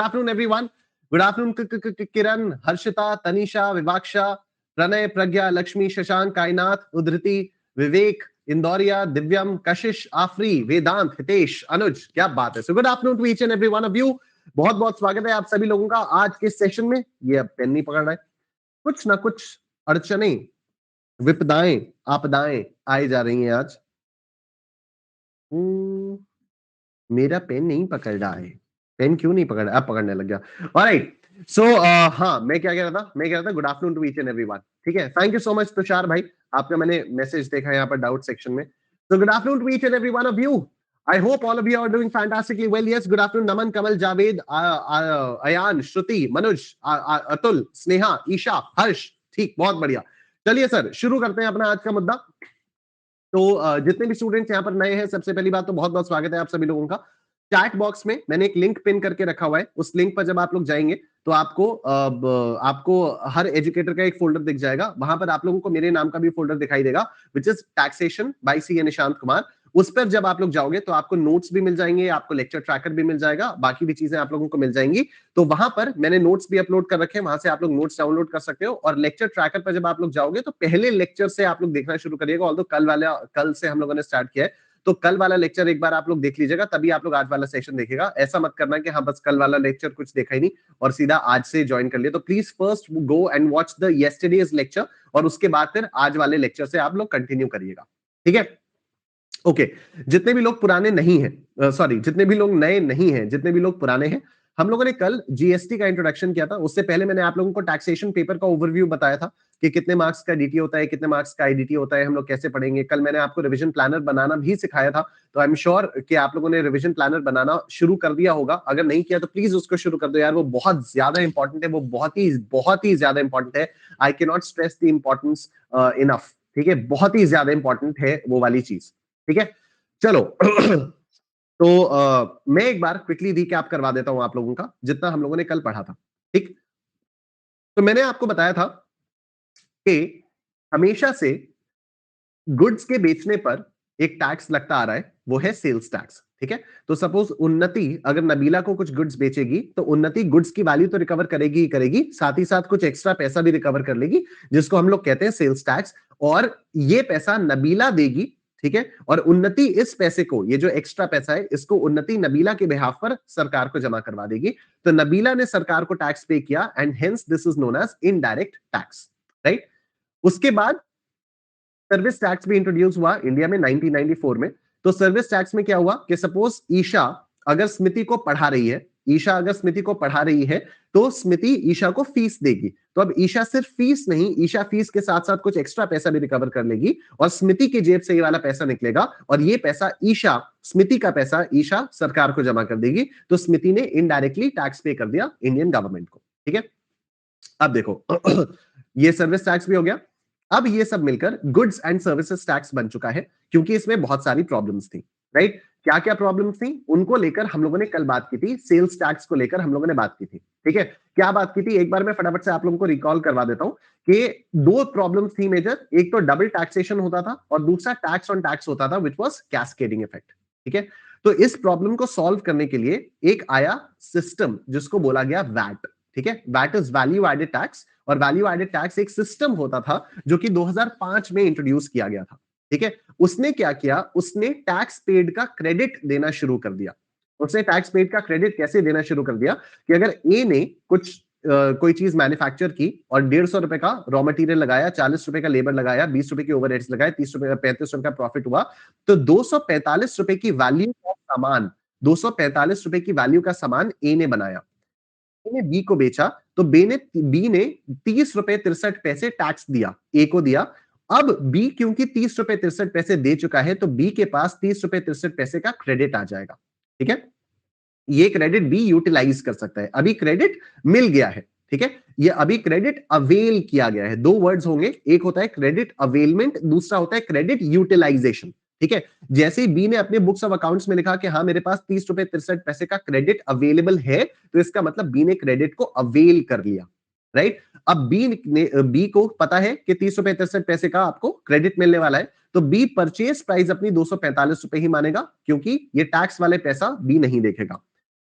Afternoon everyone. Good afternoon Kiran, Harshita, Tanisha, Vivaksha, Pranay, Pragya, Lakshmi, Shashank, Kainat, Uddhriti, Vivek, Indoriya, Divyam, Kashish, Afri, Vedant, Hitesh, Anuj. क्या बात है. So good afternoon to each and every one of you. बहुत बहुत स्वागत है आप सभी लोगों का आज के सेशन में. ये अब पेन नहीं पकड़ रहा है. कुछ ना कुछ अड़चने, विपदाएं, आपदाएं आई जा रही हैं आज. मेरा पेन नहीं पकड़ रहा है. पेन क्यों नहीं पकड़ रहा? अब पकड़ने लग गया. ऑलराइट. सो हाँ, मैं क्या कह रहा था? मैं कह रहा था good afternoon to each and everyone. ठीक है. Thank you so much Tushar भाई. आपका मैंने मैसेज देखा यहाँ पर डाउट सेक्शन में. So good afternoon to each and every one of you. I hope all of you are doing fantastically well. Yes, good afternoon Naman, Kamal, Javed, Ayan, Shruti, Manuj, Atul, Sneha, Isha, Harsh. ठीक, बहुत बढ़िया. चलिए sir, शुरू करते हैं अपना आज का मुद्दा. तो जितने भी स्टूडेंट्स यहाँ पर नए हैं, सबसे पहली बात तो बहुत बहुत स्वागत है आप सभी लोगों का. चैट बॉक्स में मैंने एक लिंक पिन करके रखा हुआ है. उस लिंक पर जब आप लोग जाएंगे तो आपको हर एजुकेटर का एक फोल्डर दिख जाएगा. वहां पर आप लोगों को मेरे नाम का भी फोल्डर दिखाई देगा, विच इज टैक्सेशन बाय सी निशांत कुमार. उस पर जब आप लोग जाओगे तो आपको नोट्स भी मिल जाएंगे, आपको लेक्चर ट्रैकर भी मिल जाएगा, बाकी भी चीजें आप लोगों को मिल जाएंगी. तो वहां पर मैंने नोट्स भी अपलोड कर रखे हैं, वहां से आप लोग नोट्स डाउनलोड कर सकते हो. और लेक्चर ट्रैकर पर जब आप लोग जाओगे तो पहले लेक्चर से आप लोग देखना शुरू करिएगा. ऑल्दो कल से हम लोगों ने स्टार्ट किया है, तो कल वाला लेक्चर एक बार आप लोग देख लीजिएगा, तभी आप लोग आज वाला सेशन देखेगा. ऐसा मत करना कि हाँ बस कल वाला लेक्चर कुछ देखा ही नहीं और सीधा आज से ज्वाइन कर लिया. तो please first go and watch the yesterday's lecture और उसके बाद फिर आज वाले लेक्चर से आप लोग कंटिन्यू करिएगा. ठीक है. ओके. जितने भी लोग पुराने नहीं हैं, सॉरी, जितने भी लोग नए नहीं हैं, जितने भी लोग पुराने हैं, हम लोगों ने कल जीएसटी का इंट्रोडक्शन किया था. उससे पहले मैंने आप लोगों को टैक्सेशन पेपर का ओवरव्यू बताया था कि कितने मार्क्स का डीटी होता है, कितने मार्क्स का आईडीटी होता है, हम लोग कैसे पढ़ेंगे. कल मैंने आपको रिवीजन प्लानर बनाना भी सिखाया था. तो आई एम श्योर कि आप लोगों ने रिवीजन प्लानर बनाना शुरू कर दिया होगा. अगर नहीं किया तो प्लीज उसको शुरू कर दो यार, वो बहुत ज्यादा इंपॉर्टेंट है, वो बहुत ही ज्यादा इंपॉर्टेंट है. I can not stress the importance enough. ठीक है. बहुत ही ज्यादा इंपॉर्टेंट है वो वाली चीज. ठीक है. चलो. तो मैं एक बार क्विकली रिकैप करवा देता हूं आप लोगों का, जितना हम लोगों ने कल पढ़ा था. ठीक. तो मैंने आपको बताया था कि हमेशा से गुड्स के बेचने पर एक टैक्स लगता आ रहा है, वो है सेल्स टैक्स. ठीक है. तो सपोज उन्नति अगर नबीला को कुछ गुड्स बेचेगी तो उन्नति गुड्स की वैल्यू तो रिकवर करेगी ही करेगी, साथ ही साथ कुछ एक्स्ट्रा पैसा भी रिकवर कर लेगी, जिसको हम लोग कहते हैं सेल्स टैक्स. और ये पैसा नबीला देगी. ठीक है. और उन्नति इस पैसे को, ये जो एक्स्ट्रा पैसा है, इसको उन्नति नबीला के बिहाफ पर सरकार को जमा करवा देगी. तो नबीला ने सरकार को टैक्स पे किया and hence this is known as indirect tax. Right. उसके बाद सर्विस टैक्स भी इंट्रोड्यूस हुआ इंडिया में 1994 में. तो सर्विस टैक्स में क्या हुआ कि सपोज ईशा अगर स्मिति को पढ़ा रही है, तो स्मिति ईशा को फीस देगी. तो अब ईशा सिर्फ फीस नहीं, ईशा फीस के साथ साथ कुछ एक्स्ट्रा पैसा भी रिकवर कर लेगी और स्मिति की जेब से ये वाला पैसा निकलेगा और ये पैसा स्मिति का पैसा ईशा सरकार को जमा कर देगी. तो स्मिति ने इनडायरेक्टली टैक्स पे कर दिया इंडियन गवर्नमेंट को. ठीक है. अब देखो ये सर्विस टैक्स भी हो गया. अब ये सब मिलकर गुड्स एंड सर्विसेज टैक्स बन चुका है, क्योंकि इसमें बहुत सारी प्रॉब्लम्स थी. राइट. क्या क्या प्रॉब्लम्स थी उनको लेकर हम लोगों ने कल बात की थी. सेल्स टैक्स को लेकर हम लोगों ने बात की थी. ठीक है. क्या बात की थी एक बार मैं फटाफट से आप लोगों को रिकॉल करवा देता हूं कि दो प्रॉब्लम्स थी मेजर. एक तो डबल टैक्सेशन होता था और दूसरा टैक्स ऑन टैक्स होता था, विच वाज कैस्केडिंग इफेक्ट. ठीक है. तो इस प्रॉब्लम को सॉल्व करने के लिए एक आया सिस्टम जिसको बोला गया वैट. ठीक है. VAT is value added tax. और वैल्यू एडेड टैक्स एक सिस्टम होता था जो कि 2005 में इंट्रोड्यूस किया गया था. ठीक है. उसने क्या किया, उसने टैक्स पेड का क्रेडिट देना शुरू कर दिया. उसने टैक्स पेड का क्रेडिट कैसे देना शुरू कर दिया कि अगर ए ने कोई चीज मैन्युफैक्चर की और 150 रुपए का रॉ मटेरियल लगाया, 40 रुपए का लेबर लगाया, 20 रुपए की ओवरहेड्स लगाए, 30 रुपए 35 रुपए का प्रॉफिट हुआ, तो 245 रुपए की वैल्यू का सामान 245 रुपए की वैल्यू का सामान ए ने बनाया. ने बी को बेचा तो बी ने 30 रुपए 63 पैसे टैक्स दिया, ए को दिया. अब बी क्योंकि 30 रुपए 63 पैसे दे चुका है तो बी के पास 30 रुपए 63 पैसे का क्रेडिट आ जाएगा. ठीक है. ये क्रेडिट बी यूटिलाइज कर सकता है. अभी क्रेडिट मिल गया है. ठीक है. ये अभी क्रेडिट अवेल किया गया है. दो वर्ड्स होंगे, एक होता है क्रेडिट अवेलमेंट, दूसरा होता है क्रेडिट यूटिलाइजेशन. ठीक है. जैसे बी ने अपने बुक्स ऑफ अकाउंट्स में लिखा कि हाँ मेरे पास 30 रुपए 63 पैसे का क्रेडिट अवेलेबल है, तो इसका मतलब बी ने क्रेडिट को अवेल कर लिया. राइट. अब बी को पता है कि 30 रुपए 63 पैसे का आपको क्रेडिट मिलने वाला है, तो बी परचेज प्राइस अपनी 245 रुपए ही मानेगा, क्योंकि ये टैक्स वाले पैसा बी नहीं देखेगा.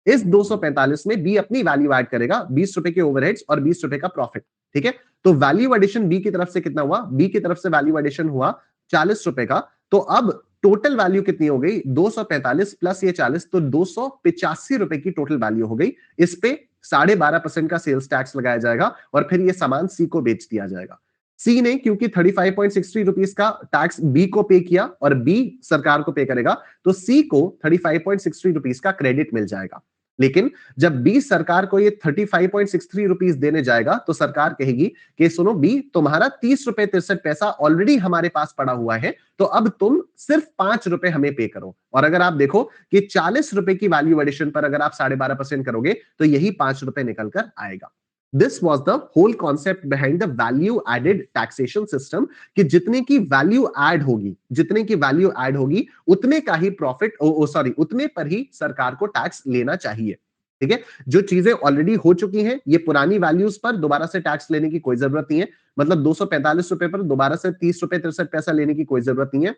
इस 245 में बी अपनी वैल्यू ऐड करेगा, 20 रुपए के ओवरहेड्स और 20 रुपए का प्रॉफिट। ठीक है, तो वैल्यू एडिशन बी की तरफ से कितना हुआ? बी की तरफ से वैल्यू एडिशन हुआ 40 रुपए का। तो अब टोटल वैल्यू कितनी हो गई? 245 प्लस ये 40, तो 285 रुपए की टोटल वैल्यू हो गई। इस पे 12.5% का सेल्स टैक्स लगाया जाएगा और फिर ये सामान सी को बेच दिया जाएगा। सी ने क्योंकि 35.63 रुपीज का टैक्स बी को पे किया और बी सरकार को पे करेगा, तो सी को 35.63 रुपीज का क्रेडिट मिल जाएगा। लेकिन जब बी सरकार को ये 35.63 रुपीज देने जाएगा, तो सरकार कहेगी कि सुनो बी, तुम्हारा 30 रुपए 63 पैसा ऑलरेडी हमारे पास पड़ा हुआ है, तो अब तुम सिर्फ 5 रुपए हमें पे करो। और अगर आप देखो कि 40 रुपए की वैल्यू एडिशन पर अगर आप 12.5% करोगे, तो यही 5 रुपए निकल कर आएगा। This was the whole concept behind the value added taxation system, कि जितने की वैल्यू ऐड होगी, जितने की वैल्यू ऐड होगी, उतने का ही प्रॉफिट, उतने पर ही सरकार को टैक्स लेना चाहिए। ठीक है, जो चीजें ऑलरेडी हो चुकी हैं, ये पुरानी वैल्यूज पर दोबारा से टैक्स लेने की कोई जरूरत नहीं है। मतलब 245 रुपए पर दोबारा से 30 रुपए 63 पैसा लेने की कोई जरूरत नहीं है,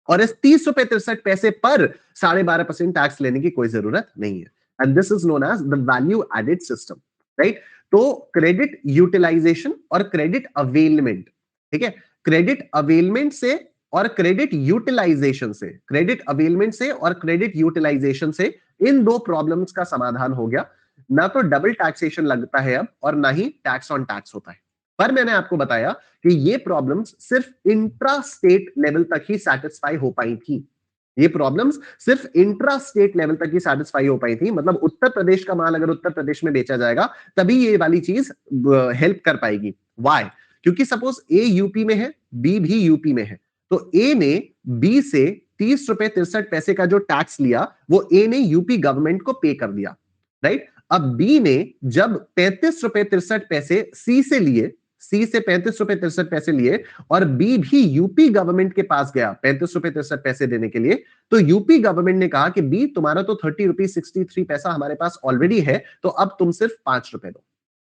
और इस 30 रुपए 63 पैसे पर 12.5% टैक्स लेने की कोई जरूरत नहीं है। And this is known as the value added system, right? तो क्रेडिट यूटिलाइजेशन और क्रेडिट अवेलमेंट, ठीक है, क्रेडिट अवेलमेंट से और क्रेडिट यूटिलाइजेशन से, क्रेडिट अवेलमेंट से और क्रेडिट यूटिलाइजेशन से इन दो प्रॉब्लम्स का समाधान हो गया। ना तो डबल टैक्सेशन लगता है अब, और ना ही टैक्स ऑन टैक्स होता है। पर मैंने आपको बताया कि ये प्रॉब्लम्स सिर्फ इंट्रा स्टेट लेवल तक ही सेटिस्फाई हो पाई थी। ये प्रॉब्लम्स सिर्फ इंट्रा स्टेट लेवल तक ही सेटिस्फाई हो पाई थी। मतलब उत्तर प्रदेश का माल अगर उत्तर प्रदेश में बेचा जाएगा, तभी ये वाली चीज हेल्प कर पाएगी। वाई? क्योंकि सपोज ए यूपी में है, बी भी यूपी में है, तो ए ने बी से 30 रुपए 63 पैसे का जो टैक्स लिया, वो ए ने यूपी गवर्नमेंट को पे कर दिया, राइट? अब बी ने जब 35 रुपए 63 पैसे सी से लिए, सी से 35 रुपए 63 पैसे लिए, और बी भी यूपी गवर्नमेंट के पास गया 35 रुपए 63 पैसे देने के लिए, तो यूपी गवर्नमेंट ने कहा कि बी, तुम्हारा तो 30 रुपीज 63 पैसा हमारे पास ऑलरेडी है, तो अब तुम सिर्फ 5 रुपए दो।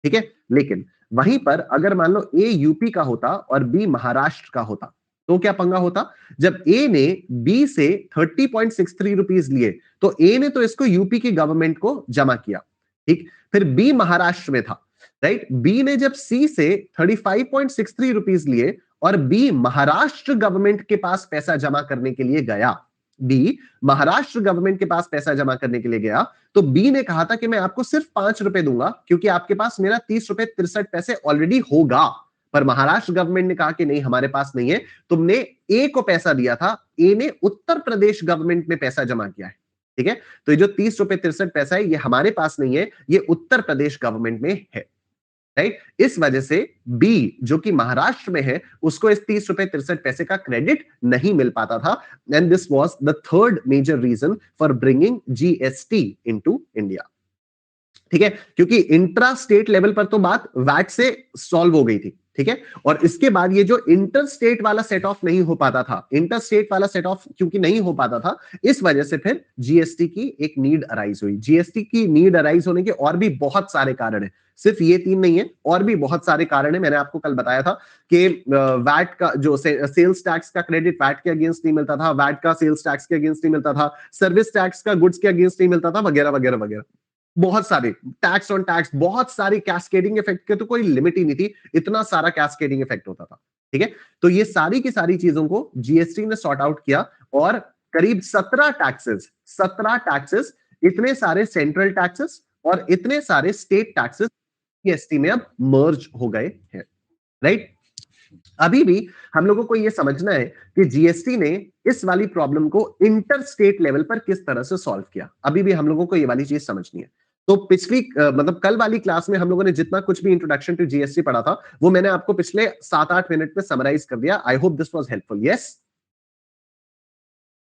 ठीक है, लेकिन वहीं पर अगर मान लो ए यूपी का होता और बी महाराष्ट्र का होता, तो क्या पंगा होता? जब ए ने बी से 30.63 रुपीज लिए, तो ए ने तो इसको यूपी की गवर्नमेंट को जमा किया, ठीक? फिर बी महाराष्ट्र में था, राइट? बी ने जब सी से 35.63 रुपीज लिए और बी महाराष्ट्र गवर्नमेंट के पास पैसा जमा करने के लिए गया, बी महाराष्ट्र गवर्नमेंट के पास पैसा जमा करने के लिए गया, तो बी ने कहा था कि मैं आपको सिर्फ 5 रुपए दूंगा, क्योंकि आपके पास मेरा 30 रुपए 63 पैसे ऑलरेडी होगा। पर महाराष्ट्र गवर्नमेंट ने कहा कि नहीं, हमारे पास नहीं है। तुमने ए को पैसा दिया था, ए ने उत्तर प्रदेश गवर्नमेंट में पैसा जमा किया है, ठीक है? तो ये जो 30 रुपए 63 पैसा है, ये हमारे पास नहीं है, ये उत्तर प्रदेश गवर्नमेंट में है, राइट? इस वजह से बी, जो कि महाराष्ट्र में है, उसको इस 30 रुपए 63 पैसे का क्रेडिट नहीं मिल पाता था। And this was the third major reason for bringing GST into India. ठीक है, क्योंकि इंट्रा स्टेट लेवल पर तो बात वैट से सॉल्व हो गई थी, ठीक है? और इसके बाद ये जो इंटर स्टेट वाला सेट ऑफ नहीं हो पाता था, इंटर स्टेट वाला सेट ऑफ क्योंकि नहीं हो पाता था, इस वजह से फिर जीएसटी की एक नीड अराइज हुई। जीएसटी की नीड अराइज होने के और भी बहुत सारे कारण है, सिर्फ ये 3 नहीं है, और भी बहुत सारे कारण है। मैंने आपको कल बताया था कि वैट का जो सेल्स टैक्स का क्रेडिट वैट के अगेंस्ट नहीं मिलता था, वैट का सेल्स टैक्स के अगेंस्ट नहीं मिलता था, सर्विस टैक्स का गुड्स के अगेंस्ट नहीं मिलता था, वगैरह वगैरह वगैरह। बहुत सारे टैक्स ऑन टैक्स, बहुत सारी कैस्केडिंग इफेक्ट के तो कोई लिमिट ही नहीं थी, इतना सारा कैस्केडिंग इफेक्ट होता था, ठीक है? तो ये सारी की सारी चीजों को जीएसटी ने सॉर्ट आउट किया, और करीब 17 टैक्सेस, इतने सारे सेंट्रल टैक्सेस और इतने सारे स्टेट टैक्सेस जीएसटी में अब मर्ज हो गए हैं, राइट? अभी भी हम लोगों को यह समझना है कि जीएसटी ने इस वाली प्रॉब्लम को इंटर स्टेट लेवल पर किस तरह से सॉल्व किया। अभी भी हम लोगों को ये वाली चीज समझनी है। तो पिछली मतलब कल वाली क्लास में हम लोगों ने जितना कुछ भी इंट्रोडक्शन टू जीएसटी पढ़ा था, वो मैंने आपको पिछले 7-8 मिनट में समराइज कर दिया। I hope this was helpful. Yes,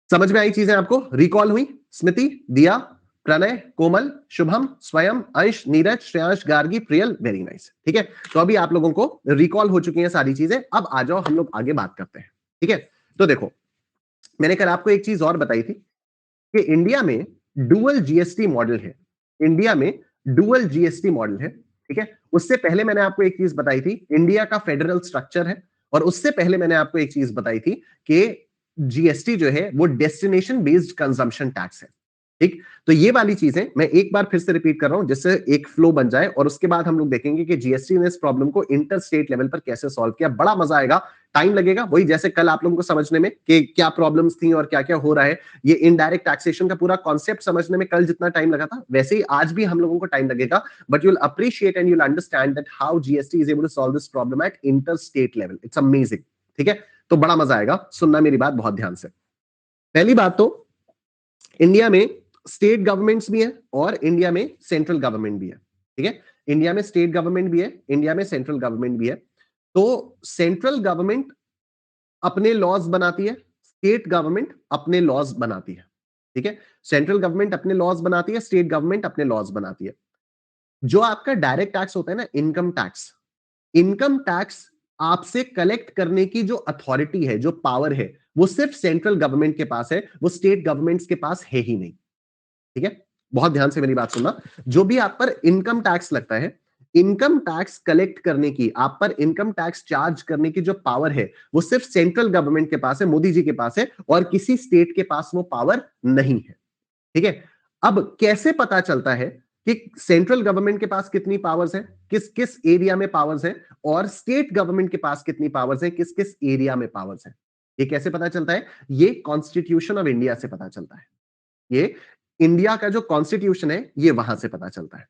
समझ में आई चीजें आपको? रिकॉल हुई? स्मृति, दिया, प्रणय, कोमल, शुभम, स्वयं, अंश, नीरज, श्रेयांश, गार्गी, प्रियल, वेरी नाइस। ठीक है, तो अभी आप लोगों को रिकॉल हो चुकी हैं सारी चीजें। अब आ जाओ, हम लोग आगे बात करते हैं। ठीक है, तो देखो, मैंने कल आपको एक चीज और बताई थी कि इंडिया में डुअल जीएसटी मॉडल है। इंडिया में डुअल जीएसटी मॉडल है, ठीक है? उससे पहले मैंने आपको एक चीज बताई थी, इंडिया का फेडरल स्ट्रक्चर है। और उससे पहले मैंने आपको एक चीज बताई थी कि जीएसटी जो है वो डेस्टिनेशन बेस्ड कंजम्पशन टैक्स है, ठीक, तो ये वाली चीजें मैं एक बार फिर से रिपीट कर रहा हूं जिससे एक फ्लो बन जाए, और उसके बाद हम लोग देखेंगे कि जीएसटी ने इस प्रॉब्लम को इंटर स्टेट लेवल पर कैसे सॉल्व किया। बड़ा मजा आएगा, टाइम लगेगा, वही जैसे कल आप लोगों को समझने में कि क्या प्रॉब्लम्स थी और क्या क्या हो रहा है, ये इनडायरेक्ट टैक्सेशन का पूरा कॉन्सेप्ट समझने में कल जितना टाइम लगा था, वैसे ही आज भी हम लोगों को टाइम लगेगा, but you will appreciate and you will understand that how GST is able to solve this problem at inter state level. It's amazing. ठीक है, तो बड़ा मजा आएगा, सुनना मेरी बात बहुत ध्यान से। पहली बात तो, इंडिया में स्टेट गवर्नमेंट्स भी हैं और इंडिया में सेंट्रल गवर्नमेंट भी है। ठीक है, इंडिया में स्टेट गवर्नमेंट भी है, इंडिया में सेंट्रल गवर्नमेंट भी है। तो सेंट्रल गवर्नमेंट अपने लॉज बनाती है, स्टेट गवर्नमेंट अपने लॉज बनाती है। ठीक है, सेंट्रल गवर्नमेंट अपने लॉज बनाती है, स्टेट गवर्नमेंट अपने लॉज बनाती है। जो आपका डायरेक्ट टैक्स होता है ना, इनकम टैक्स, इनकम टैक्स आपसे कलेक्ट करने की जो अथॉरिटी है, जो पावर है, वो सिर्फ सेंट्रल गवर्नमेंट के पास है, वो स्टेट गवर्नमेंट्स के पास है ही नहीं। ठीक है, बहुत ध्यान से मेरी बात सुनना। जो भी आप पर इनकम टैक्स लगता है, इनकम टैक्स कलेक्ट करने की, आप पर इनकम टैक्स चार्ज करने की जो पावर है, वो सिर्फ सेंट्रल गवर्नमेंट के पास है, मोदी जी के पास है, और किसी स्टेट के पास वो पावर नहीं है। ठीक है, अब कैसे पता चलता है कि सेंट्रल गवर्नमेंट के पास कितनी पावर्स है, किस किस एरिया में पावर्स है, और स्टेट गवर्नमेंट के पास कितनी पावर्स है, किस किस एरिया में पावर्स है? ये कैसे पता चलता है? ये कॉन्स्टिट्यूशन ऑफ इंडिया से पता चलता है। ये इंडिया का जो कॉन्स्टिट्यूशन है, ये वहां से पता चलता है।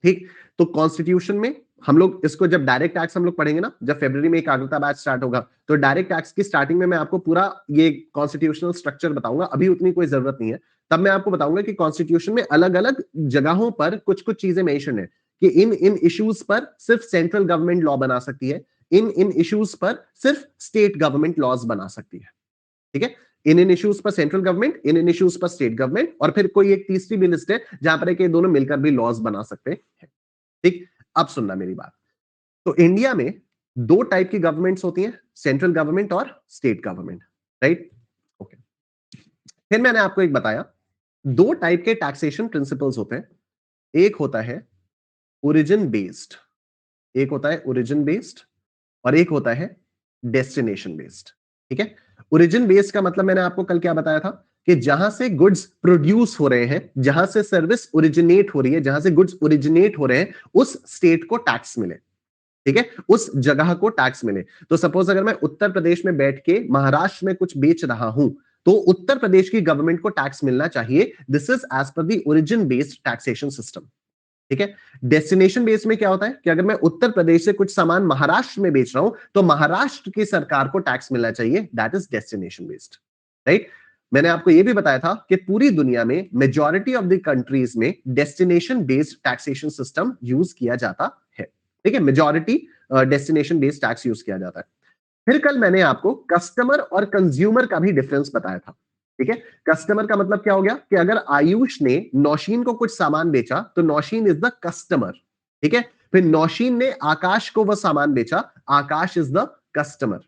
ठीक, तो कॉन्स्टिट्यूशन में हम लोग इसको, जब डायरेक्ट टैक्स हम लोग पढ़ेंगे ना, जब फरवरी में एकाग्रता बैच स्टार्ट होगा, तो डायरेक्ट टैक्स की स्टार्टिंग में मैं आपको पूरा ये कॉन्स्टिट्यूशनल स्ट्रक्चर बताऊंगा। अभी उतनी कोई जरूरत नहीं है, तब मैं आपको बताऊंगा कि कॉन्स्टिट्यूशन में अलग अलग जगहों पर कुछ कुछ चीजें मेंशन है कि इन इन इश्यूज पर सिर्फ सेंट्रल गवर्नमेंट लॉ बना सकती है, इन इन इश्यूज पर सिर्फ स्टेट गवर्नमेंट लॉज बना सकती है। ठीक है, इन इन इश्यूज पर सेंट्रल गवर्नमेंट, इन इन इश्यूज पर स्टेट गवर्नमेंट, और फिर कोई एक तीसरी भी लिस्ट है जहां पर ये दोनों मिलकर भी लॉज बना सकते हैं। ठीक, अब सुनना मेरी बात। तो इंडिया में दो टाइप की गवर्नमेंट्स होती हैं, सेंट्रल गवर्नमेंट और स्टेट गवर्नमेंट। Right, okay. फिर मैंने आपको एक बताया, दो टाइप के टैक्सेशन प्रिंसिपल्स होते हैं। एक होता है ओरिजिन बेस्ड, एक होता है ओरिजिन बेस्ड, और एक होता है डेस्टिनेशन बेस्ड। ठीक है, ओरिजिन बेस्ड का मतलब मैंने आपको कल क्या बताया था कि जहां से गुड्स प्रोड्यूस हो रहे हैं, जहां से सर्विस ओरिजिनेट हो रही है, जहां से गुड्स ओरिजिनेट हो रहे हैं, उस स्टेट को टैक्स मिले। ठीक है, उस जगह को टैक्स मिले। तो सपोज अगर मैं उत्तर प्रदेश में बैठ के महाराष्ट्र में कुछ बेच रहा हूं, तो उत्तर प्रदेश की गवर्नमेंट को टैक्स मिलना चाहिए। This is as per the origin based taxation system. ठीक है, डेस्टिनेशन बेस में क्या होता है कि अगर मैं उत्तर प्रदेश से कुछ सामान महाराष्ट्र में बेच रहा हूं, तो महाराष्ट्र की सरकार को टैक्स मिलना चाहिए। That is destination based. Right, मैंने आपको यह भी बताया था कि पूरी दुनिया में मेजॉरिटी ऑफ द कंट्रीज में destination based taxation system use किया जाता है। ठीक है, majority destination based tax use किया जाता है। फिर कल मैंने आपको कस्टमर और कंज्यूमर का भी डिफरेंस बताया था। ठीक है, कस्टमर का मतलब क्या हो गया कि अगर आयुष ने नौशीन को कुछ सामान बेचा, तो नौशीन इज द कस्टमर। ठीक है, फिर नौशीन ने आकाश को वो सामान बेचा, आकाश इज द कस्टमर।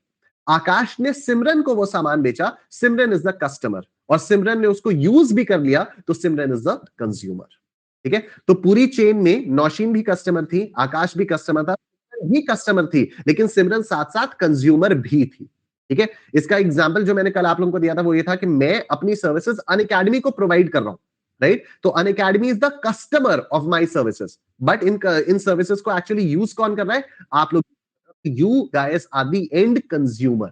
आकाश ने सिमरन को वो सामान बेचा, सिमरन इज द कस्टमर, और सिमरन ने उसको यूज भी कर लिया, तो सिमरन इज द कंज्यूमर। ठीक है, तो पूरी चेन में नौशीन भी कस्टमर थी, आकाश भी कस्टमर था, भी कस्टमर थी, लेकिन सिमरन साथ साथ कंज्यूमर भी थी। ठीक है, इसका एग्जांपल जो मैंने कल आप लोगों को दिया था वो ये था कि मैं अपनी सर्विसेज अनअकैडमी को प्रोवाइड कर रहा हूं। राइट, तो Unacademy is the customer of my services, but इन सर्विसेज को एक्चुअली यूज कौन कर रहा है? आप लोग, you guys are the end consumer.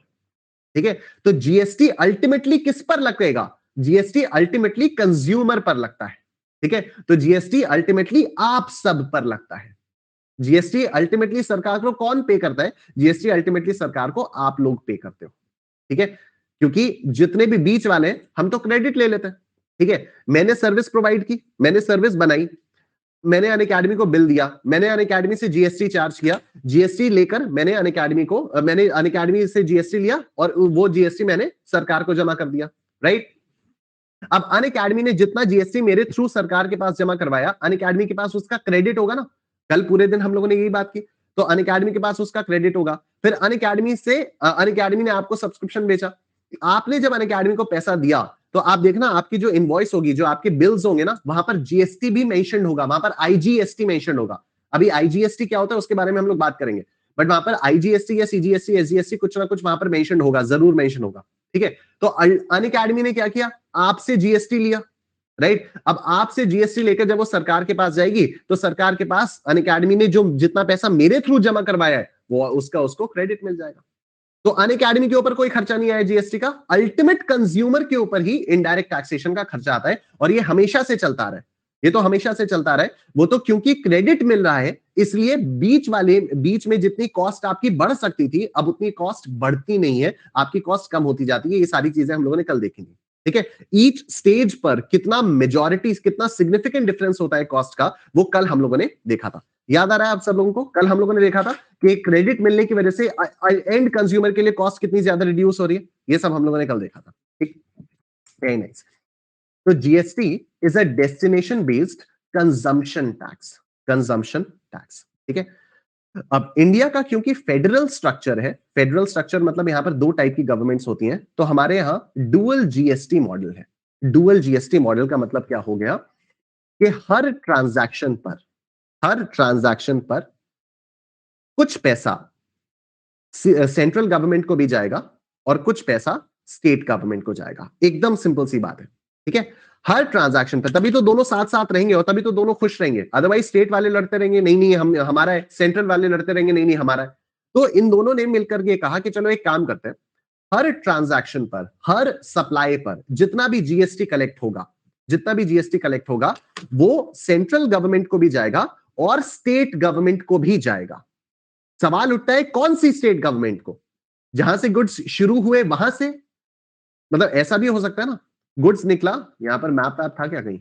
ठीक है, तो जीएसटी अल्टीमेटली किस पर लगेगा? जीएसटी अल्टीमेटली कंज्यूमर पर लगता है। ठीक है, तो जीएसटी अल्टीमेटली आप सब पर लगता है। जीएसटी अल्टीमेटली सरकार को कौन पे करता है? जीएसटी अल्टीमेटली सरकार को आप लोग पे करते हो। ठीक है, क्योंकि जितने भी बीच वाले हैं, हम तो क्रेडिट ले लेते हैं। ठीक है, मैंने सर्विस प्रोवाइड की, मैंने सर्विस बनाई, मैंने अनअकैडमी को बिल दिया, मैंने अनअकैडमी से जीएसटी चार्ज किया, जीएसटी लेकर मैंने अनअकैडमी से जीएसटी लिया, और वो जीएसटी मैंने सरकार को जमा कर दिया। राइट, अब अनअकैडमी ने जितना जीएसटी मेरे थ्रू सरकार के पास जमा करवाया, अनअकैडमी के पास उसका क्रेडिट होगा ना। कल पूरे दिन हम लोगों ने यही बात की, तो अनअकैडमी के पास उसका क्रेडिट होगा। फिर अनअकैडमी ने आपको सब्सक्रिप्शन बेचा, आपने जब अनअकैडमी को पैसा दिया, तो आप देखना आपकी जो इनवॉइस होगी, जो आपके बिल्स होंगे ना, वहां पर जीएसटी भी मेंशन होगा, वहां पर आईजीएसटी मेंशन होगा। अभी आईजीएसटी क्या होता है उसके बारे में हम लोग बात करेंगे, बट वहां पर आईजीएसटी या सीजीएसटी, एसजीएसटी कुछ ना कुछ वहां पर मेंशन होगा, जरूर मेंशन होगा। ठीक है, तो अनअकैडमी ने क्या किया? आपसे जीएसटी लिया। राइट? अब आपसे जीएसटी लेकर जब वो सरकार के पास जाएगी तो सरकार के पास अनअकैडमी ने जो जितना पैसा मेरे थ्रू जमा करवाया है वो उसका उसको क्रेडिट मिल जाएगा। तो अनअकैडमी के ऊपर कोई खर्चा नहीं आया जीएसटी का, अल्टीमेट कंज्यूमर के ऊपर ही इनडायरेक्ट टैक्सेशन का खर्चा आता है, और ये हमेशा से चलता रहा है। ये तो हमेशा से चलता रहा है। वो तो क्योंकि क्रेडिट मिल रहा है इसलिए बीच में जितनी कॉस्ट आपकी बढ़ सकती थी अब उतनी कॉस्ट बढ़ती नहीं है, आपकी कॉस्ट कम होती जाती है। ये सारी चीजें हम लोगों ने कल देखी थी। ठीक है, ईच स्टेज पर कितना सिग्निफिकेंट डिफरेंस होता है कॉस्ट का, वो कल हम लोगों ने देखा था। याद आ रहा है आप सब लोगों को? कल हम लोगों ने देखा था कि क्रेडिट मिलने की वजह से एंड कंज्यूमर के लिए कॉस्ट कितनी ज्यादा रिड्यूस हो रही है। ये सब हम लोगों ने कल देखा था। ठीक, वेरी नाइस। तो GST is a destination based consumption tax. ठीक है, अब इंडिया का क्योंकि फेडरल स्ट्रक्चर है, फेडरल स्ट्रक्चर मतलब यहां पर दो टाइप की गवर्नमेंट्स होती हैं, तो हमारे यहां डुअल जीएसटी मॉडल है। डुअल जीएसटी मॉडल का मतलब क्या हो गया कि हर ट्रांजैक्शन पर कुछ पैसा सेंट्रल गवर्नमेंट को भी जाएगा और कुछ पैसा स्टेट गवर्नमेंट को जाएगा। एकदम सिंपल सी बात है। ठीक है, हर ट्रांजैक्शन पर, तभी तो दोनों साथ साथ रहेंगे और तभी तो दोनों खुश रहेंगे। अदरवाइज स्टेट वाले लड़ते रहेंगे, नहीं नहीं हम हमारा है, सेंट्रल वाले लड़ते रहेंगे, नहीं नहीं हमारा है। तो इन दोनों ने मिलकर के कहा कि चलो एक काम करते हैं, हर ट्रांजैक्शन पर, हर सप्लाई पर जितना भी जीएसटी कलेक्ट होगा वो सेंट्रल गवर्नमेंट को भी जाएगा और स्टेट गवर्नमेंट को भी जाएगा। सवाल उठता है कौन सी स्टेट गवर्नमेंट को? जहां से गुड्स शुरू हुए वहां से, मतलब ऐसा भी हो सकता है ना, गुड्स निकला, यहां पर मैप था क्या कहीं?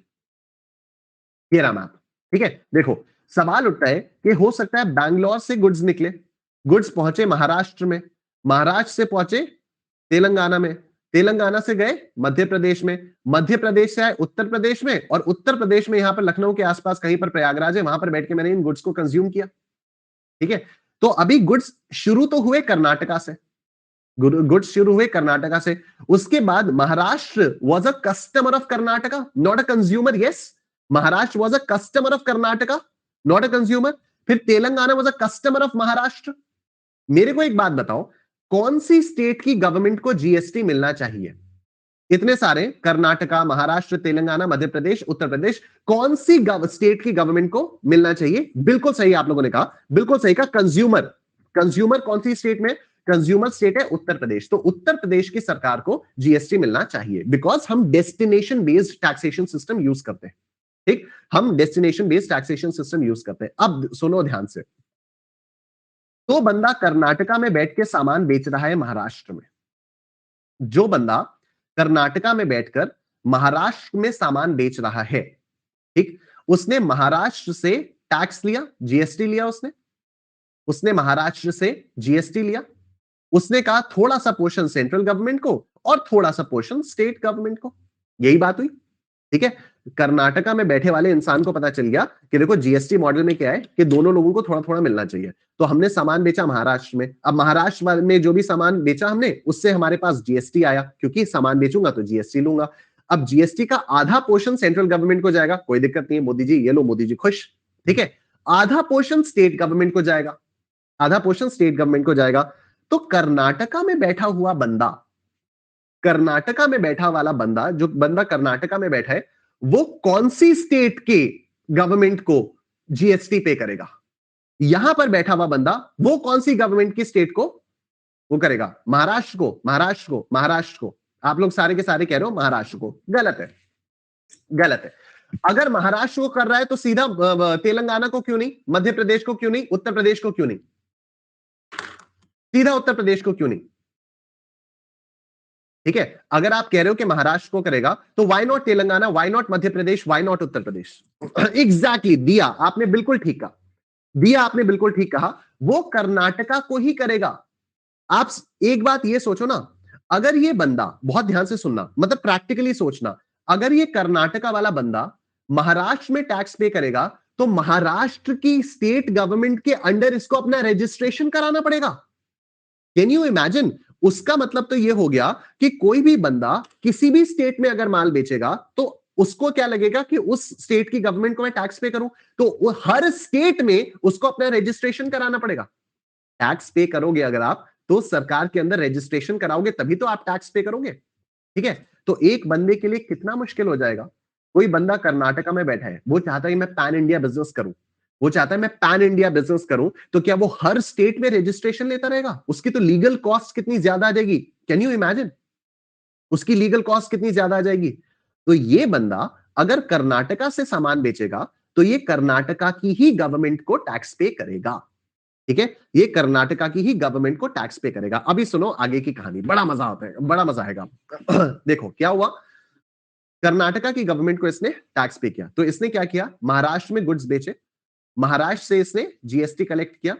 ये रहा मैप। ठीक है, देखो सवाल उठता है कि हो सकता है बैंगलोर से गुड्स निकले, गुड्स पहुंचे महाराष्ट्र में, महाराष्ट्र से पहुंचे तेलंगाना में, तेलंगाना से गए मध्य प्रदेश में, मध्य प्रदेश से आए उत्तर प्रदेश में, और उत्तर प्रदेश में यहां पर लखनऊ के आसपास कहीं पर प्रयागराज है, वहां पर बैठ के मैंने इन गुड्स को कंज्यूम किया। ठीक है, तो अभी गुड्स शुरू तो हुए कर्नाटका से, गुड्स शुरू हुए कर्नाटका से, उसके बाद Maharashtra was a customer of Karnataka, not a consumer. Yes, Maharashtra was a customer of Karnataka, not a consumer. फिर Telangana was a customer of Maharashtra. मेरे को एक बात बताओ, कौन सी स्टेट की गवर्नमेंट को जीएसटी मिलना चाहिए? इतने सारे, कर्नाटका, महाराष्ट्र, तेलंगाना, मध्य प्रदेश, उत्तर प्रदेश, कौन सी स्टेट की गवर्नमेंट को मिलना चाहिए? बिल्कुल सही आप लोगों ने कहा, बिल्कुल सही कहा, कंज्यूमर। कंज्यूमर कौन सी स्टेट में? कंज्यूमर स्टेट है उत्तर प्रदेश, तो उत्तर प्रदेश की सरकार को जीएसटी मिलना चाहिए, बिकॉज हम destination based taxation system use करते हैं। ठीक, हम destination based taxation system use करते हैं। अब सुनो ध्यान से, तो बंदा कर्नाटका में बैठ के सामान बेच रहा है महाराष्ट्र में, जो बंदा कर्नाटका में बैठकर महाराष्ट्र में सामान बेच रहा है, ठीक, उसने महाराष्ट्र से टैक्स लिया, जीएसटी लिया, उसने उसने महाराष्ट्र से जीएसटी लिया, उसने कहा थोड़ा सा पोर्शन सेंट्रल गवर्नमेंट को और थोड़ा सा पोर्शन स्टेट गवर्नमेंट को। यही बात हुई। ठीक है, कर्नाटका में बैठे वाले इंसान को पता चल गया कि देखो जीएसटी मॉडल में क्या है कि दोनों लोगों को थोड़ा थोड़ा मिलना चाहिए, तो हमने सामान बेचा महाराष्ट्र में। अब महाराष्ट्र में जो भी सामान बेचा हमने, उससे हमारे पास जीएसटी आया, क्योंकि सामान बेचूंगा तो जीएसटी लूंगा। अब जीएसटी का आधा पोर्शन सेंट्रल गवर्नमेंट को जाएगा, कोई दिक्कत नहीं है मोदी जी, ये लो मोदी जी खुश। ठीक है, आधा पोर्शन स्टेट गवर्नमेंट को जाएगा, आधा पोर्शन स्टेट गवर्नमेंट को जाएगा। तो कर्नाटका में बैठा हुआ बंदा, कर्नाटका में बैठा वाला बंदा, जो बंदा कर्नाटका में बैठा है, वो कौन सी स्टेट के गवर्नमेंट को जीएसटी पे करेगा? यहां पर बैठा हुआ बंदा वो कौन सी गवर्नमेंट की स्टेट को वो करेगा? महाराष्ट्र को, महाराष्ट्र को, महाराष्ट्र को। आप लोग सारे के सारे कह रहे हो महाराष्ट्र को, गलत है, गलत है। अगर महाराष्ट्र को कर रहा है तो सीधा तेलंगाना को क्यों नहीं, मध्य प्रदेश को क्यों नहीं, उत्तर प्रदेश को क्यों नहीं, सीधा उत्तर प्रदेश को क्यों नहीं? ठीक है, अगर आप कह रहे हो कि महाराष्ट्र को करेगा तो why not Telangana, why not Madhya Pradesh, why not Uttar Pradesh? Exactly, दिया आपने बिल्कुल ठीक कहा, दिया आपने बिल्कुल ठीक कहा, वो कर्नाटका को ही करेगा। आप एक बात ये सोचो ना, अगर ये बंदा, बहुत ध्यान से सुनना, मतलब प्रैक्टिकली सोचना, अगर ये कर्नाटका वाला बंदा महाराष्ट्र में टैक्स पे करेगा तो महाराष्ट्र की स्टेट गवर्नमेंट के अंडर इसको अपना रजिस्ट्रेशन कराना पड़ेगा। Can you imagine? उसका मतलब तो यह हो गया कि कोई भी बंदा किसी भी स्टेट में अगर माल बेचेगा तो उसको क्या लगेगा कि उस स्टेट की गवर्नमेंट को मैं टैक्स पे करूं, तो हर स्टेट में उसको अपना रजिस्ट्रेशन कराना पड़ेगा। टैक्स पे करोगे अगर आप, तो सरकार के अंदर रजिस्ट्रेशन कराओगे तभी तो आप टैक्स पे करोगे। ठीक है, तो एक बंदे के लिए कितना मुश्किल हो जाएगा कोई बंदा कर्नाटका में बैठा है, वो चाहता है कि मैं पैन इंडिया बिजनेस करूं, वो चाहता है मैं पैन इंडिया बिजनेस करूं, तो क्या वो हर स्टेट में रजिस्ट्रेशन लेता रहेगा? उसकी तो लीगल कॉस्ट कितनी ज्यादा आ जाएगी, कैन यू इमेजिन? उसकी लीगल कॉस्ट कितनी ज्यादा आ जाएगी। तो ये बंदा अगर कर्नाटका से सामान बेचेगा, तो ये कर्नाटका की ही गवर्नमेंट को टैक्स पे करेगा। ठीक है, ये कर्नाटका की ही गवर्नमेंट को टैक्स पे करेगा। अभी सुनो आगे की कहानी, बड़ा मजा आता है, बड़ा मजा आएगा। देखो क्या हुआ, कर्नाटका की गवर्नमेंट को इसने टैक्स पे किया, तो इसने क्या किया, महाराष्ट्र में गुड्स बेचे, महाराष्ट्र से इसने जीएसटी कलेक्ट किया।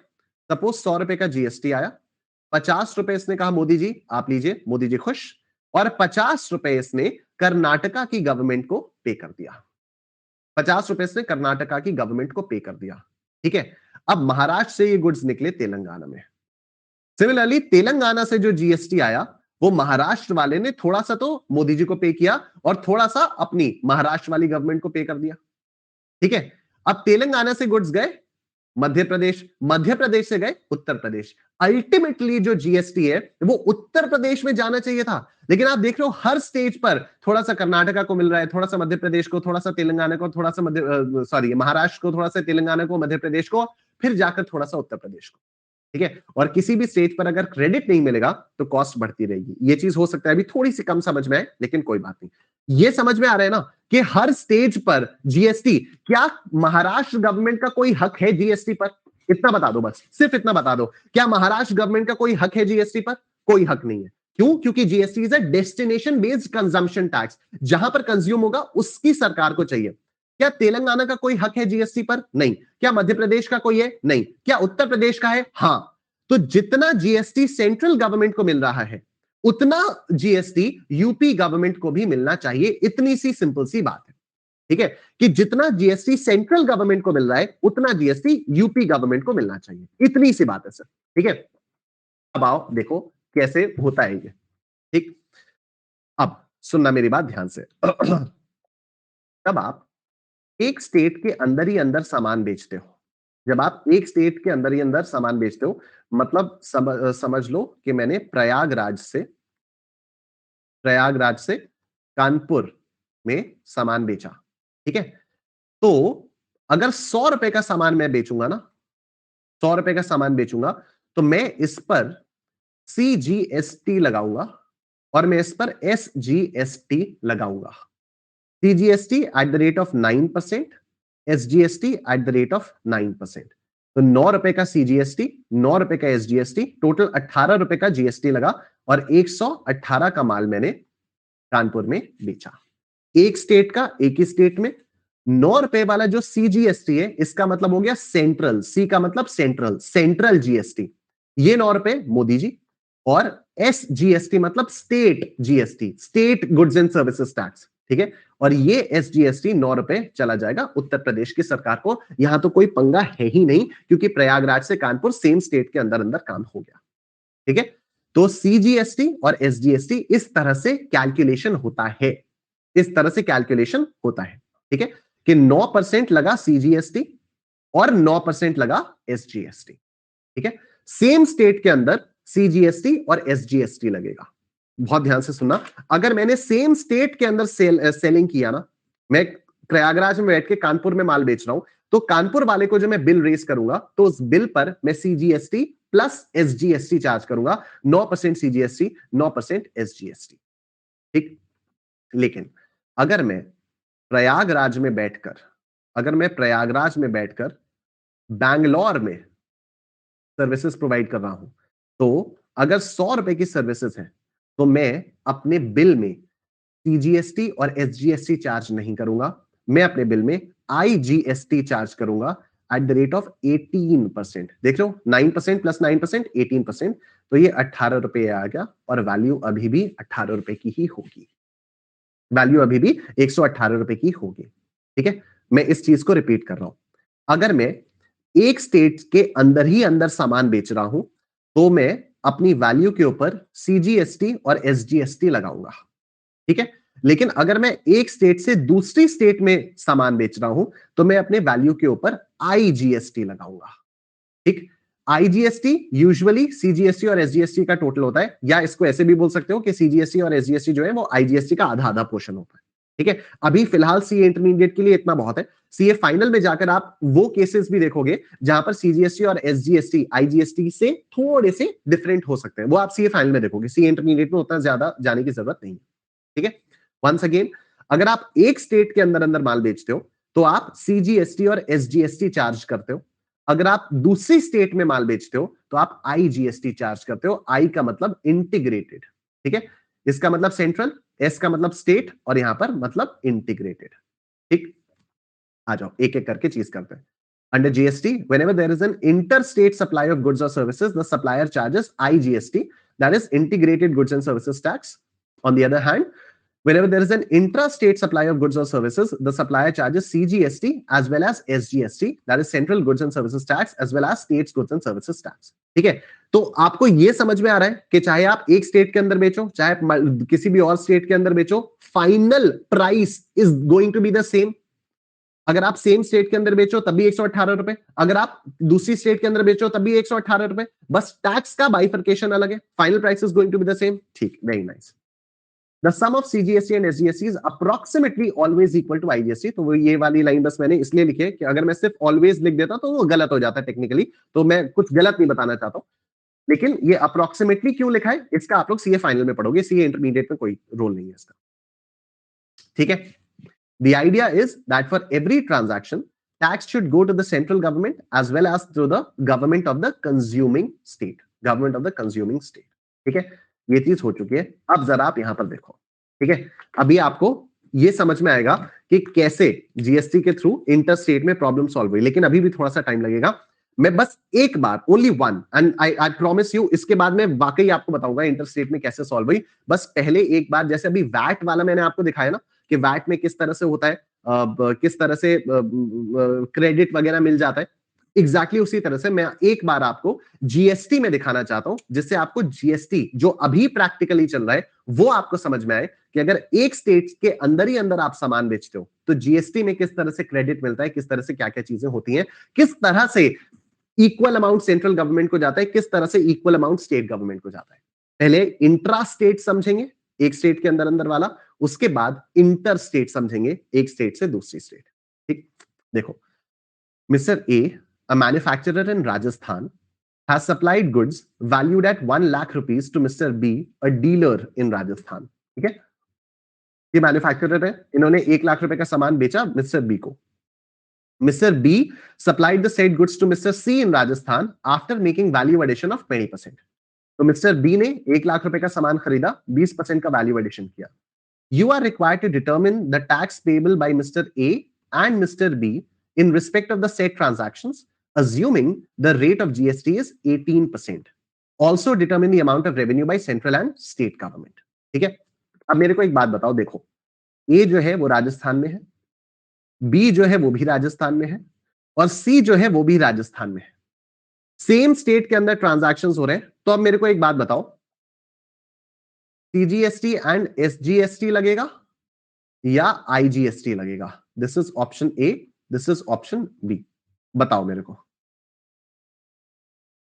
सपोज 100 रुपए का जीएसटी आया, 50 रुपए इसने कहा मोदी जी आप लीजिए, मोदी जी खुश, और 50 रुपए इसने कर्नाटका की गवर्नमेंट को पे कर दिया। 50 रुपए इसने कर्नाटका की गवर्नमेंट को पे कर दिया। ठीक है, अब महाराष्ट्र से ये गुड्स निकले तेलंगाना में। सिमिलरली तेलंगाना से जो जीएसटी आया, वो महाराष्ट्र वाले ने थोड़ा सा तो मोदी जी को पे किया और थोड़ा सा अपनी महाराष्ट्र वाली गवर्नमेंट को पे कर दिया। ठीक है, अब तेलंगाना से गुड्स गए मध्य प्रदेश, मध्य प्रदेश से गए उत्तर प्रदेश। अल्टीमेटली जो जीएसटी है वो उत्तर प्रदेश में जाना चाहिए था, लेकिन आप देख रहे हो हर स्टेज पर थोड़ा सा कर्नाटका को मिल रहा है, थोड़ा सा मध्य प्रदेश को, थोड़ा सा तेलंगाना को, थोड़ा सा महाराष्ट्र को, थोड़ा सा तेलंगाना को, मध्य प्रदेश को, फिर जाकर थोड़ा सा उत्तर प्रदेश को। ठीक है, और किसी भी स्टेज पर अगर क्रेडिट नहीं मिलेगा तो कॉस्ट बढ़ती रहेगी। ये चीज हो सकता है अभी थोड़ी सी कम समझ में आए, लेकिन कोई बात नहीं। ये समझ में आ रहा है ना कि हर स्टेज पर जीएसटी, क्या महाराष्ट्र गवर्नमेंट का कोई हक है जीएसटी पर? इतना बता दो, बस सिर्फ इतना बता दो, क्या महाराष्ट्र गवर्नमेंट का कोई हक है जीएसटी पर? कोई हक नहीं है। क्यों? क्योंकि GST is a destination based consumption tax, जहां पर कंज्यूम होगा उसकी सरकार को चाहिए। क्या तेलंगाना का कोई हक है जीएसटी पर? नहीं। क्या मध्य प्रदेश का कोई है? नहीं। क्या उत्तर प्रदेश का है? हां। तो जितना जीएसटी सेंट्रल गवर्नमेंट को मिल रहा है, उतना जीएसटी यूपी गवर्नमेंट को भी मिलना चाहिए। इतनी सी सिंपल सी बात है। ठीक है, कि जितना जीएसटी सेंट्रल गवर्नमेंट को मिल रहा है, उतना जीएसटी यूपी गवर्नमेंट को मिलना चाहिए। इतनी सी बात है सर। ठीक है, अब आओ देखो कैसे होता है ये। ठीक, अब सुनना मेरी बात ध्यान से। तब आप एक स्टेट के अंदर ही अंदर सामान बेचते हो, जब आप एक स्टेट के अंदर ही अंदर सामान बेचते हो, मतलब समझ लो कि मैंने प्रयागराज से कानपुर में सामान बेचा। ठीक है, तो अगर 100 रुपए का सामान मैं बेचूंगा ना, 100 रुपए का सामान बेचूंगा, तो मैं इस पर सीजीएसटी लगाऊंगा और मैं इस पर एसजीएसटी लगाऊंगा। CGST at the rate of 9%, SGST at the rate of 9%। तो 9 रुपए का सीजीएसटी, 9 रुपए का एसजीएसटी, टोटल 18 रुपए का जीएसटी लगा और 118 का माल मैंने कानपुर में बेचा। एक स्टेट का, एक ही स्टेट में 9 रुपए वाला जो सीजीएसटी है, इसका मतलब हो गया सेंट्रल, सी का मतलब सेंट्रल, सेंट्रल जीएसटी, ये 9 रुपए मोदी जी, और एसजीएसटी मतलब state GST, state goods and services tax. ठीक है, और ये एसजीएसटी 9 रुपए चला जाएगा उत्तर प्रदेश की सरकार को। यहां तो कोई पंगा है ही नहीं, क्योंकि प्रयागराज से कानपुर सेम स्टेट के अंदर अंदर काम हो गया। ठीक है, तो सीजीएसटी और एसजीएसटी इस तरह से कैलकुलेशन होता है, इस तरह से कैलकुलेशन होता है। ठीक है, कि 9% लगा सीजीएसटी और 9% लगा एसजीएसटी। ठीक है, सेम स्टेट के अंदर सीजीएसटी और एसजीएसटी लगेगा। बहुत ध्यान से सुनना, अगर मैंने सेम स्टेट के अंदर सेलिंग किया ना, मैं प्रयागराज में बैठ के कानपुर में माल बेच रहा हूं, तो कानपुर वाले को जो मैं बिल रेज करूंगा, तो उस बिल पर मैं सीजीएसटी प्लस एसजीएसटी चार्ज करूंगा। 9% सीजीएसटी, 9% एसजीएसटी। ठीक, लेकिन अगर मैं प्रयागराज में बैठकर अगर मैं प्रयागराज में बैठकर बैंगलोर में सर्विसेज प्रोवाइड कर रहा हूं, तो अगर 100 रुपए की सर्विसेज है, तो मैं अपने बिल में सीजीएसटी और एसजीएसटी चार्ज नहीं करूंगा। मैं अपने बिल में आईजीएसटी चार्ज करूंगा एट द रेट ऑफ 18%। देख लो, 9% प्लस 9%, 18%। तो ये 18 रुपए आ गया, और वैल्यू अभी भी 18 रुपए की ही होगी, वैल्यू अभी भी 118 रुपए की होगी। ठीक है, मैं इस चीज को रिपीट कर रहा हूं, अगर मैं एक स्टेट के अंदर ही अंदर सामान बेच रहा हूं, तो मैं अपनी वैल्यू के ऊपर सीजीएसटी और एसजीएसटी लगाऊंगा। ठीक है, लेकिन अगर मैं एक स्टेट से दूसरी स्टेट में सामान बेच रहा हूं, तो मैं अपने वैल्यू के ऊपर आईजीएसटी लगाऊंगा। ठीक, आईजीएसटी यूजुअली सीजीएसटी और एसजीएसटी का टोटल होता है, या इसको ऐसे भी बोल सकते हो कि सीजीएसटी और एसजीएसटी जो है वो आईजीएसटी का आधा आधा पोर्शन होता है। ठीक है, अभी फिलहाल सीए इंटरमीडिएट के लिए इतना बहुत है। सीए फाइनल में जाकर आप वो केसेस भी देखोगे जहां पर सीजीएसटी और एसजीएसटी आईजीएसटी से थोड़े से डिफरेंट हो सकते हैं, वो आप सीए फाइनल में देखोगे। सीए इंटरमीडिएट में उतना ज्यादा जाने की जरूरत नहीं है। ठीक है, वंस अगेन, अगर आप एक स्टेट के अंदर अंदर माल बेचते हो तो आप सीजीएसटी और एसजीएसटी चार्ज करते हो। अगर आप दूसरी स्टेट में माल बेचते हो तो आप आईजीएसटी चार्ज करते हो। आई का मतलब इंटीग्रेटेड। ठीक है, इसका मतलब सेंट्रल, एस का मतलब स्टेट, और यहां पर मतलब इंटीग्रेटेड। ठीक, आ जाओ एक एक करके चीज करते हैं। Under GST, whenever there is an interstate supply of goods or services, the supplier charges IGST, that is Integrated Goods and Services Tax. On the other hand, whenever there is an intrastate supply of goods or services, the supplier charges CGST as well as SGST, that is Central Goods and Services Tax, as well as States Goods and Services Tax. ठीक है, तो आपको ये समझ में आ रहा है कि चाहे आप एक स्टेट के अंदर बेचो, चाहे आप किसी भी और स्टेट के अंदर बेचो, final price is going to be the same. अगर आप सेम स्टेट के अंदर बेचो तब भी 118 रुपए, अगर आप दूसरी स्टेट के अंदर बेचो तब भी 118 रुपए, बस टैक्स का बाइफर्केशन अलग है। Final price is going to be the same. ठीक, very nice. The sum of CGST and SGST is approximately always equal to IGST. तो वो ये वाली लाइन बस मैंने इसलिए लिखी है कि अगर मैं सिर्फ ऑलवेज लिख देता तो वो गलत हो जाता है टेक्निकली, तो मैं कुछ गलत नहीं बताना चाहता हूं। लेकिन ये अप्रोक्सीमेटली क्यों लिखा है इसका आप लोग सीए फाइनल में पढ़ोगे, सीए इंटरमीडिएट में कोई रोल नहीं है इसका। ठीक है, the idea is that for every transaction, tax should go to the central government as well as to the government of the consuming state. Government of the consuming state. ठीक है, ये चीज हो चुकी है। अब जरा आप यहां पर देखो। ठीक है, अभी आपको ये समझ में आएगा कि कैसे जीएसटी के थ्रू इंटर स्टेट में प्रॉब्लम सॉल्व हुई, लेकिन अभी भी थोड़ा सा टाइम लगेगा। मैं बस एक बार, only one, and I promise you, इसके बाद मैं वाकई आपको बताऊंगा इंटर स्टेट में कैसे सॉल्व हुई। बस पहले एक बार, जैसे अभी वैट वाला मैंने आपको दिखाया ना कि वैट में किस तरह से होता है, किस तरह से क्रेडिट वगैरह मिल जाता है, एग्जैक्टली उसी तरह से मैं एक बार आपको जीएसटी में दिखाना चाहता हूं, जिससे आपको जीएसटी जो अभी प्रैक्टिकली चल रहा है वो आपको समझ में आए कि अगर एक स्टेट के अंदर ही अंदर आप सामान बेचते हो तो जीएसटी में किस तरह से क्रेडिट मिलता है, किस तरह से क्या क्या चीजें होती हैं, किस तरह से इक्वल अमाउंट सेंट्रल गवर्नमेंट को जाता है, किस तरह से इक्वल अमाउंट स्टेट गवर्नमेंट को जाता है। पहले इंट्रा स्टेट समझेंगे, एक स्टेट के अंदर अंदर वाला, उसके बाद इंटर स्टेट समझेंगे, एक स्टेट से दूसरी स्टेट। ठीक, देखो, mister A, a manufacturer in Rajasthan, has supplied goods valued at 1 lakh rupees to Mr. B, a dealer in Rajasthan. ठीक है, ये मैन्युफैक्चरर है, इन्होंने 1 लाख रुपए का सामान बेचा मिस्टर बी को। Mr. B supplied the said goods to Mr. C in Rajasthan after making value addition of 20%. तो मिस्टर बी ने 1 लाख रुपए का सामान खरीदा, 20% का वैल्यू एडिशन किया। You are required to determine the tax payable by Mr. A and Mr. B in respect of the said transactions, assuming the rate of GST is 18%. Also determine the amount of revenue by central and state government. ठीक है, अब मेरे को एक बात बताओ, देखो, ए जो है वो राजस्थान में है, बी जो है वो भी राजस्थान में है, और सी जो है वो भी राजस्थान में है। सेम स्टेट के अंदर ट्रांजैक्शंस हो रहे हैं। तो अब मेरे को एक बात बताओ, सीजीएसटी एंड एसजीएसटी लगेगा या आईजीएसटी लगेगा? This is option A, this is option B. बताओ मेरे को,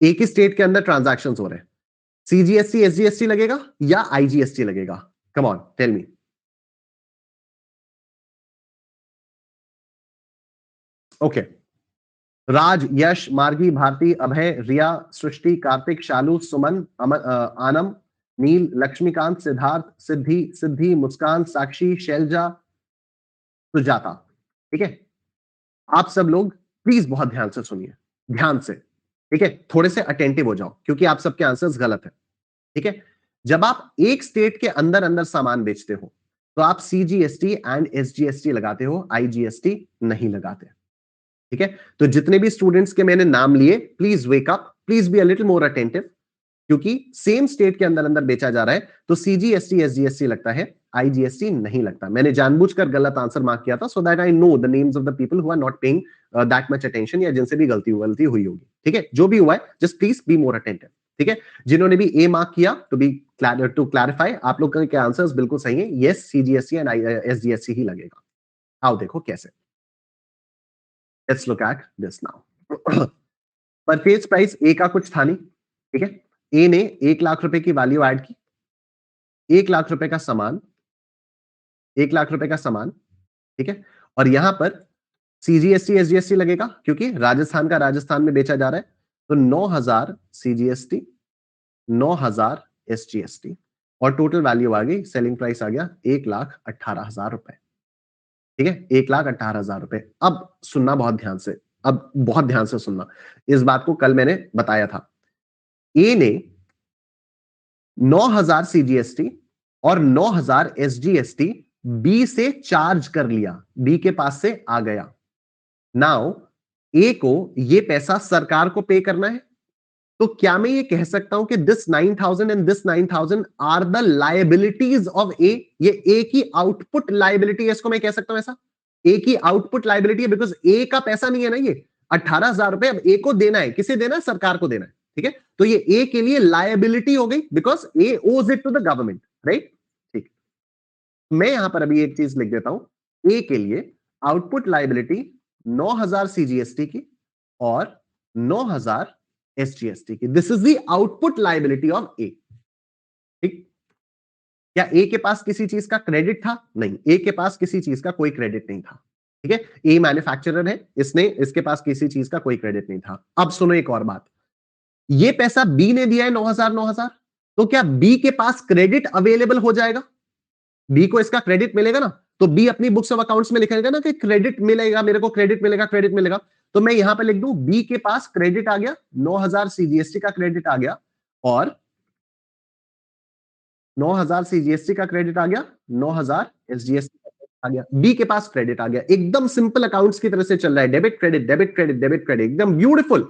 एक ही स्टेट के अंदर ट्रांजैक्शंस हो रहे हैं, सीजीएसटी एसजीएसटी लगेगा या आईजीएसटी लगेगा? Come on, tell me. Okay, Raj, Yash, Margi, Bharti, अभय, रिया, सृष्टि, कार्तिक, शालू, सुमन, आनम, नील, लक्ष्मीकांत, सिद्धार्थ, सिद्धि, सिद्धि, मुस्कान, साक्षी, शैलजा, सुजाता। ठीक है, आप सब लोग प्लीज बहुत ध्यान से सुनिए, ध्यान से। ठीक है, थोड़े से अटेंटिव हो जाओ क्योंकि आप सबके आंसर्स गलत है। ठीक है, जब आप एक स्टेट के अंदर अंदर सामान बेचते हो तो आप सीजीएसटी एंड एसजीएसटी लगाते हो, आईजीएसटी नहीं लगाते। ठीक है, तो जितने भी स्टूडेंट्स के मैंने नाम लिए, please wake up, please be a little more attentive, क्योंकि सेम स्टेट के अंदर अंदर बेचा जा रहा है तो सीजीएसटी एसजीएसटी लगता है, आईजीएसटी नहीं लगता। मैंने जानबूझकर गलत आंसर मार्क किया था so that I know the names of the people who are not paying that much attention, या जिनसे भी गलती हुई होगी। ठीक है, जो भी हुआ है just please be more attentive. ठीक है, जिन्होंने भी ए मार्क किया, टू क्लैरिफाई, आप लोग के आंसर्स बिल्कुल सही है। यस, सीजीएसटी एंड एसजीएसटी ही लगेगा। आओ देखो कैसे। Let's look at this now. Purchase price A का कुछ था नहीं। ठीक है, ए ने 1 लाख रुपए की वैल्यू ऐड की, 1 लाख रुपए का सामान 1 लाख रुपए का सामान, ठीक है, और यहां पर सीजीएसटी एसजीएसटी लगेगा क्योंकि राजस्थान का राजस्थान में बेचा जा रहा है, तो 9,000 सीजीएसटी, 9,000 एसजीएसटी, और टोटल वैल्यू आ गई, सेलिंग प्राइस आ गया 1,18,000 रुपए, ठीक है, 1,18,000 रुपए। अब सुनना बहुत ध्यान से, अब बहुत ध्यान से सुनना, इस बात को कल मैंने बताया था। ए ने 9,000 सीजीएसटी और 9,000 एसजीएसटी बी से चार्ज कर लिया, बी के पास से आ गया। नाउ ए को ये पैसा सरकार को पे करना है, तो क्या मैं ये कह सकता हूं कि this 9,000 and this 9,000 are the liabilities of A? ये ए की आउटपुट लाइबिलिटी है, इसको मैं कह सकता हूं ऐसा, ए की आउटपुट लाइबिलिटी है, बिकॉज ए का पैसा नहीं है ना ये 18,000 रुपए, अब ए को देना है, किसे देना है? सरकार को देना है, ठीक है, तो ये ए के लिए लाइबिलिटी हो गई because A owes it to the government, right? ठीक, मैं यहां पर अभी एक चीज लिख देता हूं, ए के लिए आउटपुट लाइबिलिटी 9,000 सीजीएसटी की और 9,000 एसजीएसटी की, this is the output liability of A, ठीक। क्या ए के पास किसी चीज का क्रेडिट था? नहीं, ए के पास किसी चीज का कोई क्रेडिट नहीं था, ठीक है, ए मैन्युफैक्चरर है, इसके पास किसी चीज का कोई क्रेडिट नहीं था। अब सुनो एक और बात, ये पैसा बी ने दिया है 9,000 9,000, तो क्या बी के पास क्रेडिट अवेलेबल हो जाएगा? बी को इसका क्रेडिट मिलेगा ना, तो बी अपनी बुक्स ऑफ अकाउंट्स में लिखेगा ना कि क्रेडिट मिलेगा, मेरे को क्रेडिट मिलेगा, क्रेडिट मिलेगा, तो मैं यहां पर लिख दूं बी के पास क्रेडिट आ गया, 9,000 सीजीएसटी का क्रेडिट आ गया, और 9,000 सीजीएसटी का क्रेडिट आ गया, 9,000 एसजीएसटी का क्रेडिट आ गया, बी के पास क्रेडिट आ गया, एकदम सिंपल अकाउंट्स की तरह से चल रहा है, debit credit debit credit debit credit, एकदम ब्यूटीफुल,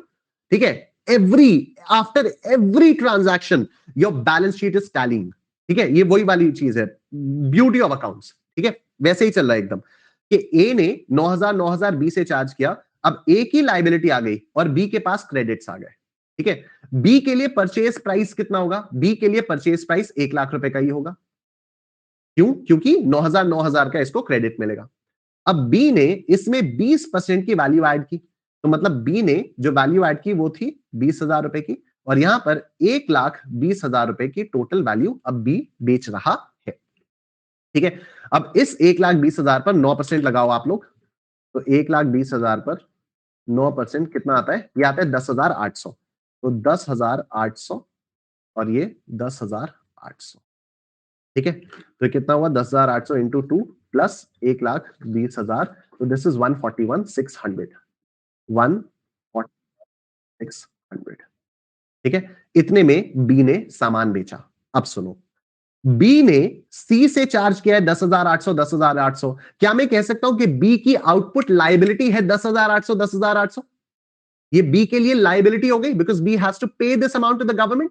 ठीक है। Every after every transaction your balance sheet is टैलिंग, ठीक है, ये वही वाली चीज है, ब्यूटी ऑफ अकाउंट्स, ठीक है, वैसे ही चल रहा है एकदम, कि ए ने 9,000 9,000 बी से चार्ज किया, अब ए की लाइबिलिटी आ गई और बी के पास क्रेडिट्स आ गए, ठीक है। बी के लिए परचेज प्राइस कितना होगा? बी के लिए परचेज प्राइस 1 लाख रुपए का ही होगा, क्यों? क्योंकि 9,000 9,000 का इसको क्रेडिट मिलेगा। अब बी ने इसमें 20% की वैल्यू ऐड की, तो मतलब बी ने जो वैल्यू ऐड की वो थी 20,000 रुपए की, और यहां पर 1,20,000 रुपए की टोटल वैल्यू अब बी बेच रहा है, ठीक है। अब इस 1,20,000 पर 9% लगाओ आप लोग, तो 1,20,000 पर 9% कितना आता है? ये आता है 10,800, तो 10,800 और ये 10,800, ठीक है, तो कितना हुआ? 10,800 इंटू 2 प्लस 1,20,000, तो दिस इज 141,600, 146,600, ठीक है, इतने में बी ने सामान बेचा। अब सुनो, बी ने सी से चार्ज किया है 10,800 10,800, क्या मैं कह सकता हूं कि बी की आउटपुट लाइबिलिटी है 10,800 10,800? ये बी के लिए लाइबिलिटी हो गई because B has to pay this amount to the government,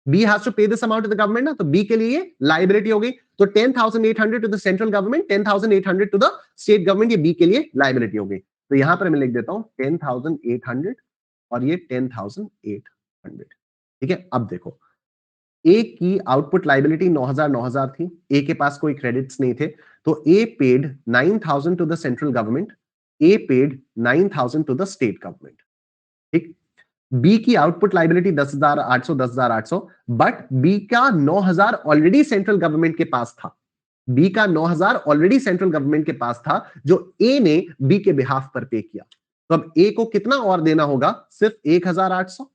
B has to pay this amount to the government ना, तो बी के लिए लाइबिलिटी हो गई, तो 10,800 to the central government, 10,800 to the state government, ये बी के लिए लाइबिलिटी हो गई, तो यहां पर मैं लिख देता हूं 10,800 और ये 10,800, ठीक है। अब देखो, ए की आउटपुट लाइबिलिटी 9,000 9,000 थी, ए के पास कोई क्रेडिट्स नहीं थे, तो A paid 9,000 to the central government, A paid 9,000 to the state government, ठीक। बी की आउटपुट लाइबिलिटी 10,800 10,800, बट बी का 9,000 ऑलरेडी सेंट्रल गवर्नमेंट के पास था, बी का 9,000 ऑलरेडी सेंट्रल गवर्नमेंट के पास था, जो ए ने बी के बिहाफ पर पे किया, तो अब ए को कितना और देना होगा? सिर्फ 1,800,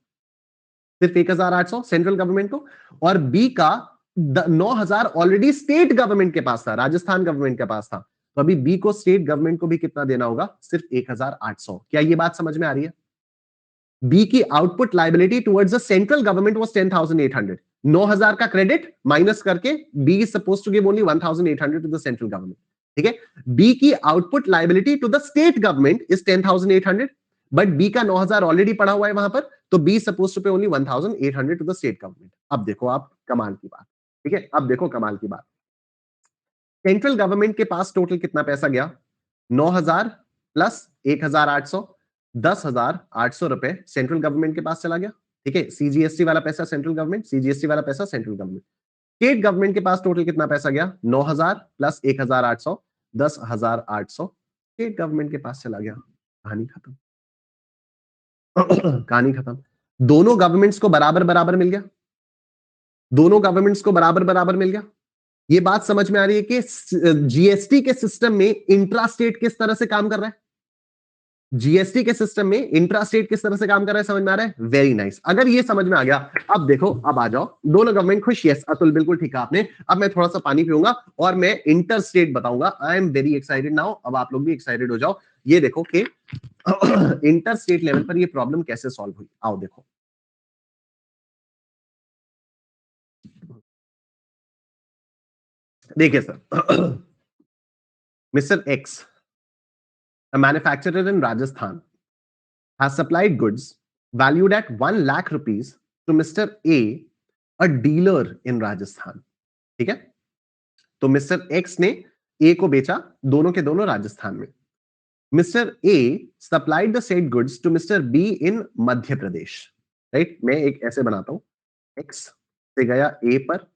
सिर्फ 1,800 सेंट्रल गवर्नमेंट को, और बी का 9,000 ऑलरेडी स्टेट गवर्नमेंट के पास था, राजस्थान गवर्नमेंट के पास था, तो अभी बी को स्टेट गवर्नमेंट को भी कितना देना होगा? सिर्फ 1,800। क्या ये बात समझ में आ रही है? बी की output liability towards the central government was 10,800, 9,000 का क्रेडिट माइनस करके B is suppose to give only 1,800 to the central government, ठीक है। बी की output liability to the state government is 10,800, but B का 9,000 ऑलरेडी पड़ा हुआ है वहां पर, तो B suppose to pay only 1,800 to the state government. अब देखो आप कमाल की बात, ठीक है, अब देखो कमाल की बात, सेंट्रल गवर्नमेंट के पास टोटल कितना पैसा गया? 9,000 प्लस 1,800, 10,800 रुपए सेंट्रल गवर्नमेंट के पास चला गया, ठीक है, सीजीएसटी वाला पैसा सेंट्रल गवर्नमेंट, सीजीएसटी वाला पैसा सेंट्रल गवर्नमेंट। स्टेट गवर्नमेंट के पास टोटल कितना पैसा गया? 9,000 प्लस 1,800, 10,800 स्टेट गवर्नमेंट के पास चला गया, कहानी खत्म। कहानी खत्म। दोनों गवर्नमेंट्स को बराबर बराबर मिल गया, दोनों गवर्नमेंट्स को बराबर बराबर मिल गया, ये बात समझ में आ रही है कि जीएसटी के सिस्टम में इंट्रा स्टेट किस तरह से काम कर रहा है, जीएसटी के सिस्टम में इंट्रा स्टेट किस तरह से काम कर रहा है, समझ में आ रहा है? Very nice. अगर ये समझ में आ गया, अब देखो, अब आ जाओ, दोनों गवर्नमेंट खुश। यस अतुल, बिल्कुल ठीक है आपने। अब मैं थोड़ा सा पानी पीऊंगा और मैं इंटर स्टेट बताऊंगा। I am very excited now. अब आप लोग भी एक्साइटेड हो जाओ। ये देखो कि इंटर स्टेट लेवल पर ये प्रॉब्लम कैसे सॉल्व हुई। आओ देखो, देखिए sir, mister x, a manufacturer in Rajasthan, has supplied goods valued at 1 lakh rupees to Mr. A dealer in Rajasthan. ठीक है, तो मिस्टर एक्स ने ए को बेचा, दोनों के दोनों राजस्थान में। Mister A supplied the said goods to mister B in Madhya Pradesh. Right, मैं एक ऐसे बनाता हूं, एक्स से गया ए पर,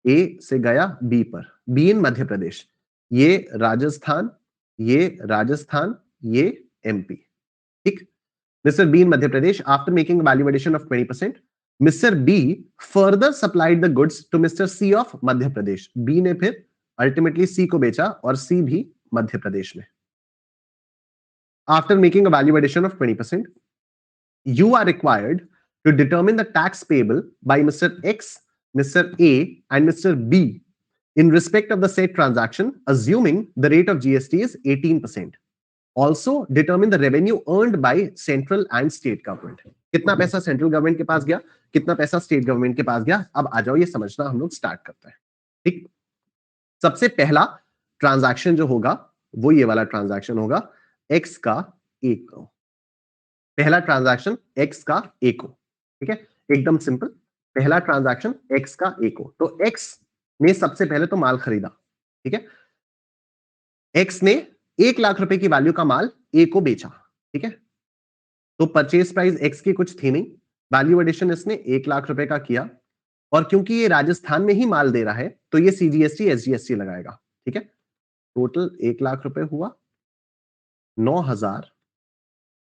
ए से गया बी पर, बी इन मध्य प्रदेश, ये राजस्थान, ये राजस्थान, ये एमपी। ठीक, Mr. B in Madhya Pradesh, after making a value addition of 20%, Mr. B further supplied the goods to Mr. C of Madhya Pradesh. B ने फिर ultimately C को बेचा और C भी मध्य प्रदेश में। After making a value addition of 20%, you are required to determine the tax payable by Mr. X, Mr. A, and Mr. B in respect of the said transaction, assuming the rate of GST is 18%. Also determine the revenue earned by central and state government. कितना पैसा central government के पास गया, कितना पैसा state government के पास गया। अब आ जाओ, ये समझना हम लोग स्टार्ट करते हैं। ठीक, सबसे पहला ट्रांजैक्शन जो होगा वो ये वाला ट्रांजैक्शन होगा, एक्स का ए को। पहला ट्रांजैक्शन एक्स का ए को। ठीक है, एकदम सिंपल, पहला ट्रांजैक्शन एक्स का ए को। तो एक्स ने सबसे पहले तो माल खरीदा। ठीक है, एक्स ने 1 लाख रुपए की वैल्यू का माल ए को बेचा। ठीक है, तो परचेज प्राइस एक्स की कुछ थी नहीं, वैल्यू एडिशन इसने 1 लाख रुपए का किया, और क्योंकि ये राजस्थान में ही माल दे रहा है तो ये सीजीएसटी एसजीएसटी लगाएगा। ठीक है, टोटल 1 लाख रुपए हुआ, 9,000,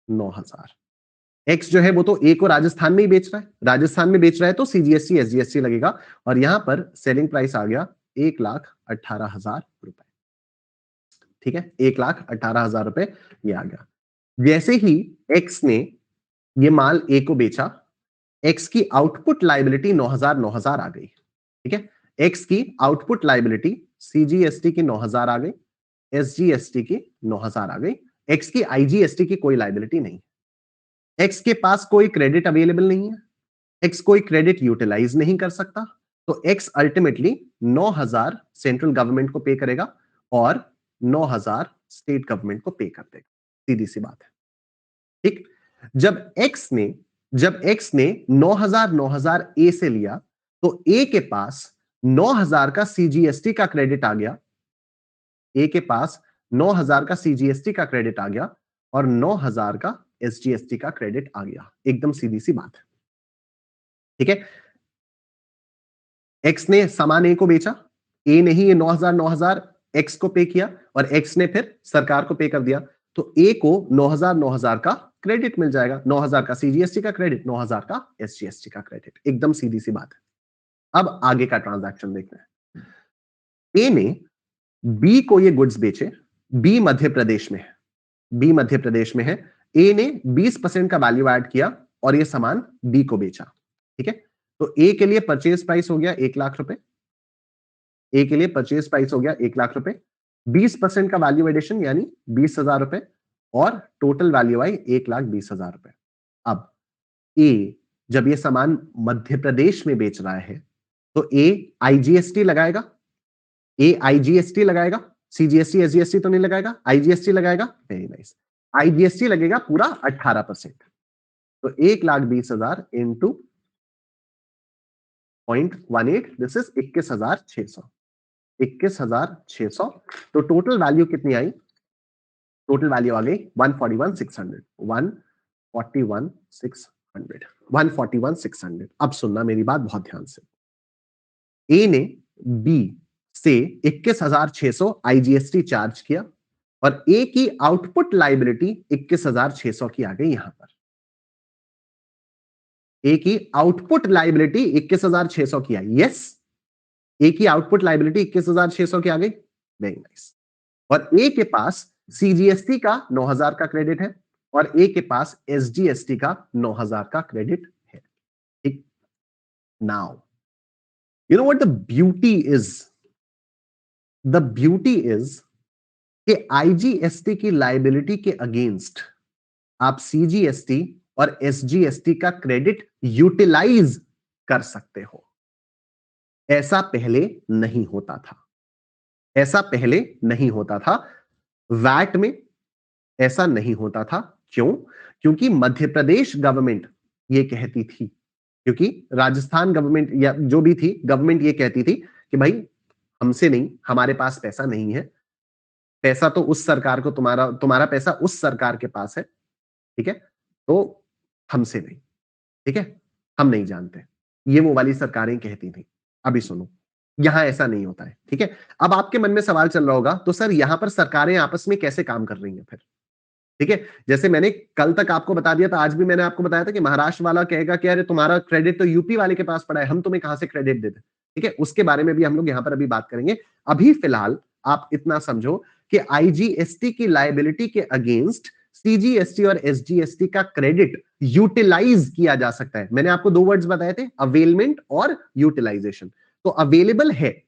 9,000। एक्स जो है वो तो ए को राजस्थान में ही बेच रहा है, राजस्थान में बेच रहा है तो सीजीएसटी एसजीएसटी लगेगा, और यहां पर सेलिंग प्राइस आ गया 1,18,000 रुपए। ठीक है, 1,18,000 रुपए ये आ गया। जैसे ही एक्स ने ये माल ए को बेचा, एक्स की आउटपुट लाइबिलिटी 9,000 9,000 आ गई। ठीक है, एक्स की आउटपुट लाइबिलिटी सीजीएसटी की 9,000 आ गई, एसजीएसटी की 9,000 आ गई, एक्स की आईजीएसटी की कोई लाइबिलिटी नहीं। एक्स के पास कोई क्रेडिट अवेलेबल नहीं है, एक्स कोई क्रेडिट यूटिलाइज नहीं कर सकता, तो एक्स अल्टीमेटली 9,000 सेंट्रल गवर्नमेंट को पे करेगा और 9,000 स्टेट गवर्नमेंट को पे कर देगा। सीधी सी बात है। ठीक, जब एक्स ने 9,000 9,000 ए से लिया, तो ए के पास 9,000 का सीजीएसटी का क्रेडिट आ गया, ए के पास 9,000 का सीजीएसटी का क्रेडिट आ गया और 9,000 का एसजीएसटी का क्रेडिट आ गया। एकदम सीधी सी बात है। ठीक है, एक्स ने सामान ए को बेचा, ए ने ही ये 9,000 9,000 एक्स को पे किया और एक्स ने फिर सरकार को पे कर दिया, तो ए को 9,000 9,000 का क्रेडिट मिल जाएगा, 9,000 का सीजीएसटी का क्रेडिट, 9,000 का एसजीएसटी का क्रेडिट। एकदम सीधी सी बात है। अब आगे का ट्रांजैक्शन देखते हैं। ए ने बी को ये गुड्स बेचे, बी मध्य प्रदेश में है, बी मध्य प्रदेश में है, ए ने 20% का वैल्यू ऐड किया और ये सामान बी को बेचा। ठीक है, तो ए के लिए परचेज प्राइस हो गया 1 लाख रुपए, ए के लिए परचेज प्राइस हो गया 1 लाख रुपए, 20% का वैल्यू एडिशन यानी 20,000 रुपए, और टोटल वैल्यू आई 1,20,000 रुपए। अब ए जब ये सामान मध्य प्रदेश में बेच रहा है तो ए आईजीएसटी लगाएगा, ए आईजीएसटी लगाएगा, सीजीएसटी एसजीएसटी तो नहीं लगाएगा, आईजीएसटी लगाएगा। वेरी नाइस, आईजीएसटी लगेगा पूरा 18%, तो 1,20,000 इंटू 0.18, दिस इज 21,600, 21,600। तो टोटल वैल्यू कितनी आई, टोटल वैल्यू आ गई 141,600, 141,600, 141,600। अब सुनना मेरी बात बहुत ध्यान से, ए ने बी से 21,600 आईजीएसटी चार्ज किया और ए की आउटपुट लाइबिलिटी 21,600 की आ गई। यहां पर ए की आउटपुट लाइबिलिटी 21,600 की आई। यस, ए की आउटपुट लाइबिलिटी 21,600 की आ गई, वेरी नाइस। और ए के पास सीजीएसटी का 9,000 का क्रेडिट है और ए के पास एसजीएसटी का 9,000 का क्रेडिट है। ठीक, now you know what the beauty is, the beauty is कि आईजीएसटी की लाइबिलिटी के अगेंस्ट आप सीजीएसटी और एसजीएसटी का क्रेडिट यूटिलाइज कर सकते हो। ऐसा पहले नहीं होता था, ऐसा पहले नहीं होता था। वैट में ऐसा नहीं होता था। क्यों? क्योंकि मध्य प्रदेश गवर्नमेंट ये कहती थी, क्योंकि राजस्थान गवर्नमेंट या जो भी थी गवर्नमेंट ये कहती थी कि भाई हमसे नहीं, हमारे पास पैसा नहीं है, पैसा तो उस सरकार को, तुम्हारा तुम्हारा पैसा उस सरकार के पास है, ठीक है, तो हमसे नहीं, ठीक है, हम नहीं जानते। ये वो वाली सरकारें कहती थी। अभी सुनो, यहां ऐसा नहीं होता है, ठीक है। अब आपके मन में सवाल चल रहा होगा, तो सर यहां पर सरकारें आपस में कैसे काम कर रही हैं फिर? ठीक है, जैसे मैंने कल तक आपको बता दिया था, आज भी मैंने आपको बताया था कि महाराष्ट्र वाला कहेगा कि अरे तुम्हारा क्रेडिट तो यूपी वाले के पास पड़ा है, हम तुम्हें कहां से क्रेडिट देते, ठीक है, उसके बारे में भी हम लोग यहां पर अभी बात करेंगे। अभी फिलहाल आप इतना समझो कि आईजीएसटी की लायबिलिटी के अगेंस्ट सीजीएसटी और एसजीएसटी का क्रेडिट यूटिलाइज किया जा सकता है। मैंने आपको दो वर्ड्स बताए थे, अवेलमेंट और यूटिलाइजेशन। तो अवेलेबल है,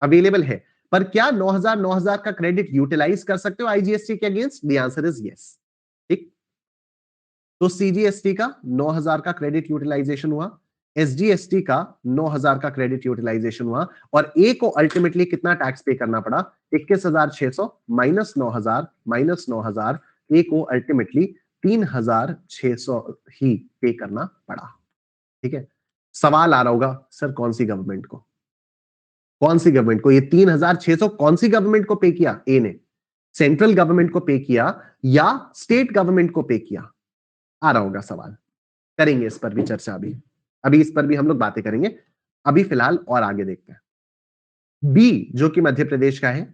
अवेलेबल है, पर क्या 9,000 का क्रेडिट यूटिलाइज कर सकते हो आईजीएसटी के against? The answer is yes. ठीक, तो सीजीएसटी का 9,000 का क्रेडिट यूटिलाइजेशन हुआ, एसजीएसटी का 9,000 का क्रेडिट यूटिलाइजेशन हुआ, और ए को अल्टीमेटली कितना टैक्स पे करना पड़ा? 21,600 माइनस 9,000 ए को अल्टीमेटली 3,600 ही पे करना पड़ा। ठीक है, सवाल आ रहा होगा सर कौन सी गवर्नमेंट को, कौन सी गवर्नमेंट को? ये 3,600 कौन सी गवर्नमेंट को पे किया? ए ने सेंट्रल गवर्नमेंट को पे किया या स्टेट गवर्नमेंट को पे किया? आ रहा होगा सवाल, करेंगे इस पर भी चर्चा। अभी अभी इस पर भी हम लोग बातें करेंगे। अभी फिलहाल और आगे देखते हैं। बी जो कि मध्य प्रदेश का है,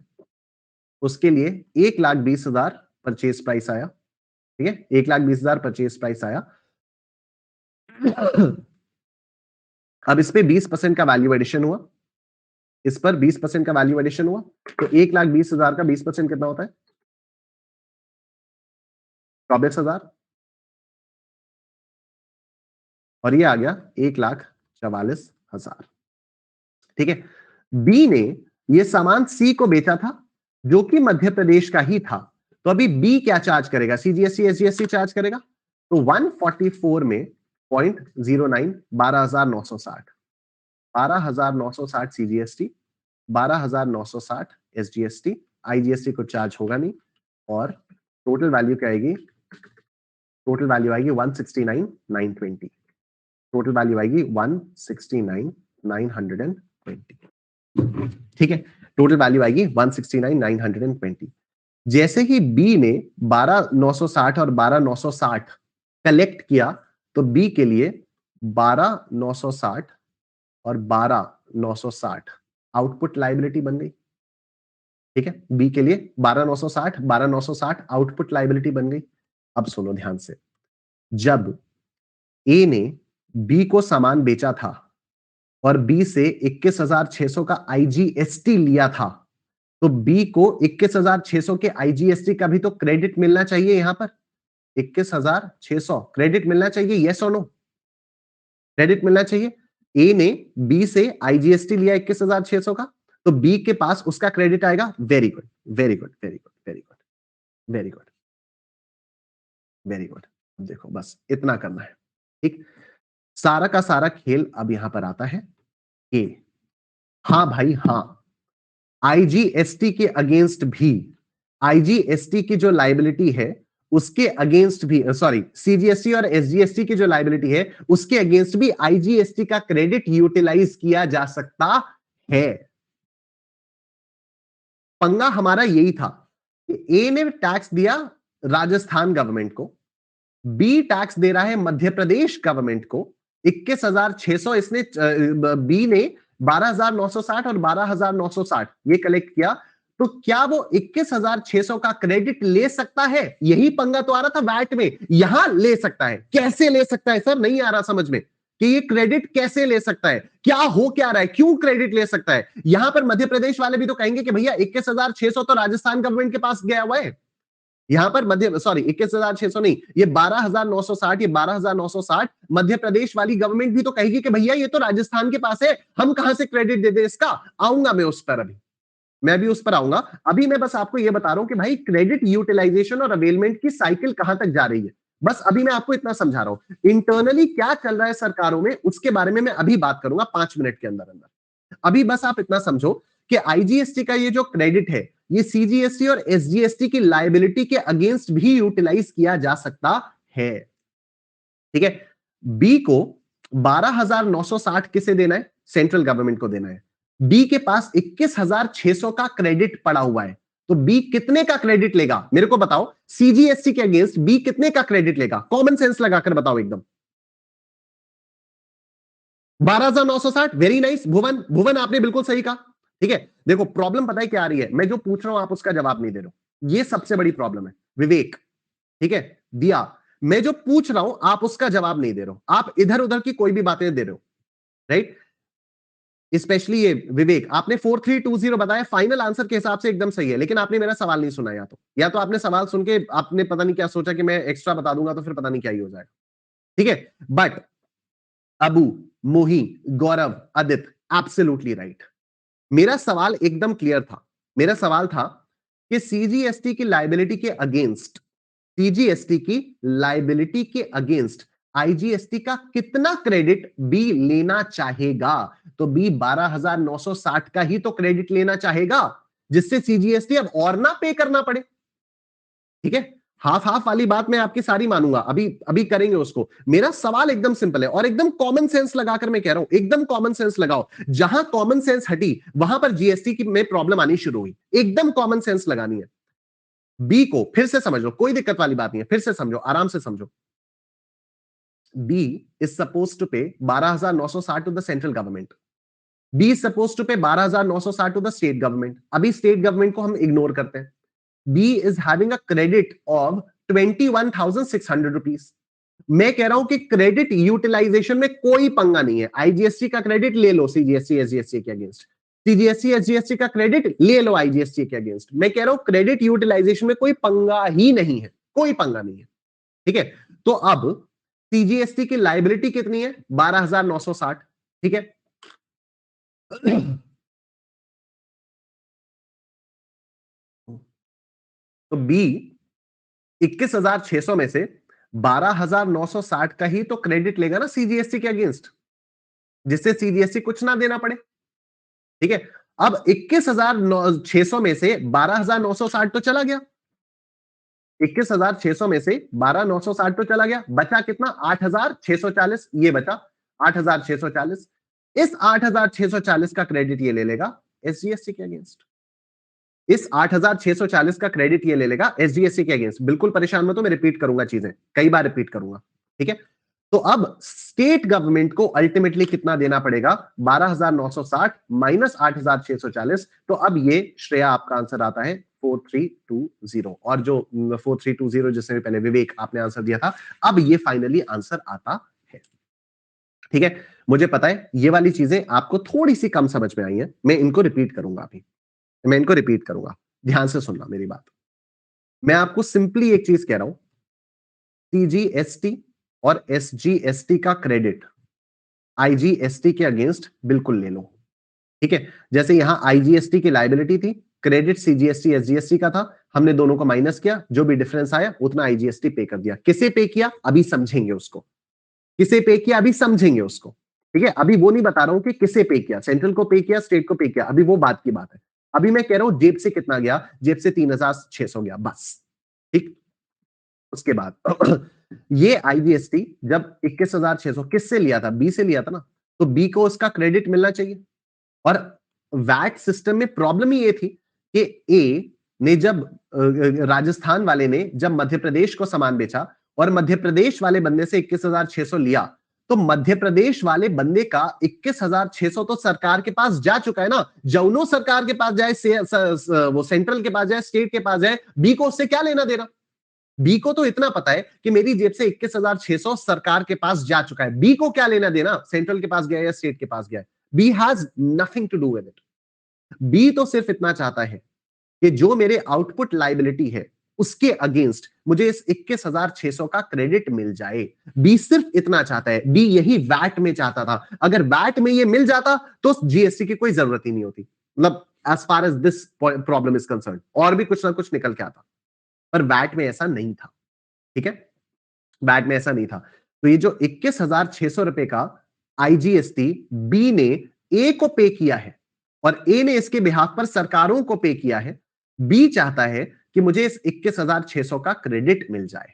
उसके लिए 1,20,000 परचेज प्राइस आया। ठीक है, 1,20,000 परचेज प्राइस आया। अब इस पे 20% का वैल्यू एडिशन हुआ, इस पर 20% का वैल्यू एडिशन हुआ, तो 1,20,000 का 20% कितना होता है? 24,000, और ये आ गया 1,44,000। ठीक है, बी ने ये सामान सी को बेचा था जो कि मध्य प्रदेश का ही था, तो अभी बी क्या चार्ज करेगा? सीजीएसटी एसजीएसटी चार्ज करेगा। तो 144 में 0.09 12,960, 12,960 सीजीएसटी, 12,960 एसजीएसटी, आईजीएसटी को चार्ज होगा नहीं, और टोटल वैल्यू क्या आएगी? टोटल वैल्यू आएगी 169,920, टोटल वैल्यू आएगी 169,920। ठीक है, टोटल वैल्यू आएगी 169,920। जैसे ही बी ने 12,960 और 12,960 कलेक्ट किया, तो बी के लिए 12,960 और 12,960 आउटपुट लायबिलिटी बन गई। ठीक है, बी के लिए 12,960 12,960 आउटपुट लायबिलिटी बन गई। अब सुनो ध्यान से, जब ए ने बी को सामान बेचा था और बी से 21,600 का आईजीएसटी लिया था, तो बी को 21,600 के आईजीएसटी का भी तो क्रेडिट मिलना चाहिए। यहां पर 21,600 क्रेडिट मिलना चाहिए, यस और नो? क्रेडिट मिलना चाहिए। ए ने बी से आईजीएसटी लिया 21,600 का, तो बी के पास उसका क्रेडिट आएगा। Very good, very good, very good, very good, very good, very good. देखो बस इतना करना है। ठीक, सारा का सारा खेल अब यहां पर आता है कि हाँ भाई हाँ, आईजीएसटी के अगेंस्ट भी, आईजीएसटी की जो लायबिलिटी है उसके अगेंस्ट भी, सॉरी, सीजीएसटी और एसजीएसटी की जो लायबिलिटी है उसके अगेंस्ट भी आईजीएसटी का क्रेडिट यूटिलाइज किया जा सकता है। पंगा हमारा यही था कि ए ने टैक्स दिया राजस्थान गवर्नमेंट को, बी टैक्स दे रहा है मध्य प्रदेश गवर्नमेंट को 21,600, इसने बी ने 12,960 और 12,960 ये कलेक्ट किया, तो क्या वो 21,600 का क्रेडिट ले सकता है? यही पंगा तो आ रहा था वैट में, यहां ले सकता है। कैसे ले सकता है सर? नहीं आ रहा समझ में कि ये क्रेडिट कैसे ले सकता है, क्या हो क्या रहा है, क्यों क्रेडिट ले सकता है। यहां पर मध्य प्रदेश वाले भी तो कहेंगे कि भैया 21,600 तो राजस्थान गवर्नमेंट के पास गया हुआ है। यहां पर मध्य सॉरी 21,600 नहीं, ये 12,960, ये 12,960 मध्य प्रदेश वाली गवर्नमेंट भी तो कहेगी कि भैया ये तो राजस्थान के पास है, हम कहां से क्रेडिट दे दे इसका। आऊंगा मैं उस पर, अभी मैं भी उस पर आऊंगा। अभी मैं बस आपको ये बता रहा हूं कि भाई क्रेडिट यूटिलाइजेशन और अवेलमेंट की साइकिल कहां तक जा रही है। बस अभी मैं आपको इतना समझा रहा हूं, इंटरनली क्या चल रहा है सरकारों में, उसके बारे में मैं अभी बात करूंगा 5 मिनट के अंदर अंदर। अभी बस आप इतना समझो कि आईजीएसटी का ये जो क्रेडिट है, ये सीजीएसटी और एसजीएसटी की लायबिलिटी के अगेंस्ट भी यूटिलाइज किया जा सकता है। ठीक है, बी को 12,960 किसे देना है, सेंट्रल गवर्नमेंट को देना है। बी के पास 21,600 का क्रेडिट पड़ा हुआ है, तो बी कितने का क्रेडिट लेगा मेरे को बताओ। सीजीएसटी के अगेंस्ट बी कितने का क्रेडिट लेगा, कॉमन सेंस लगाकर बताओ एकदम। 12,960, वेरी नाइस भुवन, भुवन आपने बिल्कुल सही कहा। ठीक है, देखो प्रॉब्लम पता है क्या आ रही है, मैं जो पूछ रहा हूं आप उसका जवाब नहीं दे रहे हो, ये सबसे बड़ी प्रॉब्लम है विवेक। ठीक है, दिया, मैं जो पूछ रहा हूं आप उसका जवाब नहीं दे रहे हो, आप इधर उधर की कोई भी बातें दे रहे हो, राइट। स्पेशली ये विवेक, आपने 4320 बताया, फाइनल आंसर के हिसाब से एकदम सही है, लेकिन आपने मेरा सवाल नहीं सुना, या तो आपने सवाल सुन के आपने पता नहीं क्या सोचा कि मैं एक्स्ट्रा बता दूंगा तो फिर पता नहीं क्या ही हो जाएगा। ठीक है, बट अबू, मोही, गौरव, आदित्य एब्सोल्युटली राइट। मेरा सवाल एकदम क्लियर था। मेरा सवाल था कि सीजीएसटी की लायबिलिटी के अगेंस्ट, सीजीएसटी की लायबिलिटी के अगेंस्ट आईजीएसटी का कितना क्रेडिट बी लेना चाहेगा। तो बी 12,960 का ही तो क्रेडिट लेना चाहेगा, जिससे सीजीएसटी अब और ना पे करना पड़े। ठीक है, हाफ हाफ वाली बात मैं आपकी सारी मानूंगा, अभी अभी करेंगे उसको। मेरा सवाल एकदम सिंपल है और एकदम कॉमन सेंस लगाकर मैं कह रहा हूं, एकदम कॉमन सेंस लगाओ। जहां कॉमन सेंस हटी वहां पर जीएसटी की में प्रॉब्लम आनी शुरू हुई, एकदम कॉमन सेंस लगानी है। बी को फिर से समझ लो, कोई दिक्कत वाली बात नहीं है, फिर से समझो, आराम से समझो। B is suppose to pay 12,960 to the central government, B is suppose to pay 12,960 to the state government. अभी स्टेट गवर्नमेंट को हम इग्नोर करते हैं। B is having a credit of 21,600 rupees. मैं कह रहा हूं कि क्रेडिट यूटिलाइजेशन में कोई पंगा नहीं है, आईजीएसटी का क्रेडिट ले लो सीजीएसटी एसजीएसटी के अगेंस्ट, सीजीएसटी एसजीएसटी का क्रेडिट ले लो आईजीएसटी के अगेंस्ट। मैं कह रहा हूं क्रेडिट यूटिलाइजेशन में कोई पंगा ही नहीं है, कोई पंगा नहीं है। ठीक है, तो अब सीजीएसटी की लाइबिलिटी कितनी है, 12,960। ठीक है, तो बी 21,600 में से 12,960 का ही तो क्रेडिट लेगा ना सीजीएसटी के अगेंस्ट, जिससे सीजीएसटी कुछ ना देना पड़े। ठीक है, अब 21,600 में से 12,960 तो चला गया, 21,600 में से 12,960 तो चला गया, बचा कितना, 8,640, ये बचा 8,640। इस 8,640 का क्रेडिट ये ले लेगा एसजीएसटी के अगेंस्ट, इस 8,640 का क्रेडिट ये ले लेगा एसजीएसटी के अगेंस्ट। बिल्कुल परेशान मत हो, मैं रिपीट करूंगा चीजें, कई बार रिपीट करूंगा। ठीक है, तो अब स्टेट गवर्नमेंट को अल्टीमेटली कितना देना पड़ेगा, 12,960 माइनस 8,640। तो अब ये श्रेया आपका आंसर आता है 4320, और जो 4320 जिसने पहले विवेक आपने आंसर दिया था, अब ये फाइनली आंसर आता है। ठीक है, मुझे पता है ये वाली चीजें आपको थोड़ी सी कम समझ में आई है, मैं इनको रिपीट करूंगा अभी, मैं इनको रिपीट करूंगा, ध्यान से सुनना मेरी बात। मैं आपको सिंपली एक चीज कह रहा हूं, सीजीएसटी और एसजीएसटी का क्रेडिट आईजीएसटी के अगेंस्ट बिल्कुल ले लो। ठीक है, जैसे यहां आईजीएसटी की लायबिलिटी थी, क्रेडिट सीजीएसटी एसजीएसटी का था, हमने दोनों को माइनस किया, जो भी डिफरेंस आया उतना आईजीएसटी पे कर दिया। किसे पे किया अभी समझेंगे उसको, किसे पे किया अभी समझेंगे उसको। ठीक है, अभी वो नहीं बता रहा हूं कि किसे पे किया, सेंट्रल को पे किया, स्टेट को पे किया, अभी वो बात की बात है। अभी मैं कह रहा हूं जेब से कितना गया, जेब से 3,600 गया बस। ठीक, उसके बाद ये आईजीएसटी जब 21,600 किससे लिया था, बी से लिया था ना, तो बी को उसका क्रेडिट मिलना चाहिए। और वैट सिस्टम में प्रॉब्लम ही ये थी कि ए ने जब राजस्थान वाले ने जब मध्य प्रदेश को सामान बेचा और मध्य प्रदेश वाले बंदे से 21,600 लिया, तो मध्य प्रदेश वाले बंदे का 21,600 तो सरकार के पास जा चुका है ना। जौनो सरकार के पास जाए, वो सेंट्रल के पास जाए, स्टेट के पास जाए, बी को उससे क्या लेना देना। बी को तो इतना पता है कि मेरी जेब से 21,600 सरकार के पास जा चुका है। बी को क्या लेना देना सेंट्रल के पास गया या स्टेट के पास गया? B has nothing to do with it. B तो सिर्फ इतना चाहता है कि जो मेरे आउटपुट लाइबिलिटी है उसके अगेंस्ट मुझे इस 21,600 का क्रेडिट मिल जाए। बी सिर्फ इतना चाहता है। बी यही वैट में चाहता था। अगर वैट में ये मिल जाता तो जीएसटी की कोई जरूरत ही नहीं होती। मतलब as far as this problem is concerned, और भी कुछ ना कुछ निकल के आता, पर वैट में ऐसा नहीं था। ठीक है, वैट में ऐसा नहीं था। तो ये जो 21,600 रुपए का आईजीएसटी बी ने ए को पे किया है और ए ने इसके बिहाफ पर सरकारों को पे किया है, बी चाहता है कि मुझे इस 21,600 का क्रेडिट मिल जाए।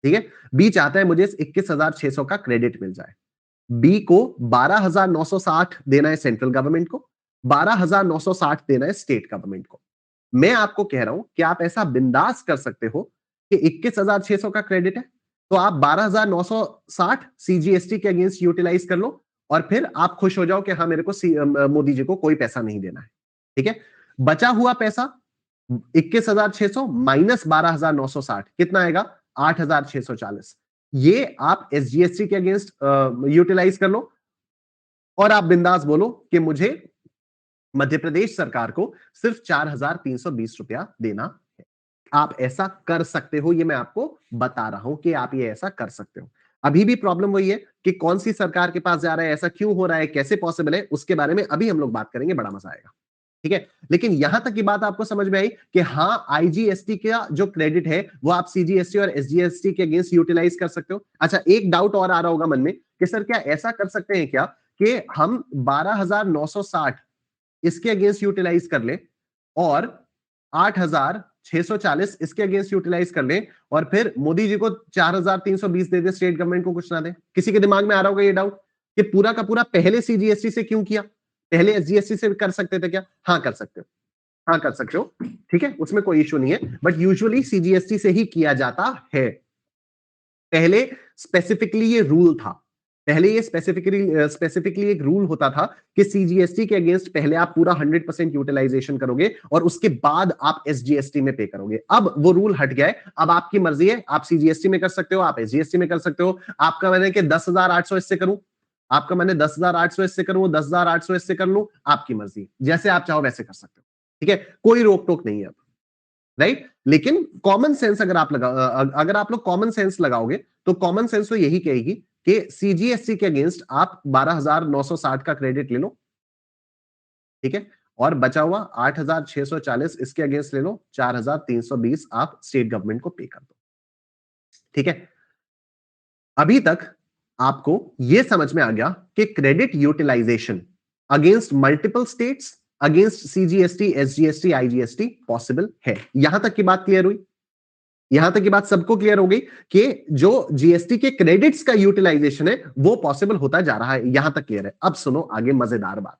ठीक है, बी चाहता है मुझे इस 21,600 का क्रेडिट मिल जाए। बी को 12,960 देना है सेंट्रल गवर्नमेंट को, 12,960 देना है स्टेट गवर्नमेंट को। मैं आपको कह रहा हूं कि आप ऐसा बिंदास कर सकते हो कि 21,600 का क्रेडिट है तो आप 12,960 सीजीएसटी के अगेंस्ट यूटिलाइज कर लो और फिर आप खुश हो जाओ कि हाँ मेरे को मोदी जी को कोई पैसा नहीं देना है। ठीक है, बचा हुआ पैसा 21,600 माइनस 12,960 कितना आएगा? 8,640। ये आप एसजीएसटी के अगेंस्ट यूटिलाइज कर लो और आप बिंदास बोलो कि मुझे मध्य प्रदेश सरकार को सिर्फ 4,320 रुपया देना है। आप ऐसा कर सकते हो, ये मैं आपको बता रहा हूं कि आप ये ऐसा कर सकते हो। अभी भी प्रॉब्लम वही है कि कौन सी सरकार के पास जा रहा है, ऐसा क्यों हो रहा है, कैसे पॉसिबल है, उसके बारे में अभी हम लोग बात करेंगे, बड़ा मजा आएगा। ठीक है, लेकिन यहां तक की बात आपको समझ में आई कि हाँ आईजीएसटी का जो क्रेडिट है वो आप सीजीएसटी और एसजीएसटी के अगेंस्ट यूटिलाइज कर सकते हो। अच्छा, एक डाउट और आ रहा होगा मन में कि सर क्या ऐसा कर सकते हैं क्या कि हम 12,960 इसके अगेंस्ट यूटिलाइज कर ले और 8,640 इसके अगेंस्ट यूटिलाइज कर ले और फिर मोदी जी को 4,320 दे दे, स्टेट गवर्नमेंट को कुछ ना दे। किसी के दिमाग में आ रहा होगा ये डाउट कि पूरा का पूरा पहले सीजीएसटी से क्यों किया, पहले एसजीएसटी से कर सकते थे क्या? हाँ कर सकते हो, हाँ कर सकते हो। ठीक है, उसमें कोई इश्यू नहीं है, बट यूजुअली सीजीएसटी से ही किया जाता है। पहले स्पेसिफिकली ये रूल था, पहले ये स्पेसिफिकली एक रूल होता था कि सीजीएसटी के अगेंस्ट पहले आप पूरा 100% यूटिलाइजेशन करोगे और उसके बाद आप एसजीएसटी में पे करोगे। अब वो रूल हट गया है, अब आपकी मर्जी है, आप सीजीएसटी में कर सकते हो, आप एसजीएसटी में कर सकते हो। आपका मैंने कि 10,800 इससे करूं, आपका मैंने 10,800 इससे करूं, 10,800 इससे कर लूं, आपकी मर्जी, जैसे आप चाहो वैसे कर सकते हो। ठीक है, कोई रोक टोक नहीं है अब, राइट। लेकिन कॉमन सेंस अगर आप अगर आप लोग कॉमन सेंस लगाओगे तो कॉमन सेंस तो यही कहेगी कि सीजीएसटी के अगेंस्ट आप 12,960 का क्रेडिट ले लो। ठीक है, और बचा हुआ 8,640 इसके अगेंस्ट ले लो, 4,320 आप स्टेट गवर्नमेंट को पे कर दो। ठीक है, अभी तक आपको यह समझ में आ गया कि credit utilisation against multiple states, against CGST, SGST, IGST possible है। यहां तक की बात क्लियर हुई? यहां तक की बात सबको क्लियर हो गई कि जो जीएसटी के क्रेडिट्स का यूटिलाइजेशन है वो पॉसिबल होता जा रहा है। यहां तक क्लियर है? अब सुनो आगे मजेदार बात,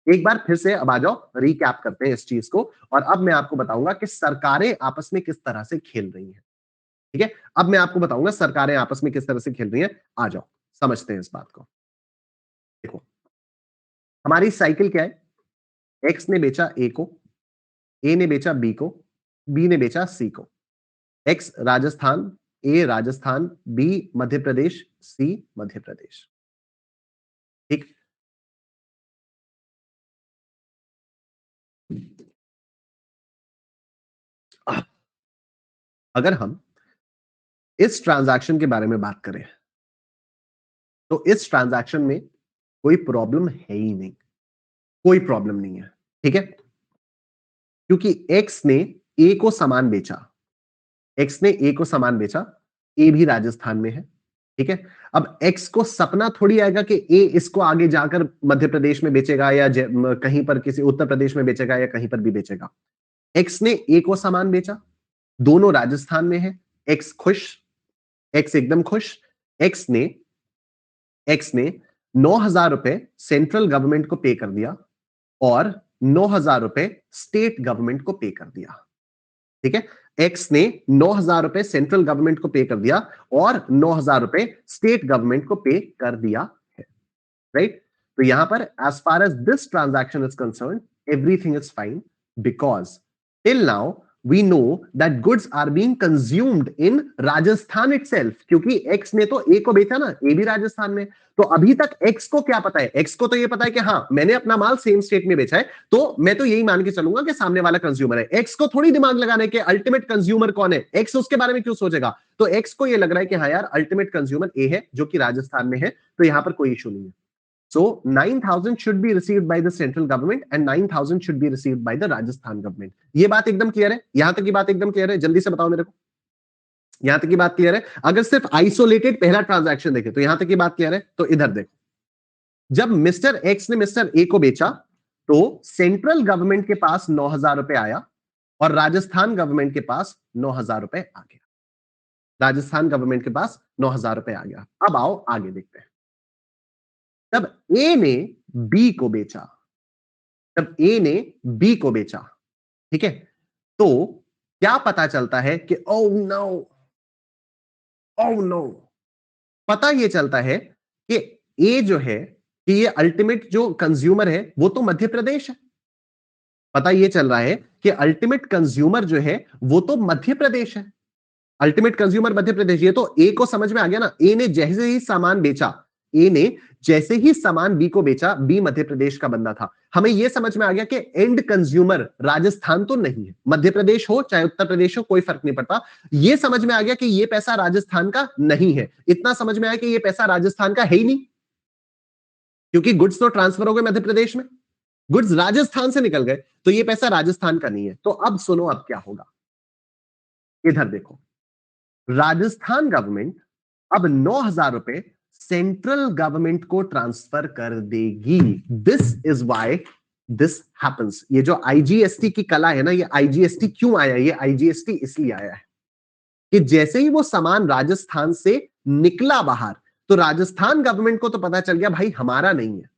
एक बार फिर से अब आ जाओ, रिकैप करते हैं इस चीज को और अब मैं आपको बताऊंगा कि सरकारें आपस में किस तरह से खेल रही हैं। ठीक है, अब मैं आपको बताऊंगा सरकारें आपस में किस तरह से खेल रही हैं। आ जाओ समझते हैं इस बात को। देखो, हमारी साइकिल क्या है? एक्स ने बेचा ए को, ए ने बेचा बी को, बी ने बेचा सी को। एक्स राजस्थान, ए राजस्थान, बी मध्य प्रदेश, सी मध्य प्रदेश। ठीक, अगर हम इस ट्रांजैक्शन के बारे में बात करें तो इस ट्रांजैक्शन में कोई प्रॉब्लम है ही नहीं, कोई प्रॉब्लम नहीं है। ठीक है, क्योंकि एक्स ने ए को सामान बेचा, एक्स ने ए को सामान बेचा, ए भी राजस्थान में है। ठीक है, अब एक्स को सपना थोड़ी आएगा कि ए इसको आगे जाकर मध्य प्रदेश में बेचेगा या कहीं पर किसी उत्तर प्रदेश में बेचेगा या कहीं पर भी बेचेगा। एक्स ने ए को सामान बेचा, दोनों राजस्थान में है, एक्स खुश, एक्स एकदम खुश। एक्स ने एक्स ने 9,000 रुपए सेंट्रल गवर्नमेंट को पे कर दिया और 9,000 रुपए स्टेट गवर्नमेंट को पे कर दिया। ठीक है, एक्स ने 9,000 रुपए सेंट्रल गवर्नमेंट को पे कर दिया और 9,000 रुपए स्टेट गवर्नमेंट को पे कर दिया है, राइट। तो यहां पर as far as this transaction is concerned everything is fine because till now we know that goods are being consumed in Rajasthan itself, क्योंकि X ने तो A को बेचा ना, A भी राजस्थान में, तो अभी तक X को क्या पता है? X को तो ये पता है कि हाँ मैंने अपना माल सेम स्टेट में बेचा है, तो मैं तो यही मान के चलूंगा कि सामने वाला कंज्यूमर है। X को थोड़ी दिमाग लगाने के अल्टीमेट कंज्यूमर कौन है, X उसके बारे में क्यों सोचेगा? तो X को ये लग रहा है कि हाँ यार अल्टीमेट कंज्यूमर A है जो कि राजस्थान में है, तो यहां पर कोई इशू नहीं है। So 9,000 should be received by the central government and 9,000 should be received by the Rajasthan government. ये बात एकदम क्लियर है? यहां तक की बात एकदम क्लियर है? जल्दी से बताओ मेरे को। यहां तक की बात क्लियर है? अगर सिर्फ आइसोलेटेड पहला ट्रांजैक्शन देखे तो यहां तक की बात क्लियर है? तो इधर देखो, जब मिस्टर एक्स ने मिस्टर ए को बेचा तो सेंट्रल गवर्नमेंट के पास 9,000 रुपए आया और राजस्थान गवर्नमेंट के पास 9,000 रुपए आ गया। राजस्थान गवर्नमेंट के पास 9,000 रुपए आ गया। अब आओ आगे देखते हैं। जब ए ने बी को बेचा, जब ए ने बी को बेचा, ठीक है, तो क्या पता चलता है कि ओ नो, ओ नो, पता यह चलता है कि ए जो है कि ये अल्टीमेट जो कंज्यूमर है वो तो मध्य प्रदेश है। पता यह चल रहा है कि अल्टीमेट कंज्यूमर जो है वो तो मध्य प्रदेश है। अल्टीमेट कंज्यूमर मध्य प्रदेश, ये तो ए को समझ में आ गया ना। ए ने जैसे ही सामान बेचा, ए ने जैसे ही सामान बी को बेचा, बी मध्य प्रदेश का बंदा था, हमें यह समझ में आ गया कि एंड कंज्यूमर राजस्थान तो नहीं है, मध्य प्रदेश हो चाहे उत्तर प्रदेश हो कोई फर्क नहीं पड़ता। यह समझ में आ गया कि यह पैसा राजस्थान का नहीं है। इतना समझ में आया कि यह पैसा राजस्थान का है ही नहीं, क्योंकि गुड्स तो ट्रांसफर हो गए मध्य प्रदेश में, गुड्स राजस्थान से निकल गए, तो यह पैसा राजस्थान का नहीं है। तो अब सुनो अब क्या होगा, इधर देखो, राजस्थान गवर्नमेंट अब 9,000 रुपए सेंट्रल गवर्नमेंट को ट्रांसफर कर देगी। This is why this happens. ये जो आईजीएसटी की कला है ना, ये आईजीएसटी क्यों आया? ये आईजीएसटी इसलिए आया है कि जैसे ही वो सामान राजस्थान से निकला बाहर, तो राजस्थान गवर्नमेंट को तो पता चल गया भाई हमारा नहीं है,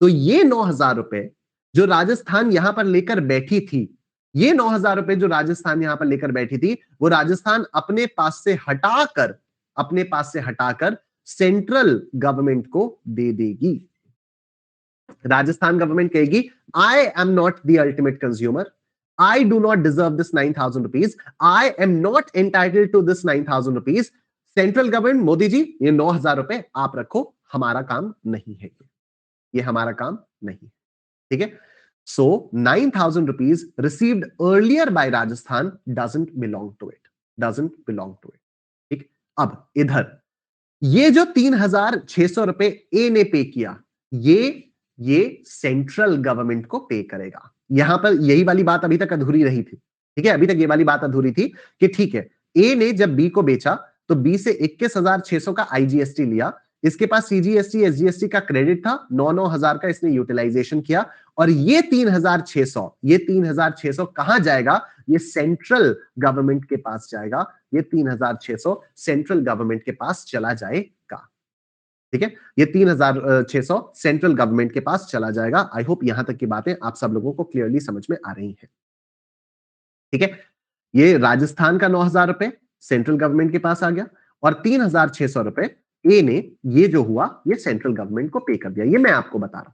तो ये 9,000 रुपए जो राजस्थान यहां पर लेकर बैठी थी, ये 9,000 रुपए जो राजस्थान यहां पर लेकर बैठी थी, वो राजस्थान अपने पास से हटाकर, अपने पास से हटाकर सेंट्रल गवर्नमेंट को दे देगी। राजस्थान गवर्नमेंट कहेगी I am not the ultimate consumer, I do not deserve this 9,000 rupees, I am not entitled to this 9,000 rupees. Central government, Modi ji ये 9,000 रुपए आप रखो, हमारा काम नहीं है, ये हमारा काम नहीं है, ठीक है। So 9,000 rupees received earlier by Rajasthan doesn't belong to it, doesn't belong to it, ठीक। अब इधर ये जो 3,600 रुपए ए ने पे किया, ये सेंट्रल गवर्नमेंट को पे करेगा। यहां पर यही वाली बात अभी तक अधूरी रही थी, ठीक है, अभी तक ये वाली बात अधूरी थी कि ठीक है, ए ने जब बी को बेचा तो बी से 21,600 का आईजीएसटी लिया, इसके पास सीजीएसटी एसजीएसटी का क्रेडिट था, 9,000 का इसने यूटिलाइजेशन किया, और ये 3,600 कहां जाएगा? ये सेंट्रल गवर्नमेंट के पास जाएगा। ये 3,600 सेंट्रल गवर्नमेंट के पास चला जाएगा, ठीक है। ये 3,600 सेंट्रल गवर्नमेंट के पास चला जाएगा। आई होप यहां तक की बातें आप सब लोगों को क्लियरली समझ में आ रही हैं, ठीक है। ये राजस्थान का 9,000 रुपए सेंट्रल गवर्नमेंट के पास आ गया, और 3,600 रुपए ए ने ये जो हुआ ये सेंट्रल गवर्नमेंट को पे कर दिया। ये मैं आपको बता रहा हूं,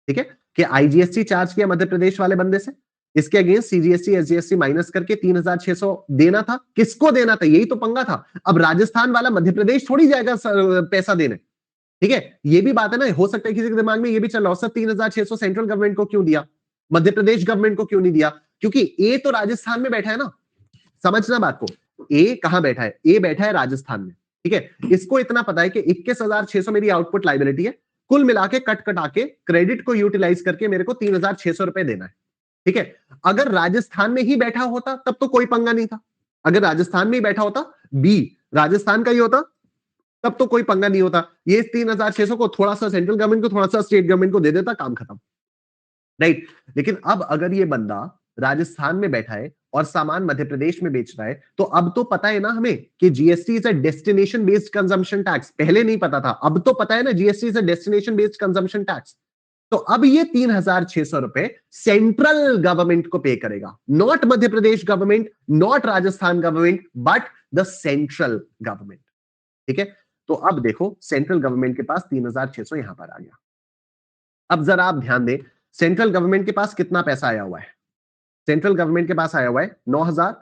ठीक है, कि आईजीएसटी चार्ज किया मध्य प्रदेश वाले बंदे से, इसके अगेंस्ट सीजीएसटी एसजीएसटी माइनस करके 3,600 देना था। किसको देना था? यही तो पंगा था। अब राजस्थान वाला मध्य प्रदेश थोड़ी जाएगा पैसा देने, ठीक है। ये भी बात है ना, हो सकता है किसी के दिमाग में ये भी चल रहा हो सर 3,600 सेंट्रल गवर्नमेंट को क्यों दिया, मध्य प्रदेश गवर्नमेंट को क्यों नहीं दिया? क्योंकि ए तो राजस्थान में बैठा है ना, समझना बात को, ए कहां बैठा है? ए बैठा है राजस्थान में, ठीक है। इसको इतना पता है कि 21,600 मेरी आउटपुट लायबिलिटी है, कुल मिला के कट कटा के क्रेडिट को यूटिलाइज करके मेरे को 3,600 रुपए देना है, ठीक है। अगर राजस्थान में ही बैठा होता तब तो कोई पंगा नहीं था। अगर राजस्थान में ही बैठा होता, बी राजस्थान का ही होता, तब तो कोई पंगा नहीं होता। ये 3,600 को थोड़ा सा सेंट्रल गवर्नमेंट को, थोड़ा सा स्टेट गवर्नमेंट को दे देता, काम खत्म, राइट। लेकिन अब अगर ये बंदा राजस्थान में बैठा है और सामान मध्य प्रदेश में बेच रहा है, तो अब तो पता है ना हमें कि GST is a destination based consumption tax. पहले नहीं पता था, अब तो पता है ना, GST is a destination based consumption tax. तो अब ये 3,600 रुपए सेंट्रल गवर्नमेंट को पे करेगा, not Madhya Pradesh government, not Rajasthan government, but the central government, ठीक है। तो अब देखो सेंट्रल गवर्नमेंट के पास 3,600 यहां पर आ गया। अब जरा आप ध्यान दें, सेंट्रल गवर्नमेंट के पास कितना पैसा आया हुआ है? सेंट्रल गवर्नमेंट के पास आया हुआ है 9,000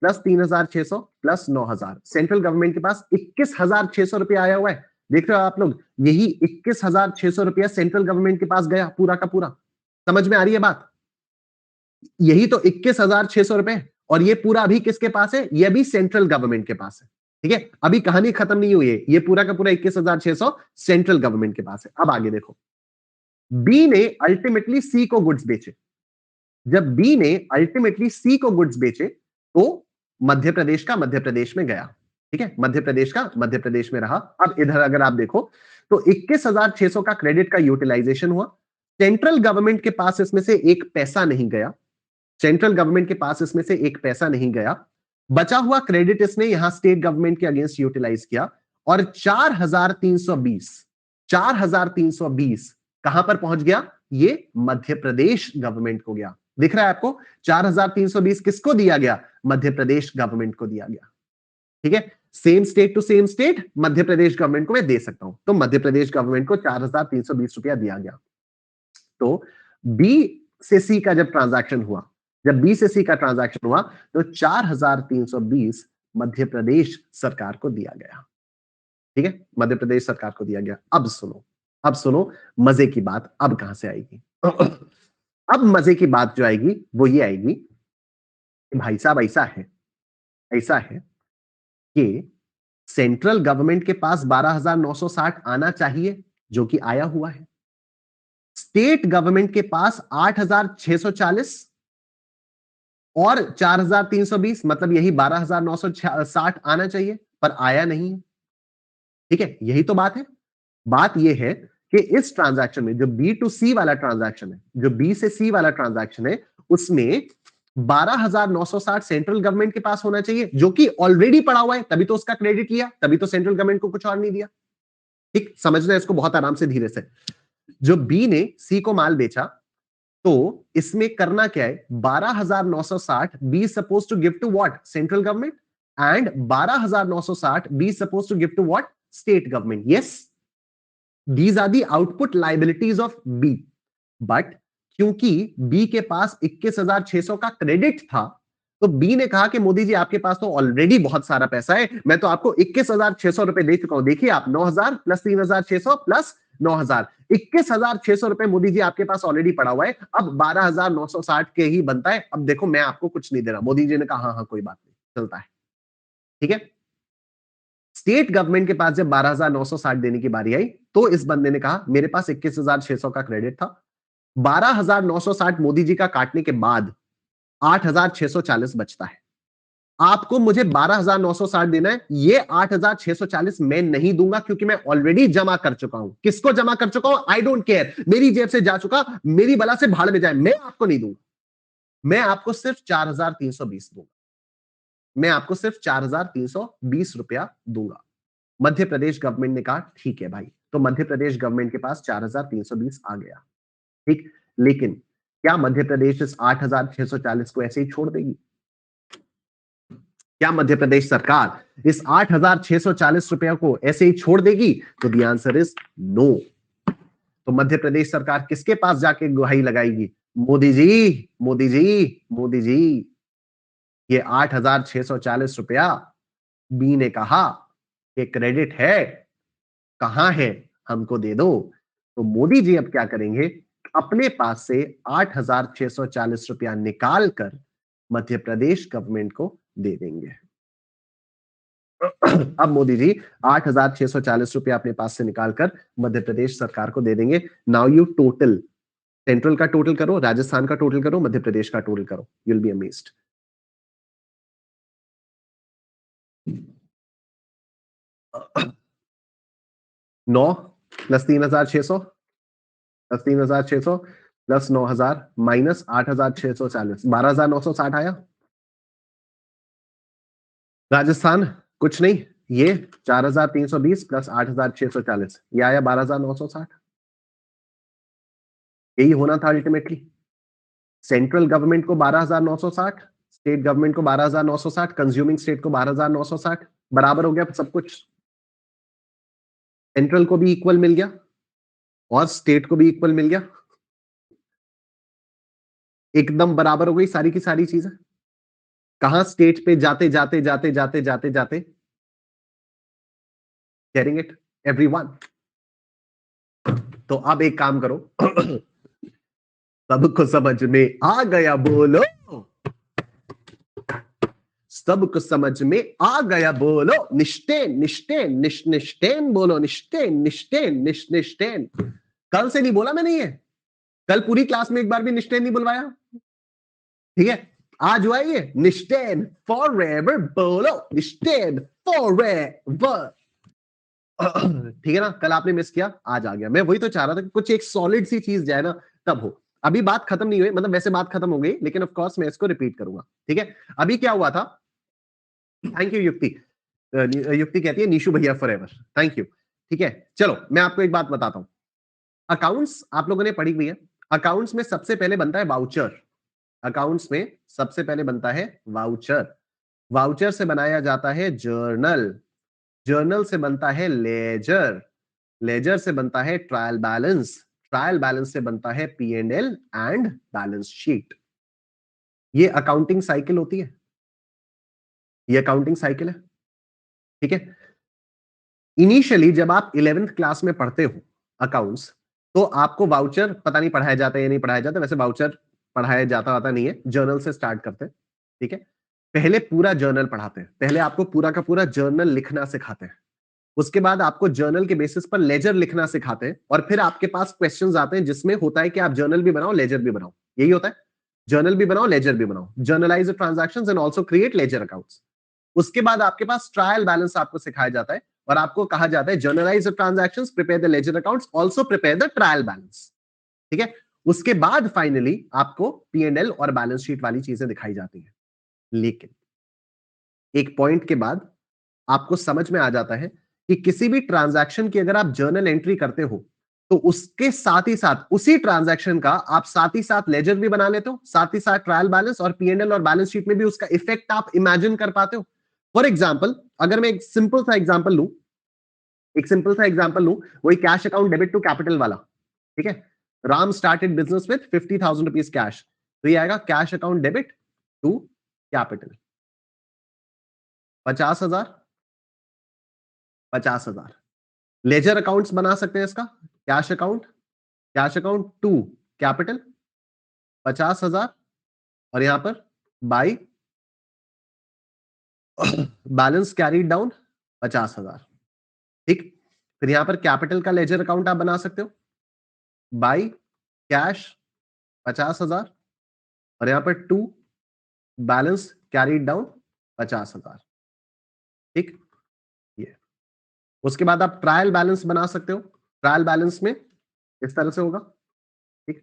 प्लस 3,600 प्लस 9,000। सेंट्रल गवर्नमेंट के पास 21,600 रुपया आया हुआ है। देख रहे हो आप लोग, यही 21,600 रुपया सेंट्रल गवर्नमेंट के पास गया पूरा का पूरा। समझ में आ रही है बात? यही तो 21,600 रुपए, और ये पूरा अभी किसके पास है? ये अभी सेंट्रल गवर्नमेंट के पास है। ठीक है, अभी कहानी खत्म नहीं हुई है, ये पूरा का पूरा 21,600 सेंट्रल गवर्नमेंट के पास है। अब आगे देखो, बी ने अल्टीमेटली सी को गुड्स बेचे। जब बी ने अल्टीमेटली सी को गुड्स बेचे तो मध्य प्रदेश का मध्य प्रदेश में गया। ठीक है, मध्य प्रदेश का मध्य प्रदेश में रहा। अब इधर अगर आप देखो तो 21,600 का क्रेडिट का यूटिलाइजेशन हुआ। सेंट्रल गवर्नमेंट के पास इसमें से एक पैसा नहीं गया। सेंट्रल गवर्नमेंट के पास इसमें से एक पैसा नहीं गया। बचा हुआ क्रेडिट इसने यहां स्टेट गवर्नमेंट के अगेंस्ट यूटिलाइज किया, और 4,320 कहां पर पहुंच गया? ये मध्य प्रदेश गवर्नमेंट को गया। दिख रहा है आपको? 4,320 किसको दिया गया? मध्य प्रदेश गवर्नमेंट को दिया गया। ठीक है, same state to same state Madhya Pradesh government को मैं दे सकता हूं, तो मध्य प्रदेश गवर्नमेंट को 4,320 रुपया दिया गया। तो बी से सी का जब ट्रांजैक्शन हुआ, जब बी से सी का ट्रांजैक्शन हुआ, तो 4,320 मध्य प्रदेश सरकार को दिया गया। ठीक है, मध्य प्रदेश सरकार को दिया गया। अब सुनो, अब सुनो मजे की बात अब कहां से आएगी। अब मजे की बात जो आएगी वो ये आएगी कि भाई साहब ऐसा है कि सेंट्रल गवर्नमेंट के पास 12,960 आना चाहिए, जो कि आया हुआ है। स्टेट गवर्नमेंट के पास 8,640 और 4,320, मतलब यही 12,960 आना चाहिए, पर आया नहीं है। ठीक है, यही तो बात है। बात यह है कि इस ट्रांजैक्शन में जो बी टू सी वाला ट्रांजैक्शन है, जो बी से सी वाला ट्रांजैक्शन है, उसमें 12,960 सेंट्रल गवर्नमेंट के पास होना चाहिए, जो कि ऑलरेडी पड़ा हुआ है, तभी तो उसका क्रेडिट लिया, तभी तो सेंट्रल गवर्नमेंट को कुछ और नहीं दिया। ठीक, समझना है इसको बहुत आराम से, धीरे से। जो बी ने सी को माल बेचा, तो इसमें करना क्या है? 12,960 B suppose to give to what? Central government, and 12,960 B suppose to give to what? State government. Yes, these are the output liabilities of B, but क्योंकि B के पास 21,600 का क्रेडिट था, तो B ने कहा कि मोदी जी आपके पास तो ऑलरेडी बहुत सारा पैसा है, मैं तो आपको 21,600 रुपए दे चुका हूं। देखिए आप, 9,000 प्लस 3,600 प्लस 9,000, 21,600 रुपए मोदी जी आपके पास ऑलरेडी पड़ा हुआ है। अब 12,960 के ही बनता है। अब देखो मैं आपको कुछ नहीं दे रहा। मोदी जी ने कहा हाँ हाँ कोई बात नहीं, चलता है। ठीक है, स्टेट गवर्नमेंट के पास जब 12,960 देने की बारी आई, तो इस बंदे ने कहा मेरे पास 21,600 का क्रेडिट था, 12,960 मोदी जी का काटने के बाद 8,640 बचता है। आपको मुझे 12,960 देना है, ये 8,640 मैं नहीं दूंगा, क्योंकि मैं ऑलरेडी जमा कर चुका हूं। किसको जमा कर चुका हूं? आई डोंट केयर, मेरी जेब से जा चुका, मेरी बला से भाड़ में जाए, मैं आपको नहीं दूंगा। मैं आपको सिर्फ 4,320 दूंगा। मैं आपको सिर्फ 4,320 रुपया दूंगा। मध्य प्रदेश गवर्नमेंट ने कहा ठीक है भाई, तो मध्य प्रदेश गवर्नमेंट के पास 4,320 आ गया। ठीक, लेकिन क्या मध्य प्रदेश इस 8,640 को ऐसे ही छोड़ देगी? क्या मध्य प्रदेश सरकार इस 8,640 रुपया को ऐसे ही छोड़ देगी? तो द आंसर इज नो। तो मध्य प्रदेश सरकार किसके पास जाके गुहाई लगाएगी? मोदी जी, मोदी जी, मोदी जी। ये 8,640 रुपया बी ने कहा कि क्रेडिट है, कहां है, हमको दे दो। तो मोदी जी अब क्या करेंगे? अपने पास से 8,640 रुपया निकाल कर मध्य प्रदेश गवर्नमेंट को दे देंगे। अब मोदी जी 8,640 रुपया अपने पास से निकालकर मध्य प्रदेश सरकार को दे देंगे। नाउ यू टोटल, सेंट्रल का टोटल करो, राजस्थान का टोटल करो, मध्य प्रदेश का टोटल करो, you will be amazed. 9 plus 3,600 plus 3,600 plus 9,000 minus 8,640, 12,960 आया। राजस्थान कुछ नहीं, ये 4,320 प्लस 8,640, ये आया 12,960। यही होना था अल्टीमेटली। सेंट्रल गवर्नमेंट को 12,960, स्टेट गवर्नमेंट को 12,960, कंज्यूमिंग स्टेट को 12,960, बराबर हो गया सब कुछ। सेंट्रल को भी इक्वल मिल गया और स्टेट को भी इक्वल मिल गया। एकदम बराबर हो गई सारी की सारी चीजें। कहां स्टेज पे जाते जाते जाते जाते जाते जाते गेटिंग इट एवरीवन। तो अब एक काम करो सबको समझ में आ गया बोलो, सबको समझ में आ गया बोलो, निष्ठेन निष्ठेन निष्ठेन बोलो, निष्ठेन निष्ठेन निष्ठेन। कल से नहीं बोला मैंने ये, कल पूरी क्लास में एक बार भी निष्ठेन नहीं बुलवाया, ठीक है। आज हुआ ये निष्ठेन फॉरएवर बोलो, निष्ठेन फॉरएवर। ठीक है ना, कल आपने मिस किया, आज आ गया। मैं वही तो चाह रहा था कि कुछ एक सॉलिड सी चीज जाए ना तब हो। अभी बात खत्म नहीं हुई, मतलब वैसे बात खत्म हो गई, लेकिन ऑफ कोर्स मैं इसको रिपीट करूंगा, ठीक है। अभी क्या हुआ था, थैंक यू युक्ति। युक्ति कहती है नीशु भैया फॉरएवर, थैंक यू। ठीक है, चलो मैं आपको एक बात बताता हूं। अकाउंट्स आप लोगों ने पढ़ी हुई है, अकाउंट्स में सबसे पहले बनता है वाउचर। अकाउंट्स में सबसे पहले बनता है वाउचर, वाउचर से बनाया जाता है जर्नल, जर्नल से बनता है लेजर, लेजर से बनता है ट्रायल बैलेंस, ट्रायल बैलेंस से बनता है P&L एंड बैलेंस शीट। ये अकाउंटिंग साइकिल होती है, ये अकाउंटिंग साइकिल है, ठीक है। इनिशियली जब आप 11th क्लास में पढ़ते हो अकाउंट्स, तो आपको वाउचर पता नहीं पढ़ाया जाता है या नहीं पढ़ाया जाता, वैसे वाउचर पढ़ाया जाता नहीं है, जर्नल से स्टार्ट करते हैं, ठीक है। पहले पूरा जर्नल पढ़ाते हैं, पहले आपको पूरा का पूरा जर्नल लिखना सिखाते हैं, उसके बाद आपको जर्नल के बेसिस पर लेजर लिखना सिखाते हैं, और फिर आपके पास क्वेश्चंस आते हैं जिसमें होता है कि आप जर्नल भी बनाओ लेजर भी बनाओ, यही होता है, जर्नल भी बनाओ लेजर भी बनाओ, generalized transactions and also create ledger accounts. उसके बाद आपके पास ट्रायल बैलेंस आपको सिखाया जाता है, और आपको कहा जाता है generalized transactions, prepare the ledger accounts, also prepare the trial balance, ठीक है। उसके बाद फाइनली आपको P&L और बैलेंस शीट वाली चीजें दिखाई जाती हैं, लेकिन एक पॉइंट के बाद आपको समझ में आ जाता है कि किसी भी ट्रांजैक्शन की अगर आप जर्नल एंट्री करते हो, तो उसके साथ ही साथ उसी ट्रांजैक्शन का आप साथ ही साथ लेजर भी बना लेते हो, साथ ही साथ ट्रायल बैलेंस और P&L और बैलेंस शीट में भी उसका इफेक्ट आप इमेजिन कर पाते हो। फॉर एग्जाम्पल, अगर मैं एक सिंपल सा एग्जाम्पल लू, एक सिंपल सा एग्जाम्पल लू, वही cash account debit to capital वाला, ठीक है। Ram started business with 50,000 rupees cash, तो ये आएगा cash account debit to capital, 50,000, 50,000। Ledger accounts बना सकते हैं इसका, कैश अकाउंट टू कैपिटल 50,000, और यहां पर बाई बैलेंस कैरीड डाउन 50,000, ठीक। फिर यहां पर कैपिटल का लेजर अकाउंट आप बना सकते हो, बाई कैश 50,000, और यहां पर टू बैलेंस कैरीड डाउन 50,000, ठीक। ये उसके बाद आप ट्रायल बैलेंस बना सकते हो, ट्रायल बैलेंस में इस तरह से होगा, ठीक।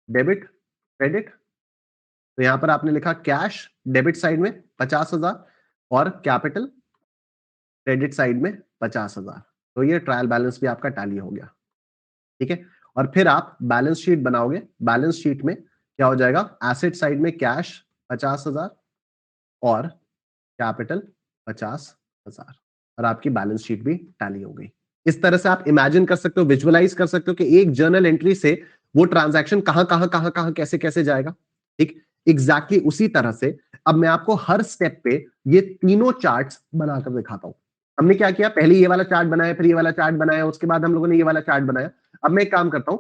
डेबिट क्रेडिट, तो यहां पर आपने लिखा कैश डेबिट साइड में 50,000 और कैपिटल क्रेडिट साइड में 50,000, तो ये ट्रायल बैलेंस भी आपका टैली हो गया, ठीक है। और फिर आप बैलेंस शीट बनाओगे, बैलेंस शीट में क्या हो जाएगा, एसेट साइड में कैश 50,000 और कैपिटल 50,000, और आपकी बैलेंस शीट भी टैली हो गई। इस तरह से आप इमेजिन कर सकते हो, विजुअलाइज कर सकते हो कि एक जर्नल एंट्री से वो ट्रांजैक्शन कहां कैसे कैसे जाएगा, ठीक। एग्जैक्टली उसी तरह से अब मैं आपको हर स्टेप पे ये तीनों चार्ट्स बनाकर दिखाता हूं। हमने क्या किया, पहले ये वाला चार्ट बनाया, फिर ये वाला चार्ट बनाया, उसके बाद हम लोगों ने ये वाला चार्ट बनाया। अब मैं एक काम करता हूं,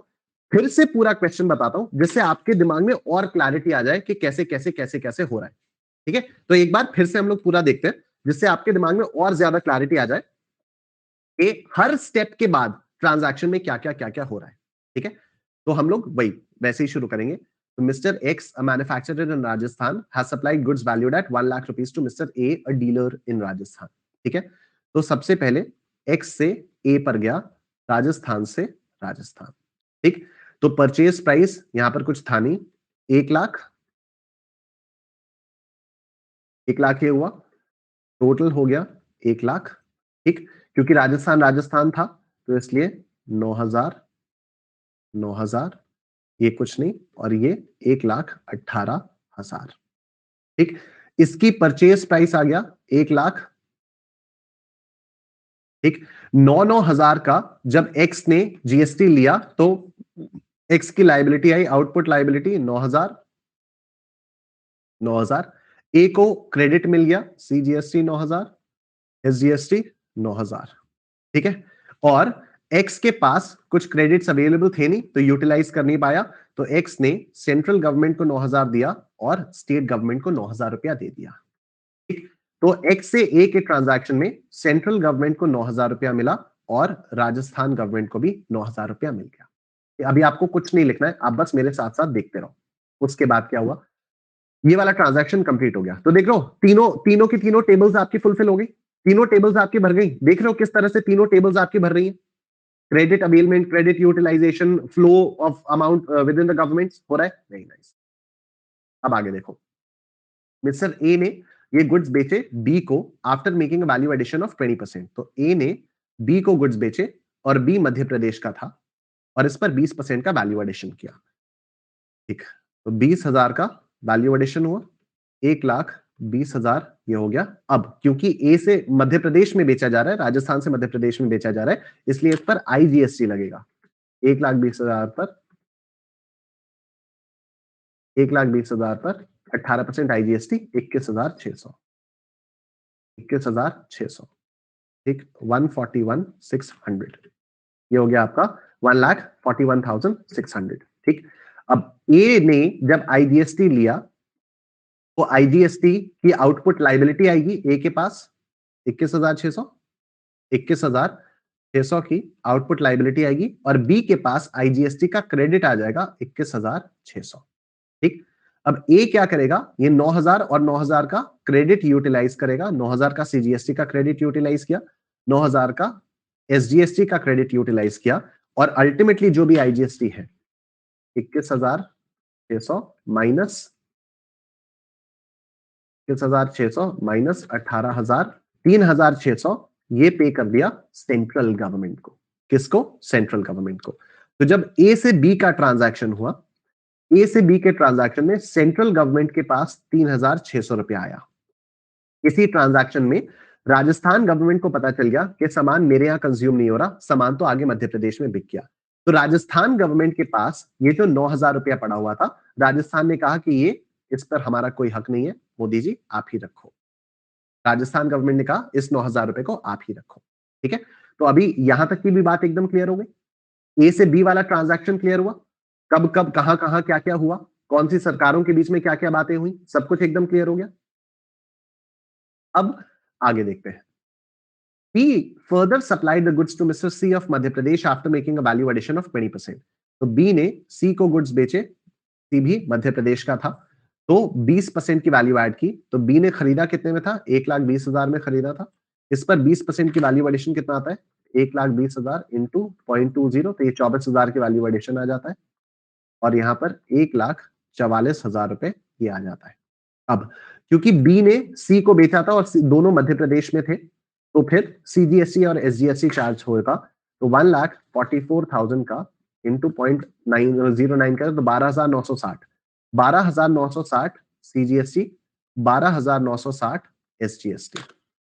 फिर से पूरा क्वेश्चन बताता हूं, जिससे आपके दिमाग में और क्लैरिटी आ जाए कि कैसे कैसे कैसे कैसे हो रहा है, ठीक है। तो एक बार फिर से हम लोग पूरा देखते हैं, जिससे आपके दिमाग में और ज्यादा क्लैरिटी आ जाए कि हर स्टेप के बाद ट्रांजैक्शन में क्या क्या हो रहा है, ठीक है। तो हम लोग वही वैसे ही शुरू करेंगे। तो mister X, a manufacturer in Rajasthan, has supplied goods valued at 1 lakh rupees to mister A, a dealer in Rajasthan, ठीक है। तो सबसे पहले एक्स से ए पर गया, राजस्थान से राजस्थान, ठीक। तो परचेज प्राइस यहां पर कुछ था नहीं, 1 लाख, 1 लाख ये हुआ, टोटल हो गया 1 लाख, ठीक। क्योंकि राजस्थान राजस्थान था, तो इसलिए 9,000, 9,000, ये कुछ नहीं, और ये 1,18,000, ठीक। इसकी परचेज प्राइस आ गया 1 लाख, ठीक। 9,9,000 का जब एक्स ने जीएसटी लिया, तो एक्स की लाइबिलिटी आई, आउटपुट लाइबिलिटी 9,000, 9,000। ए को क्रेडिट मिल गया, सीजीएसटी 9,000, एसजीएसटी 9,000, ठीक है। और एक्स के पास कुछ क्रेडिट्स अवेलेबल थे नहीं, तो यूटिलाइज कर नहीं पाया, तो एक्स ने सेंट्रल गवर्नमेंट को 9,000 दिया और स्टेट गवर्नमेंट को 9,000 रुपया दे दिया, ठीक। तो एक्स से ए के ट्रांजैक्शन में सेंट्रल गवर्नमेंट को 9,000 रुपया मिला और राजस्थान गवर्नमेंट को भी 9,000 रुपया मिल गया। अभी आपको कुछ नहीं लिखना है, आप बस मेरे साथ साथ देखते रहो। उसके बाद क्या हुआ, ये वाला ट्रांजैक्शन कंप्लीट हो गया। तो देख लो तीनों तीनों की तीनों टेबल्स आपकी फुलफिल हो गई, तीनों टेबल्स आपकी भर गई। देख रहे हो किस तरह से तीनों टेबल्स आपकी भर रही है, credit availment, credit utilisation, flow of amount within the government हो रहा है, नहीं नाइस। अब आगे देखो, मिस्टर ए ने ये गुड्स बेचे बी को after making a value addition of 20%। तो ए ने बी को गुड्स बेचे और बी मध्य प्रदेश का था और इस पर 20% का वैल्यू एडिशन किया, ठीक। तो 20,000 का वैल्यू एडिशन हुआ, 1,20,000 ये हो गया। अब क्योंकि ए से मध्य प्रदेश में बेचा जा रहा है, राजस्थान से मध्य प्रदेश में बेचा जा रहा है, इसलिए इस पर आईजीएसटी लगेगा। 1,20,000 पर 1,20,000 पर 18% आईजीएसटी 21,600, 21,600, ठीक। 141,600 ये हो गया आपका 1,41,600, ठीक। अब ए ने जब आईजीएसटी लिया तो आईजीएसटी की आउटपुट लाइबिलिटी आएगी ए के पास 21,600, 21,600 की आउटपुट लाइबिलिटी आएगी और बी के पास आईजीएसटी का क्रेडिट आ जाएगा 21,600, ठीक। अब ए क्या करेगा, ये 9,000 और 9,000 का क्रेडिट यूटिलाइज करेगा। 9,000 का सीजीएसटी का क्रेडिट यूटिलाइज किया, 9,000 का एसजीएसटी का क्रेडिट यूटिलाइज किया और अल्टीमेटली जो भी आईजीएसटी है 21,600 माइनस 21,600 माइनस 18,000, 3,600 ये पे कर दिया सेंट्रल गवर्नमेंट को। किसको, सेंट्रल गवर्नमेंट को। तो जब ए से बी का ट्रांजैक्शन हुआ, ए से बी के ट्रांजैक्शन में सेंट्रल गवर्नमेंट के पास 3,600 रुपया आया। इसी ट्रांजैक्शन में राजस्थान गवर्नमेंट को पता चल गया कि सामान मेरे यहां कंज्यूम नहीं हो रहा, सामान तो आगे मध्य प्रदेश में बिक गया। तो राजस्थान गवर्नमेंट के पास ये जो 9,000 रुपया पड़ा हुआ था, राजस्थान ने कहा कि ये इस पर हमारा कोई हक नहीं है, मोदी जी आप ही रखो। राजस्थान गवर्नमेंट ने कहा इस 9,000 रुपए को आप ही रखो, ठीक है। तो अभी यहां तक की भी बात एकदम क्लियर हो गई। ए से बी वाला ट्रांजैक्शन क्लियर हुआ, कब कब कहां कहां क्या क्या हुआ, कौन सी सरकारों के बीच में क्या क्या बातें हुई, सब कुछ एकदम क्लियर हो गया। अब आगे देखते हैं। B further supplied the goods to Mr. C of Madhya Pradesh after making a value addition of 20%. तो B ने C को गुड्स बेचे, C भी मध्य प्रदेश का था, तो 20% की वैल्यू ऐड की। तो B ने खरीदा कितने में था, 1,20,000 में खरीदा था। इस पर 20% की वैल्यू एडिशन कितना आता है, 1,20,000 इंटू 0.20, तो ये 24,000 की वैल्यू एडिशन आ जाता है और यहाँ पर 1,44,000 रुपए ये आ जाता है। अब क्योंकि बी ने सी को बेचा था और दोनों मध्य प्रदेश में थे, तो फिर सीजीएसटी और एसजीएसटी चार्ज होगा। तो 1,44,000 का इंटू 0.909 का तो 12,960, 12,960 सीजीएसटी, 12,960 एसजीएसटी,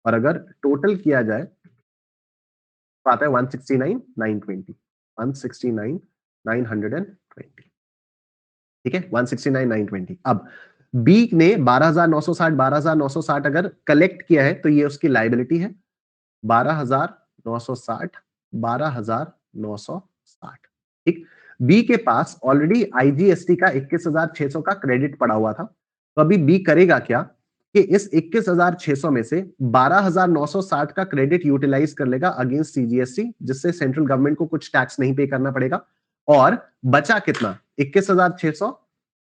और अगर टोटल किया जाए तो आता है 169,920, 169,920, ठीक है, 169,920। अब बी ने 12,960 12,960 अगर कलेक्ट किया है तो ये उसकी लाइबिलिटी है, 12,960 12,960, ठीक। बी के पास ऑलरेडी आईजीएसटी का 21,600 का क्रेडिट पड़ा हुआ था। तो अभी बी करेगा क्या कि इस 21,600 में से 12,960 का क्रेडिट यूटिलाइज कर लेगा अगेंस्ट सीजीएसटी, जिससे सेंट्रल गवर्नमेंट को कुछ टैक्स नहीं पे करना पड़ेगा। और बचा कितना, 21,600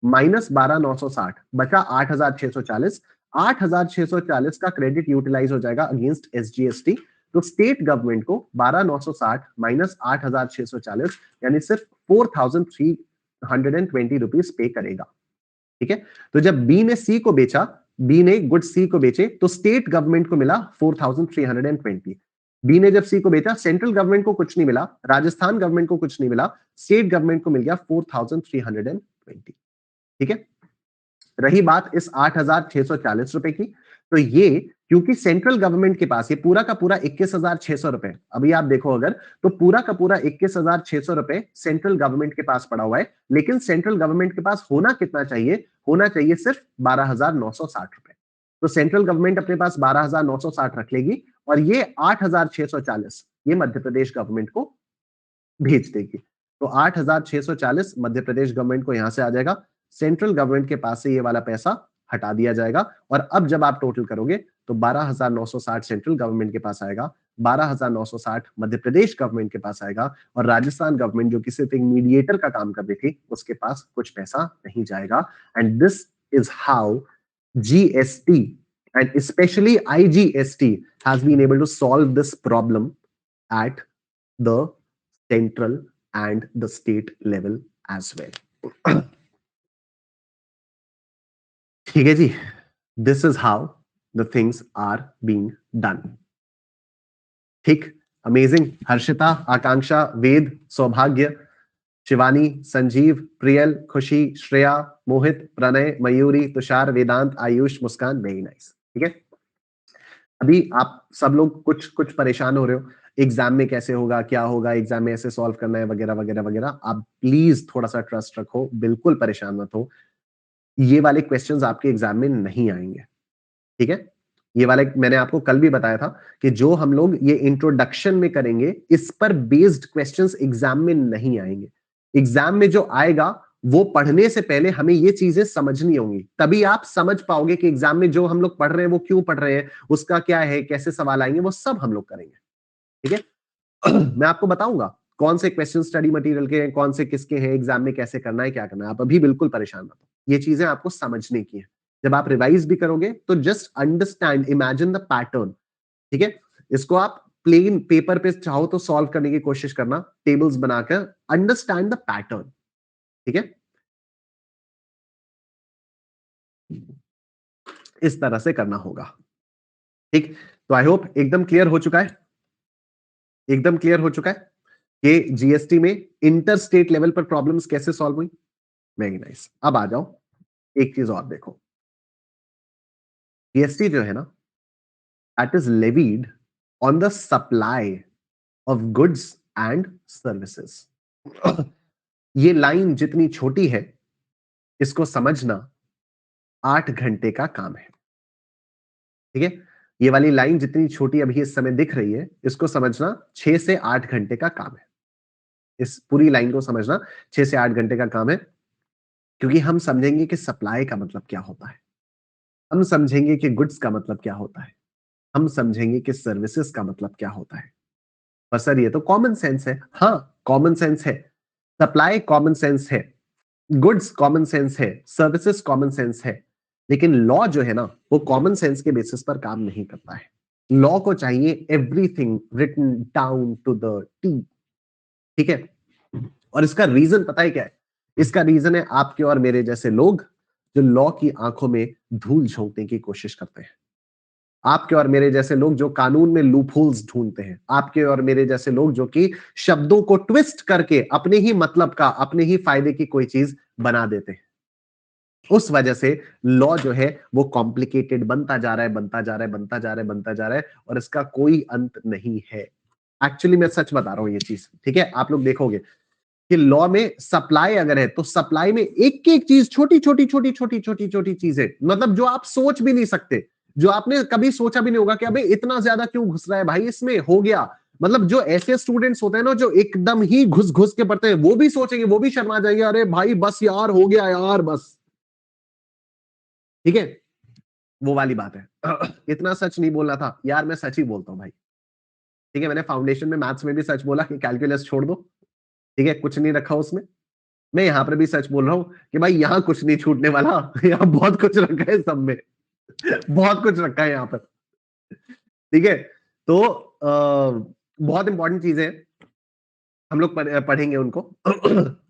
माइनस 12,960, बचा 8,640, 8,640 का क्रेडिट यूटिलाइज हो जाएगा अगेंस्ट एसजीएसटी। तो स्टेट गवर्नमेंट को 12,960 माइनस 8,640 यानी सिर्फ 4,320 रुपीज पे करेगा, ठीक है। तो जब बी ने सी को बेचा, बी ने गुड सी को बेचे, तो स्टेट गवर्नमेंट को मिला 4,320। बी ने जब सी को बेचा, सेंट्रल गवर्नमेंट को कुछ नहीं मिला, राजस्थान गवर्नमेंट को कुछ नहीं मिला, स्टेट गवर्नमेंट को मिल गया 4,320, ठीक है। रही बात इस 8,640 रुपए की, तो ये क्योंकि सेंट्रल गवर्नमेंट के पास ये पूरा का पूरा 21,600 रुपए, अभी आप देखो अगर, तो पूरा का पूरा 21,600 रुपए सेंट्रल गवर्नमेंट के पास पड़ा हुआ है, लेकिन सेंट्रल गवर्नमेंट के पास होना कितना चाहिए? होना चाहिए सिर्फ 12,960 रुपए। तो सेंट्रल गवर्नमेंट अपने पास 12,960 रख लेगी और ये 8,640 ये मध्य प्रदेश गवर्नमेंट को भेज देगी। तो 8,640 मध्य प्रदेश गवर्नमेंट को यहां से आ जाएगा, सेंट्रल गवर्नमेंट के पास से ये वाला पैसा हटा दिया जाएगा और अब जब आप टोटल करोगे तो 12,960 सेंट्रल गवर्नमेंट के पास आएगा, 12,960 मध्य प्रदेश गवर्नमेंट के पास आएगा और राजस्थान गवर्नमेंट जो कि सिर्फ एक मीडिएटर का काम कर रही थी उसके पास कुछ पैसा नहीं जाएगा। And this is how GST and especially IGST has been able to solve this problem at the central and the state level as well. ठीक है जी, this is how the things are being done. ठीक, amazing. Harshita, आकांक्षा, वेद, सौभाग्य, शिवानी, संजीव, प्रियल, खुशी, श्रेया, मोहित, प्रणय, मयूरी, तुषार, वेदांत, आयुष, मुस्कान, very nice. ठीक है, अभी आप सब लोग कुछ कुछ परेशान हो रहे हो, एग्जाम में कैसे होगा, क्या होगा, एग्जाम में ऐसे सॉल्व करना है वगैरह वगैरह वगैरह। आप प्लीज थोड़ा सा ट्रस्ट रखो, बिल्कुल परेशान मत हो। ये वाले क्वेश्चंस आपके एग्जाम में नहीं आएंगे, ठीक है। ये वाले मैंने आपको कल भी बताया था कि जो हम लोग ये इंट्रोडक्शन में करेंगे, इस पर बेस्ड क्वेश्चंस एग्जाम में नहीं आएंगे। एग्जाम में जो आएगा वो पढ़ने से पहले हमें ये चीजें समझनी होंगी, तभी आप समझ पाओगे कि एग्जाम में जो हम लोग पढ़ रहे हैं वो क्यों पढ़ रहे हैं, उसका क्या है, कैसे सवाल आएंगे, वो सब हम लोग करेंगे, ठीक है। मैं आपको बताऊंगा कौन से क्वेश्चन स्टडी मटेरियल के हैं, कौन से किसके हैं, एग्जाम में कैसे करना है, क्या करना है। आप अभी बिल्कुल परेशान मत हो, ये चीजें आपको समझने की है। जब आप रिवाइज भी करोगे तो just understand, imagine the pattern, ठीक है। इसको आप प्लेन पेपर पे चाहो तो सॉल्व करने की कोशिश करना, टेबल्स बनाकर, अंडरस्टैंड द पैटर्न, ठीक है। इस तरह से करना होगा, ठीक। तो आई होप एकदम क्लियर हो चुका है, एकदम क्लियर हो चुका है कि जीएसटी में इंटर स्टेट लेवल पर प्रॉब्लम्स कैसे सॉल्व हुई। Very nice. अब आ जाओ, एक चीज और देखो, जीएसटी जो है ना, that is levied on the supply of goods and services. ये लाइन जितनी छोटी है, इसको समझना 8 घंटे का काम है, ठीक है। ये वाली लाइन जितनी छोटी अभी इस समय दिख रही है, इसको समझना 6 से 8 घंटे का काम है। इस पूरी लाइन को समझना 6 से 8 घंटे का काम है, क्योंकि हम समझेंगे कि सप्लाई का मतलब क्या होता है, हम समझेंगे कि गुड्स का मतलब क्या होता है, हम समझेंगे कि सर्विसेज का मतलब क्या होता है। पर सर ये तो कॉमन सेंस है। हाँ, कॉमन सेंस है, सप्लाई कॉमन सेंस है, गुड्स कॉमन सेंस है, सर्विसेज कॉमन सेंस है, लेकिन लॉ जो है ना, वो कॉमन सेंस के बेसिस पर काम नहीं करता है। लॉ को चाहिए everything written down to the T, ठीक है। और इसका रीजन पता है क्या है? इसका रीजन है आपके और मेरे जैसे लोग जो लॉ की आंखों में धूल झोंकने की कोशिश करते हैं, आपके और मेरे जैसे लोग जो कानून में लूपहोल्स ढूंढते हैं, आपके और मेरे जैसे लोग जो कि शब्दों को ट्विस्ट करके अपने ही मतलब का, अपने ही फायदे की कोई चीज बना देते हैं। उस वजह से लॉ जो है वो कॉम्प्लिकेटेड बनता जा रहा है, बनता जा रहा है, बनता जा रहा है, बनता जा रहा है, और इसका कोई अंत नहीं है। एक्चुअली मैं सच बता रहा हूं ये चीज, ठीक है। आप लोग देखोगे कि लॉ में सप्लाई अगर है तो सप्लाई में एक एक चीज, छोटी छोटी छोटी छोटी छोटी छोटी चीजें, मतलब जो आप सोच भी नहीं सकते, जो आपने कभी सोचा भी नहीं होगा कि अबे इतना ज्यादा क्यों घुस रहा है भाई इसमें, हो गया। मतलब जो ऐसे स्टूडेंट्स होते हैं ना, जो एकदम ही घुस घुस के पढ़ते हैं, वो भी सोचेंगे, वो भी शर्मा जाएंगे, अरे भाई बस यार, हो गया यार, बस, ठीक है। वो वाली बात है। इतना सच नहीं बोलना था यार, मैं सच ही बोलता हूं भाई, ठीक है। मैंने फाउंडेशन में मैथ्स में भी सच बोला कि कैलकुलस छोड़ दो, ठीक है, कुछ नहीं रखा उसमें। मैं यहां पर भी सच बोल रहा हूं कि भाई यहां कुछ नहीं छूटने वाला, यहां बहुत कुछ रखा है सब में, बहुत कुछ रखा है यहां पर, ठीक है। तो बहुत इंपॉर्टेंट चीजें हम लोग पढ़ेंगे उनको।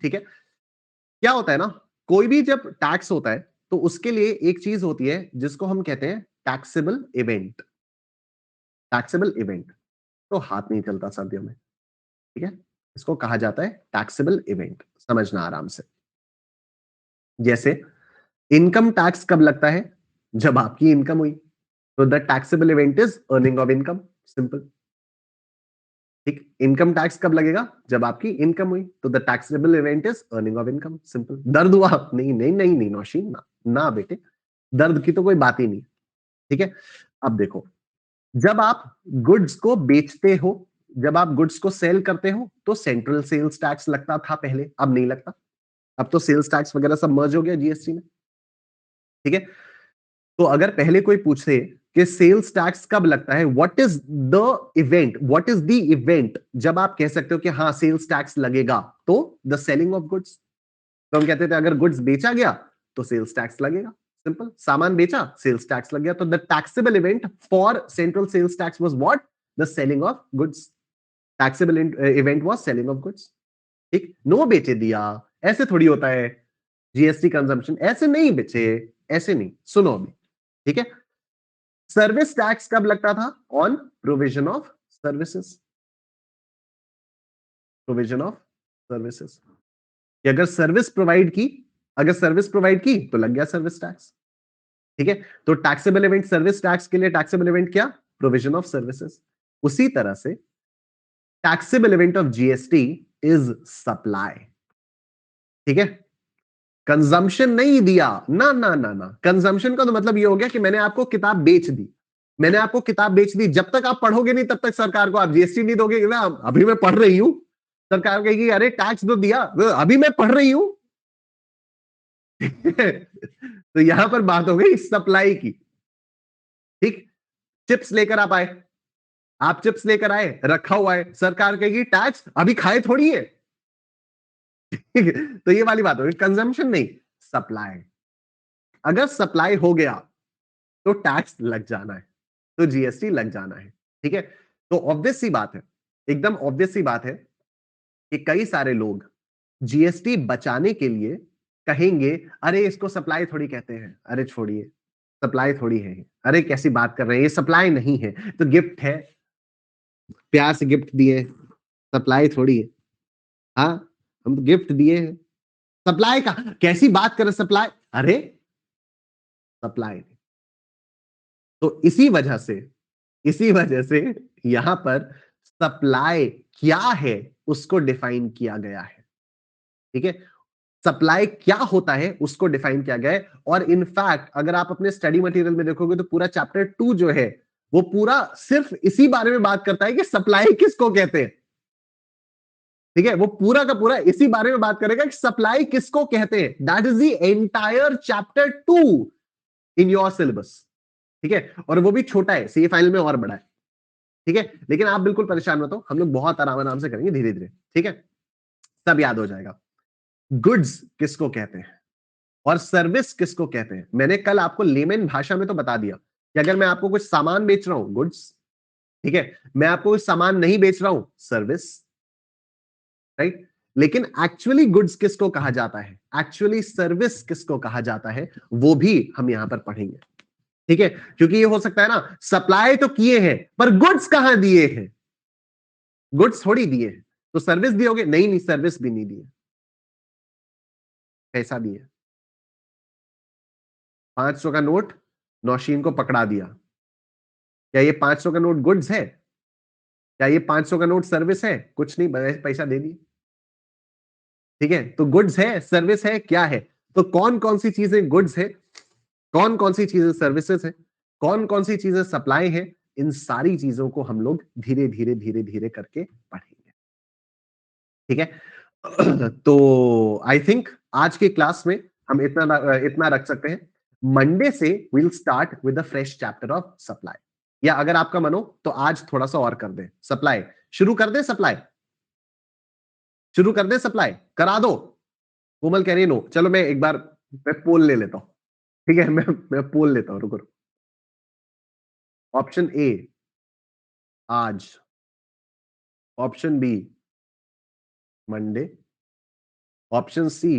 ठीक है। क्या होता है ना, कोई भी जब टैक्स होता है तो उसके लिए एक चीज होती है जिसको हम कहते हैं टैक्सेबल इवेंट। टैक्सेबल इवेंट, तो हाथ नहीं चलता सर्दियों में, ठीक है। इसको कहा जाता है टैक्सेबल इवेंट, समझना आराम से। जैसे इनकम टैक्स कब लगता है? जब आपकी इनकम हुई, तो the taxable event is earning of income, simple. ठीक, इनकम टैक्स कब लगेगा? जब आपकी इनकम हुई, तो the taxable event is earning of income, simple. दर्द हुआ? नहीं नहीं नहीं नहीं नौशीन, ना ना बेटे, दर्द की तो कोई बात ही नहीं। ठीक है, अब देखो, जब आप गुड्स को बेचते हो, जब आप गुड्स को सेल करते हो, तो सेंट्रल सेल्स टैक्स लगता था पहले, अब नहीं लगता। अब तो सेल्स टैक्स वगैरह सब मर्ज हो गया जीएसटी में। ठीक है, तो अगर पहले कोई पूछे कि सेल्स टैक्स कब लगता है, what is the event, what is the event जब आप कह सकते हो कि हाँ सेल्स टैक्स लगेगा, तो द सेलिंग ऑफ गुड्स। तो हम कहते थे अगर गुड्स बेचा गया तो सेल्स टैक्स लगेगा, सिंपल। सामान बेचा, सेल्स टैक्स लग गया, तो the taxable event for central sales tax was what? The selling of goods. Taxable event was selling of goods. ठीक, नो बेचे दिया, ऐसे थोड़ी होता है। जीएसटी कंजम्पशन ऐसे नहीं बेचे, ऐसे नहीं, सुनो अभी। ठीक है, सर्विस टैक्स कब लगता था? On provision of services, provision of services. अगर सर्विस प्रोवाइड की, अगर सर्विस प्रोवाइड की तो लग गया सर्विस टैक्स। ठीक है, तो टैक्सेबल इवेंट सर्विस टैक्स के लिए टैक्सेबल इवेंट क्या? Provision of services. उसी तरह से taxable event of GST is supply. ठीक है, कंजम्पशन नहीं दिया, ना ना ना ना, कंजम्पशन का तो मतलब ये हो गया कि मैंने आपको किताब बेच दी, मैंने आपको किताब बेच दी, जब तक आप पढ़ोगे नहीं तब तक सरकार को आप जीएसटी नहीं दोगे ना। अभी मैं पढ़ रही हूं, सरकार कहेगी अरे टैक्स तो दिया, अभी मैं पढ़ रही हूं। तो यहां पर बात हो गई सप्लाई की। ठीक, चिप्स लेकर आप आए, आप चिप्स लेकर आए, रखा हुआ है, सरकार कहेगी टैक्स अभी खाए थोड़ी है। ठीक है, तो ये वाली बात हो गई, कंजम्पशन नहीं, सप्लाई। अगर सप्लाई हो गया तो टैक्स लग जाना है, तो जीएसटी लग जाना है। ठीक है, तो ऑब्वियस सी बात है, एकदम ऑब्वियस सी बात है कि कई सारे लोग जीएसटी बचाने के लिए कहेंगे अरे इसको सप्लाई थोड़ी कहते हैं, अरे छोड़िए, सप्लाई थोड़ी है, अरे कैसी बात कर रहे हैं, ये सप्लाई नहीं है, तो गिफ्ट है, प्यार से गिफ्ट दिए, सप्लाई थोड़ी है। हाँ, हम तो गिफ्ट दिए हैं, सप्लाई का कैसी बात कर रहे, सप्लाई, अरे सप्लाई। तो इसी वजह से यहां पर सप्लाई क्या है उसको डिफाइन किया गया है। ठीक है, सप्लाई क्या होता है उसको डिफाइन किया गया है। और इनफैक्ट अगर आप अपने स्टडी मटेरियल में देखोगे तो पूरा चैप्टर 2 जो है वो पूरा सिर्फ इसी बारे में बात करता है कि सप्लाई किसको कहते हैं। ठीक है, वो पूरा का पूरा इसी बारे में बात करेगा कि सप्लाई किसको कहते हैं। That is the entire chapter 2 in your syllabus. ठीक है, और वो भी छोटा है, सी फाइनल में और बड़ा है। ठीक है, लेकिन आप बिल्कुल परेशान मत हो, हम लोग बहुत आराम आराम से करेंगे, धीरे धीरे। ठीक है, सब याद हो जाएगा। गुड्स किसको कहते हैं और सर्विस किसको कहते हैं, मैंने कल आपको लेमन भाषा में तो बता दिया कि अगर मैं आपको कुछ सामान बेच रहा हूं, गुड्स। ठीक है, मैं आपको कुछ सामान नहीं बेच रहा हूं, सर्विस। राइट, लेकिन एक्चुअली गुड्स किसको कहा जाता है, एक्चुअली सर्विस किसको कहा जाता है, वो भी हम यहां पर पढ़ेंगे। ठीक है, क्योंकि ये हो सकता है ना, सप्लाई तो किए हैं पर गुड्स कहां दिए हैं, गुड्स थोड़ी दिए हैं, तो सर्विस दियोगे, नहीं नहीं सर्विस भी नहीं दिए, पैसा दिए। 500 का नोट नौशीन को पकड़ा दिया, क्या ये 500 का नोट गुड्स है? क्या ये 500 का नोट सर्विस है? कुछ नहीं, पैसा दे दिए। ठीक है, तो गुड्स है, सर्विस है, क्या है? तो कौन कौन सी चीजें गुड्स है, कौन कौन सी चीजें सर्विसेज है, कौन कौन सी चीजें सप्लाई है, इन सारी चीजों को हम लोग धीरे धीरे धीरे धीरे करके पढ़ेंगे। ठीक है, तो आई थिंक आज की क्लास में हम इतना रख सकते हैं। मंडे से will start with the fresh chapter of supply, या अगर आपका मन हो तो आज थोड़ा सा और कर दें, सप्लाई शुरू कर दें, सप्लाई शुरू कर दें, सप्लाई करा दो। कोमल कह रही है नो, चलो मैं एक बार मैं पोल ले लेता हूं। ठीक है, मैं पोल लेता हूं, रुको। ऑप्शन ए आज, option B Monday, option C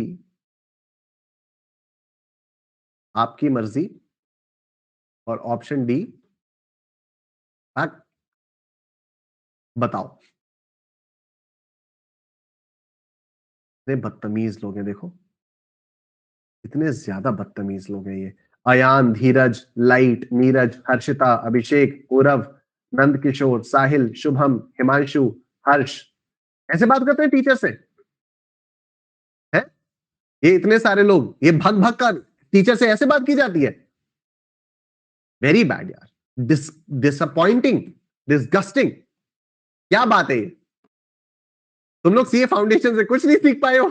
आपकी मर्जी, और ऑप्शन डी बताओ। इतने बदतमीज लोग हैं, देखो इतने ज्यादा बदतमीज लोग हैं ये। अयान, धीरज, लाइट, नीरज, हर्षिता, अभिषेक, उरव, नंद किशोर, साहिल, शुभम, हिमांशु, हर्ष। ऐसे बात करते हैं टीचर से? है ये इतने सारे लोग, ये भग भग का टीचर से ऐसे बात की जाती है? वेरी बैड यार, डिसअपॉइंटिंग, डिसगस्टिंग। क्या बात है ये? तुम लोग सीए फाउंडेशन से कुछ नहीं सीख पाए हो?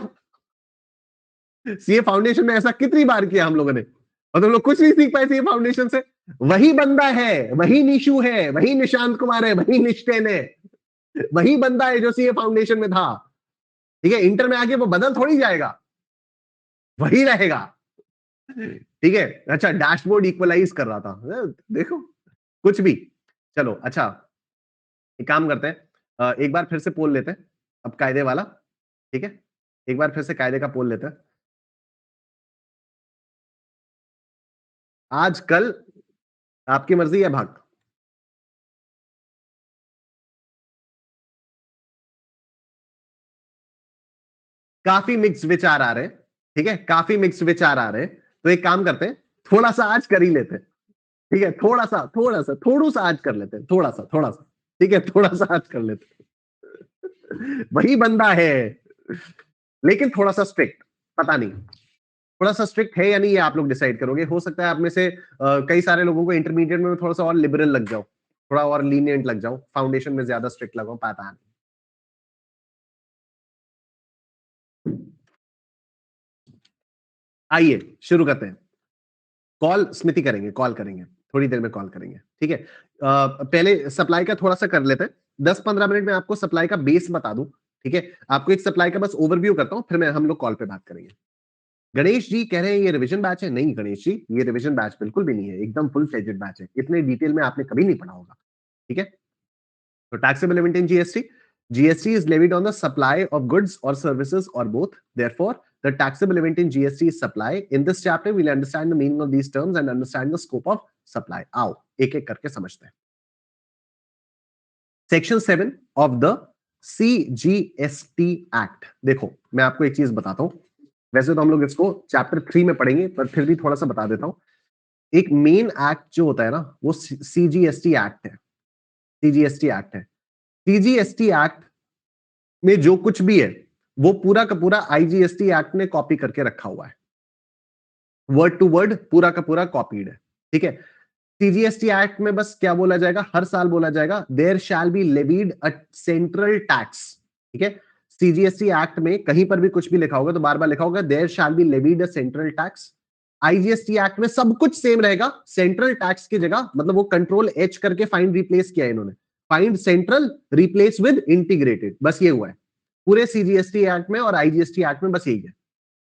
सीए फाउंडेशन में ऐसा कितनी बार किया हम लोगों ने, और तुम लोग कुछ नहीं सीख पाए सीए फाउंडेशन से? वही बंदा है, वही निशु है, वही निशांत कुमार है, वही निष्ठेन है, वही बंदा है जो सीए फाउंडेशन में था। ठीक है, इंटर में आके वो बदल थोड़ी जाएगा, वही रहेगा। ठीक है, अच्छा डैशबोर्ड इक्वलाइज कर रहा था, देखो कुछ भी। चलो अच्छा, एक काम करते हैं, एक बार फिर से पोल लेते हैं, अब कायदे वाला। ठीक है, एक बार फिर से कायदे का पोल लेते हैं। आज कल आपकी मर्जी है भाग। काफी मिक्स विचार आ रहे हैं, ठीक है, काफी मिक्स विचार आ रहे हैं, तो एक काम करते हैं, थोड़ा सा आज कर ही लेते हैं। ठीक है, थोड़ा सा आज कर लेते हैं, थोड़ा सा। ठीक है, थोड़ा सा आज कर लेते हैं। वही बंदा है, लेकिन थोड़ा सा स्ट्रिक्ट, पता नहीं थोड़ा सा स्ट्रिक्ट है या नहीं, ये आप लोग डिसाइड करोगे। हो सकता है आप में से कई सारे लोगों को इंटरमीडिएट में थोड़ा सा और लिबरल लग जाओ, थोड़ा और लीनियंट लग जाओ, फाउंडेशन में ज्यादा स्ट्रिक्ट लगाओ, पता नहीं। आइए शुरू करते हैं। कॉल स्मिति करेंगे, कॉल करेंगे, थोड़ी देर में कॉल करेंगे। ठीक है, पहले सप्लाई का थोड़ा सा कर लेते हैं, 10-15 मिनट में आपको सप्लाई का बेस बता दूं। ठीक है, आपको एक सप्लाई का बस ओवरव्यू करता हूं, फिर मैं हम लोग कॉल पे बात करेंगे। गणेश जी कह रहे हैं ये रिवीजन बैच है। नहीं गणेश जी, ये रिवीजन बैच बिल्कुल भी नहीं है, एकदम फुल फ्लेजेड बैच है, इतने डिटेल में आपने कभी नहीं पढ़ा होगा। ठीक है, तो taxable event in GST. GST is levied on the supply of goods or services or both. Therefore, the taxable event in GST is supply. In this chapter, we'll understand the meaning of these terms and understand the scope of supply. आओ एक एक करके समझते हैं। Section 7 of the CGST act. देखो मैं आपको एक चीज बताता हूं, वैसे तो हम लोग इसको चैप्टर 3 में पढ़ेंगे, पर फिर भी थोड़ा सा बता देता हूं। एक मेन एक्ट जो होता है ना, वो CGST एक्ट है। CGST एक्ट है। सीजीएसटी एक्ट में जो कुछ भी है वो पूरा का पूरा आईजीएसटी एक्ट ने कॉपी करके रखा हुआ है, वर्ड टू वर्ड पूरा का पूरा कॉपीड है। ठीक है, सीजीएसटी एक्ट में बस क्या बोला जाएगा, हर साल बोला जाएगा there shall be levied a central tax. ठीक है, सीजीएसटी एक्ट में कहीं पर भी कुछ भी लिखा होगा तो बार बार लिखा होगा there shall be levied a central tax. IGST act में सब कुछ सेम रहेगा, सेंट्रल टैक्स की जगह, मतलब वो कंट्रोल एच करके फाइंड रिप्लेस किया है इन्होंने, find central replace with integrated, बस ये हुआ है पूरे सीजीएसटी एक्ट में और आईजीएसटी एक्ट में, बस यही है।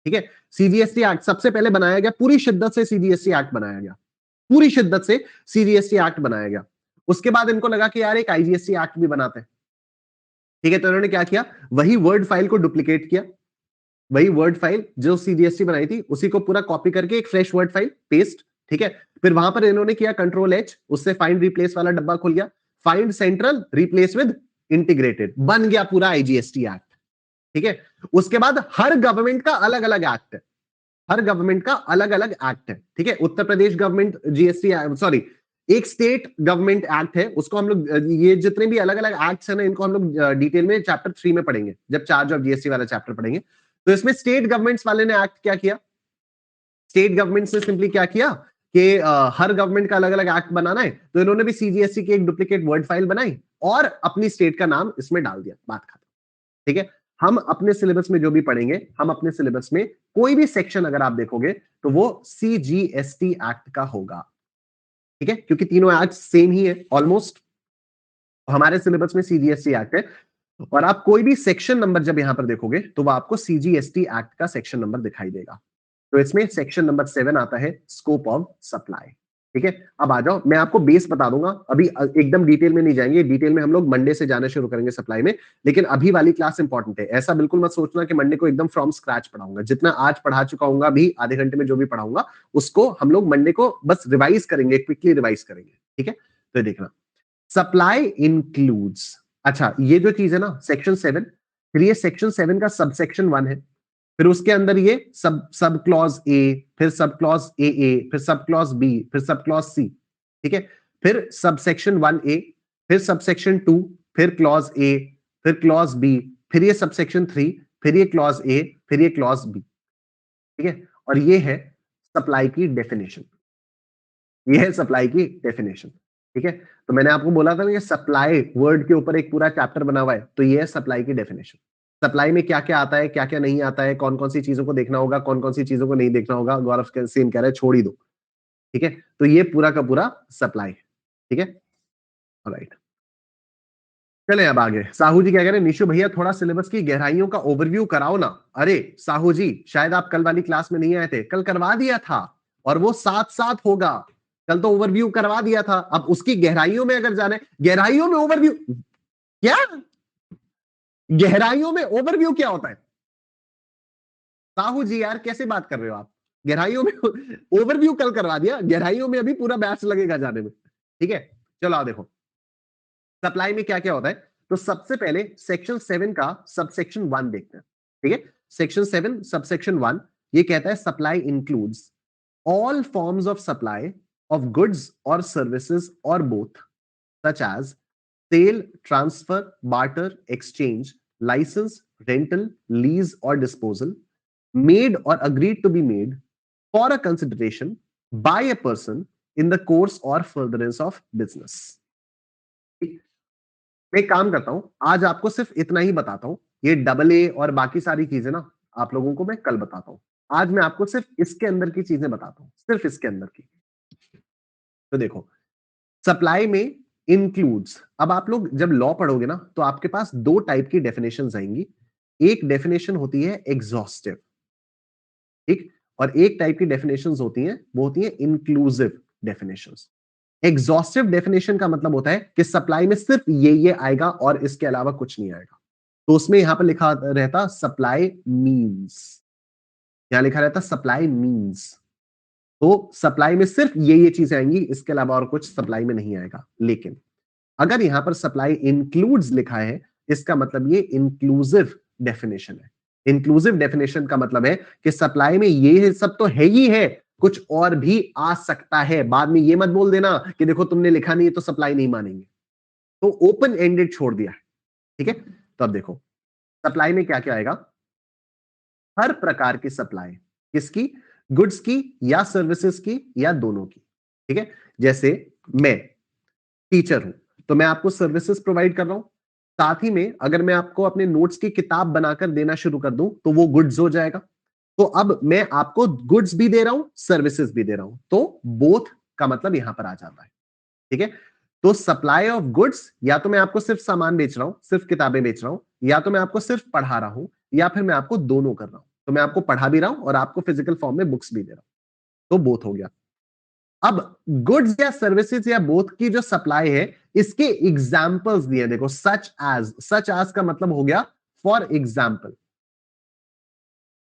ठीक है, सीजीएसटी एक्ट सबसे पहले बनाया गया, पूरी शिद्दत से सीजीएसटी एक्ट बनाया गया, पूरी शिद्दत से सीजीएसटी एक्ट बनाया गया। उसके बाद इनको लगा कि यार एक आईजीएसटी एक्ट भी बनाते हैं। ठीक है, तो इन्होंने क्या किया, वही वर्ड फाइल को डुप्लीकेट किया, वही वर्ड फाइल जो सीजीएसटी बनाई थी उसी को पूरा कॉपी करके एक फ्रेश वर्ड फाइल पेस्ट। ठीक है, फिर वहां पर इन्होंने किया कंट्रोल एच, उससे फाइंड रिप्लेस वाला डब्बा खुल गया, find central replace with integrated, बन गया पूरा आईजीएसटी एक्ट। ठीक है, उसके बाद हर गवर्नमेंट का अलग अलग एक्ट है, हर गवर्नमेंट का अलग अलग एक्ट है। ठीक है, Uttar Pradesh government GST, sorry एक स्टेट गवर्नमेंट एक्ट है, उसको हम लोग ये जितने भी अलग अलग एक्ट्स हैं ना, इनको हम लोग डिटेल में चैप्टर 3 में पढ़ेंगे, जब चार्ज ऑफ जीएसटी वाला चैप्टर पढ़ेंगे। तो इसमें स्टेट गवर्नमेंट्स वाले ने एक्ट क्या किया, स्टेट गवर्नमेंट ने सिंपली क्या किया कि हर गवर्नमेंट का अलग अलग एक्ट बनाना है, तो इन्होंने भी सीजीएसटी की एक डुप्लीकेट वर्ड फाइल बनाई और अपनी स्टेट का नाम इसमें डाल दिया, बात खत्म। ठीक है, हम अपने सिलेबस में जो भी पढ़ेंगे, हम अपने सिलेबस में कोई भी सेक्शन अगर आप देखोगे तो वो सीजीएसटी एक्ट का होगा। ठीक है, क्योंकि तीनों एक्ट सेम ही है ऑलमोस्ट, हमारे सिलेबस में सीजीएसटी एक्ट है, और आप कोई भी सेक्शन नंबर जब यहां पर देखोगे तो वो आपको सीजीएसटी एक्ट का सेक्शन नंबर दिखाई देगा। तो इसमें सेक्शन नंबर 7 आता है स्कोप ऑफ सप्लाई। ठीक है, अब आ जाओ, मैं आपको बेस बता दूंगा, अभी एकदम डिटेल में नहीं जाएंगे, डिटेल में हम लोग मंडे से जाना शुरू करेंगे सप्लाई में, लेकिन अभी वाली क्लास इंपॉर्टेंट है। ऐसा बिल्कुल मत सोचना कि मंडे को एकदम फ्रॉम स्क्रैच पढ़ाऊंगा, जितना आज पढ़ा चुका हूँ अभी आधे घंटे में जो भी पढ़ाऊंगा उसको हम लोग मंडे को बस रिवाइज करेंगे, क्विकली रिवाइज करेंगे। ठीक है, तो देखना सप्लाई इंक्लूड्स, अच्छा ये जो चीज है ना सेक्शन 7, फिर ये सेक्शन 7 का सबसेक्शन 1 है, फिर उसके अंदर ये सब क्लॉज ए, फिर सब क्लॉज ए, फिर सब क्लॉज बी, फिर सब क्लॉज सी, ठीक है। फिर सब सेक्शन 1A, फिर सब सेक्शन 2, फिर क्लॉज ए, फिर क्लॉज बी, फिर ये सब सेक्शन 3, फिर ये क्लॉज ए, फिर ये क्लॉज बी, ठीक है। और ये है सप्लाई की डेफिनेशन, ये है सप्लाई की डेफिनेशन, ठीक है। तो मैंने आपको बोला था ना कि सप्लाई वर्ड के ऊपर एक पूरा चैप्टर बना हुआ है, तो ये है सप्लाई की डेफिनेशन। सप्लाई में क्या क्या आता है, क्या क्या नहीं आता है, कौन कौन सी चीजों को देखना होगा, कौन कौन सी चीजों को नहीं देखना होगा। गौरव सेम कह रहा है छोड़ ही दो, ठीक है। तो ये पूरा का पूरा सप्लाई है, ठीक है। राइट, चले अब आगे। साहू जी क्या कह रहे हैं, निशु भैया थोड़ा सिलेबस की गहराइयों का ओवरव्यू कराओ ना। अरे साहू जी, शायद आप कल वाली क्लास में नहीं आए थे, कल करवा दिया था और वो साथ साथ होगा। कल तो ओवरव्यू करवा दिया था, अब उसकी गहराइयों में अगर जाने, गहराइयों में ओवरव्यू क्या, गहराइयों में ओवरव्यू क्या होता है? साहू जी यार कैसे बात कर रहे हो आप, गहराइयों में ओवरव्यू कल करवा दिया, गहराइयों में अभी पूरा बैच लगेगा जाने में, ठीक है। चलो आओ देखो सप्लाई में क्या क्या होता है। तो सबसे पहले सेक्शन 7 का सबसेक्शन 1 देखते हैं, ठीक है। सेक्शन 7 सबसेक्शन 1 ये कहता है supply includes all forms of supply of goods और सर्विसेज और both such as sale, transfer, barter, exchange, license, rental, lease और disposal made or agreed to be made for a consideration by a person in the course or furtherance of business। मैं एक काम करता हूं, आज आपको सिर्फ इतना ही बताता हूं, ये डबल ए और बाकी सारी चीजें ना आप लोगों को मैं कल बताता हूं। आज मैं आपको सिर्फ इसके अंदर की चीजें बताता हूं, सिर्फ इसके अंदर की। तो देखो सप्लाई में इंक्लूड्स, अब आप लोग जब लॉ पढ़ोगे ना तो आपके पास दो टाइप की डेफिनेशंस आएंगी। एक डेफिनेशन होती है एग्जॉस्टिव, ठीक, और एक टाइप की डेफिनेशंस होती हैं वो होती है इंक्लूसिव डेफिनेशंस। एग्जॉस्टिव डेफिनेशन का मतलब होता है कि सप्लाई में सिर्फ ये आएगा और इसके अलावा कुछ नहीं आएगा। तो उसमें यहां पर लिखा रहता सप्लाई मीन्स, यहां लिखा रहता सप्लाई मीन्स। तो सप्लाई में सिर्फ ये चीजें आएंगी, इसके अलावा और कुछ सप्लाई में नहीं आएगा। लेकिन अगर यहां पर सप्लाई इंक्लूड्स लिखा है, इसका मतलब ये इंक्लूसिव डेफिनेशन है। इंक्लूसिव डेफिनेशन का मतलब है कि सप्लाई में ये सब तो है ही है, कुछ और भी आ सकता है। बाद में ये मत बोल देना कि देखो तुमने लिखा नहीं है तो सप्लाई नहीं मानेंगे। तो ओपन एंडेड छोड़ दिया है, ठीक है। तो अब देखो सप्लाई में क्या क्या आएगा। हर प्रकार की सप्लाई, किसकी, गुड्स की या सर्विसेज की या दोनों की, ठीक है। जैसे मैं टीचर हूं तो मैं आपको सर्विसेज प्रोवाइड कर रहा हूं, साथ ही में अगर मैं आपको अपने नोट्स की किताब बनाकर देना शुरू कर दूं तो वो गुड्स हो जाएगा। तो अब मैं आपको गुड्स भी दे रहा हूं, सर्विसेज भी दे रहा हूं, तो बोथ का मतलब यहां पर आ जाता है, ठीक है। तो सप्लाई ऑफ गुड्स, या तो मैं आपको सिर्फ सामान बेच रहा हूं, सिर्फ किताबें बेच रहा हूं, या तो मैं आपको सिर्फ पढ़ा रहा हूं, या फिर मैं आपको दोनों कर रहा हूं। तो मैं आपको पढ़ा भी रहा हूं और आपको फिजिकल फॉर्म में बुक्स भी दे रहा हूं, तो बोथ हो गया। अब गुड्स या सर्विसेज या बोथ की जो सप्लाई है, इसके एग्जाम्पल्स दिए देखो, सच एज का मतलब हो गया फॉर एग्जाम्पल,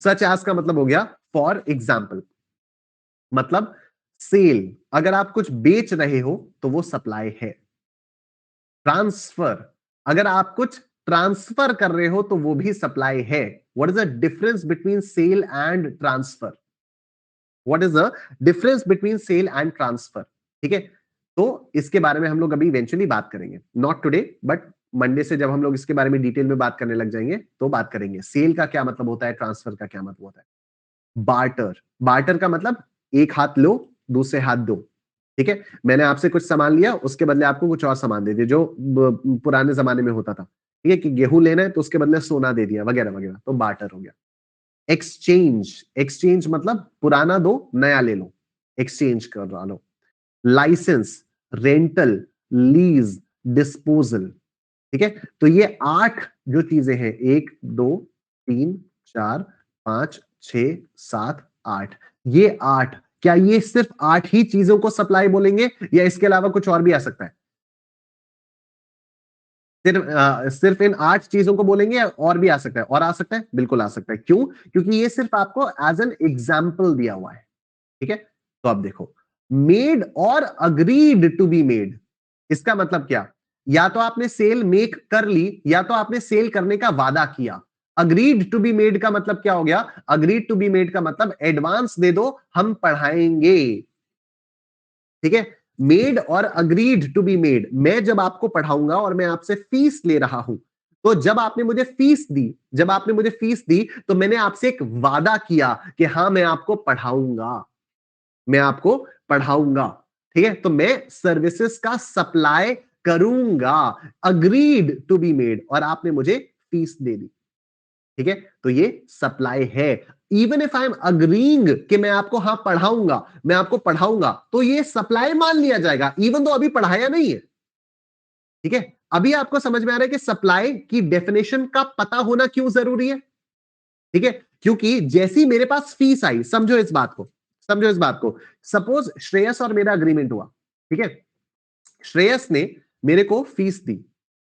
सच एज का मतलब हो गया फॉर एग्जाम्पल, मतलब सेल, अगर आप कुछ बेच रहे हो तो वो सप्लाई है। ट्रांसफर, अगर आप कुछ ट्रांसफर कर रहे हो तो वो भी सप्लाई है। What is the difference between sale and transfer, what is the difference between sale and transfer, ठीक है। तो इसके बारे में हम लोग अभी इवेंचुअली बात करेंगे, नॉट टुडे बट मंडे से जब हम लोग इसके बारे में डिटेल में बात करने लग जाएंगे तो बात करेंगे। सेल का क्या मतलब होता है, ट्रांसफर का क्या मतलब होता है। बार्टर, बार्टर का मतलब एक हाथ लो दूसरे हाथ दो, ठीक है। मैंने आपसे कुछ सामान लिया, उसके बदले आपको कुछ और सामान दे दिया, जो पुराने जमाने में होता था, ठीक है, कि गेहूं लेना है तो उसके बदले सोना दे दिया वगैरह वगैरह, तो बार्टर हो गया। एक्सचेंज, एक्सचेंज मतलब पुराना दो नया ले लो, एक्सचेंज कर लो। लाइसेंस, रेंटल, लीज, डिस्पोजल, ठीक है। तो ये 8 जो चीजें हैं, 1 2 3 4 5 6 7 8, ये 8, क्या ये सिर्फ 8 ही चीजों को सप्लाई बोलेंगे या इसके अलावा कुछ और भी आ सकता है? सिर्फ इन 8 चीजों को बोलेंगे या और भी आ सकता है? और आ सकता है, बिल्कुल आ सकता है। क्यों? क्योंकि ये सिर्फ आपको एज एन एग्जाम्पल दिया हुआ है, ठीक है। तो अब देखो, मेड और अग्रीड टू बी मेड, इसका मतलब क्या, या तो आपने सेल मेक कर ली या तो आपने सेल करने का वादा किया। अग्रीड टू बी मेड का मतलब क्या हो गया? अग्रीड टू बी मेड का मतलब एडवांस दे दो, हम पढ़ाएंगे। ठीक है, मेड और अग्रीड टू बी मेड, मैं जब आपको पढ़ाऊंगा और मैं आपसे फीस ले रहा हूं, तो जब आपने मुझे फीस दी, जब आपने मुझे फीस दी, तो मैंने आपसे एक वादा किया कि हाँ मैं आपको पढ़ाऊंगा, मैं आपको पढ़ाऊंगा। ठीक है, तो मैं सर्विसेज का सप्लाई करूंगा, अग्रीड टू बी मेड, और आपने मुझे फीस दे दी। ठीक है, तो ये सप्लाई है। Even if I am agreeing कि मैं आपको हाँ पढ़ाऊंगा, मैं आपको पढ़ाऊंगा, तो ये सप्लाई मान लिया जाएगा, इवन तो अभी पढ़ाया नहीं है। ठीक है, अभी आपको समझ में आ रहा है कि सप्लाई की डेफिनेशन का पता होना क्यों जरूरी है? ठीक है, क्योंकि जैसी मेरे पास फीस आई, समझो इस बात को, समझो इस बात को, सपोज श्रेयस और मेरा अग्रीमेंट हुआ। ठीक है, श्रेयस ने मेरे को फीस दी,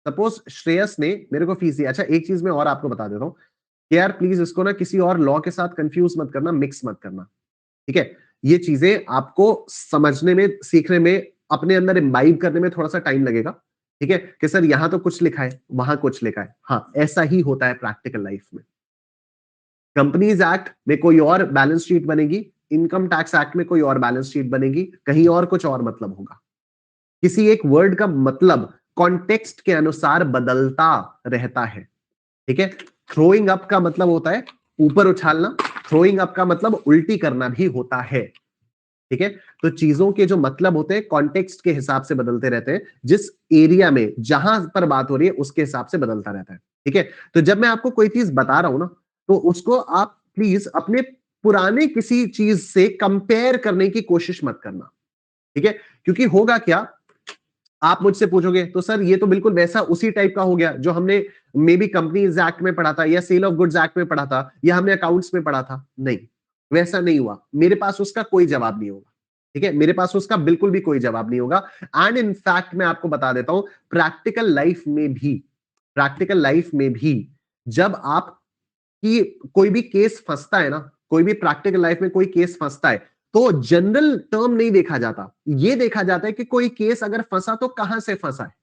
सपोज श्रेयस ने मेरे को फीस दी। अच्छा, एक चीज मैं और आपको बता देता हूं कि यार प्लीज इसको ना किसी और लॉ के साथ कंफ्यूज मत करना, मिक्स मत करना। ठीक है, ये चीजें आपको समझने में, सीखने में, अपने अंदर इम्बाइब करने में थोड़ा सा टाइम लगेगा। ठीक है, कि सर यहां तो कुछ लिखा है, वहां कुछ लिखा है। हाँ, ऐसा ही होता है प्रैक्टिकल लाइफ में। कंपनीज एक्ट में कोई और बैलेंस शीट बनेगी, इनकम टैक्स एक्ट में कोई और बैलेंस शीट बनेगी, कहीं और कुछ और मतलब होगा। किसी एक वर्ड का मतलब कॉन्टेक्स्ट के अनुसार बदलता रहता है। ठीक है, थ्रोइंग अप का मतलब होता है ऊपर उछालना, थ्रोइंग अप का मतलब उल्टी करना भी होता है। ठीक है, तो चीजों के जो मतलब होते हैं कॉन्टेक्स्ट के हिसाब से बदलते रहते हैं, जिस एरिया में जहां पर बात हो रही है उसके हिसाब से बदलता रहता है। ठीक है, तो जब मैं आपको कोई चीज बता रहा हूं ना, तो उसको आप प्लीज अपने पुराने किसी चीज से कंपेयर करने की कोशिश मत करना। ठीक है, क्योंकि होगा क्या, आप मुझसे पूछोगे तो सर ये तो बिल्कुल वैसा उसी टाइप का हो गया जो हमने मे बी कंपनीज एक्ट में पढ़ा था, या सेल ऑफ गुड्स एक्ट में पढ़ा था, या हमने अकाउंट्स में पढ़ा था। नहीं, वैसा नहीं हुआ, मेरे पास उसका कोई जवाब नहीं होगा। ठीक है, मेरे पास उसका बिल्कुल भी कोई जवाब नहीं होगा। एंड इन फैक्ट मैं आपको बता देता हूं, प्रैक्टिकल लाइफ में भी, प्रैक्टिकल लाइफ में भी जब आप कि कोई भी केस फंसता है ना, कोई भी प्रैक्टिकल लाइफ में कोई केस फंसता है, तो जनरल टर्म नहीं देखा जाता, ये देखा जाता है कि कोई केस अगर फंसा तो कहां से फंसा है।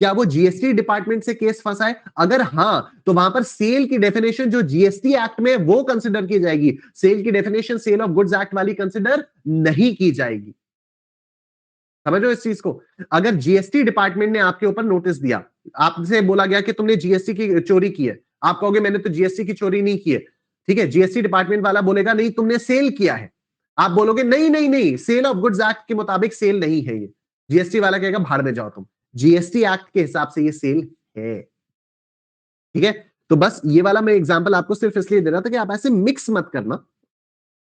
क्या वो जीएसटी डिपार्टमेंट से केस फंसा है? अगर हाँ, तो वहां पर सेल की डेफिनेशन जो जीएसटी एक्ट में वो कंसिडर की जाएगी, सेल की definition sale of goods act वाली कंसिडर नहीं की जाएगी। समझो इस चीज को, अगर जीएसटी डिपार्टमेंट ने आपके ऊपर नोटिस दिया, आपसे बोला गया कि तुमने जीएसटी की चोरी की है, आप कहोगे मैंने तो जीएसटी की चोरी नहीं की है। ठीक है, जीएसटी डिपार्टमेंट वाला बोलेगा नहीं तुमने सेल किया है, आप बोलोगे नहीं नहीं नहीं, सेल ऑफ गुड्स एक्ट के मुताबिक सेल नहीं है ये। जीएसटी वाला कहेगा भाड़ में जाओ तुम, जीएसटी एक्ट के हिसाब से ये सेल है। ठीक है, तो बस ये वाला मैं एग्जांपल आपको सिर्फ इसलिए दे रहा था कि आप ऐसे मिक्स मत करना।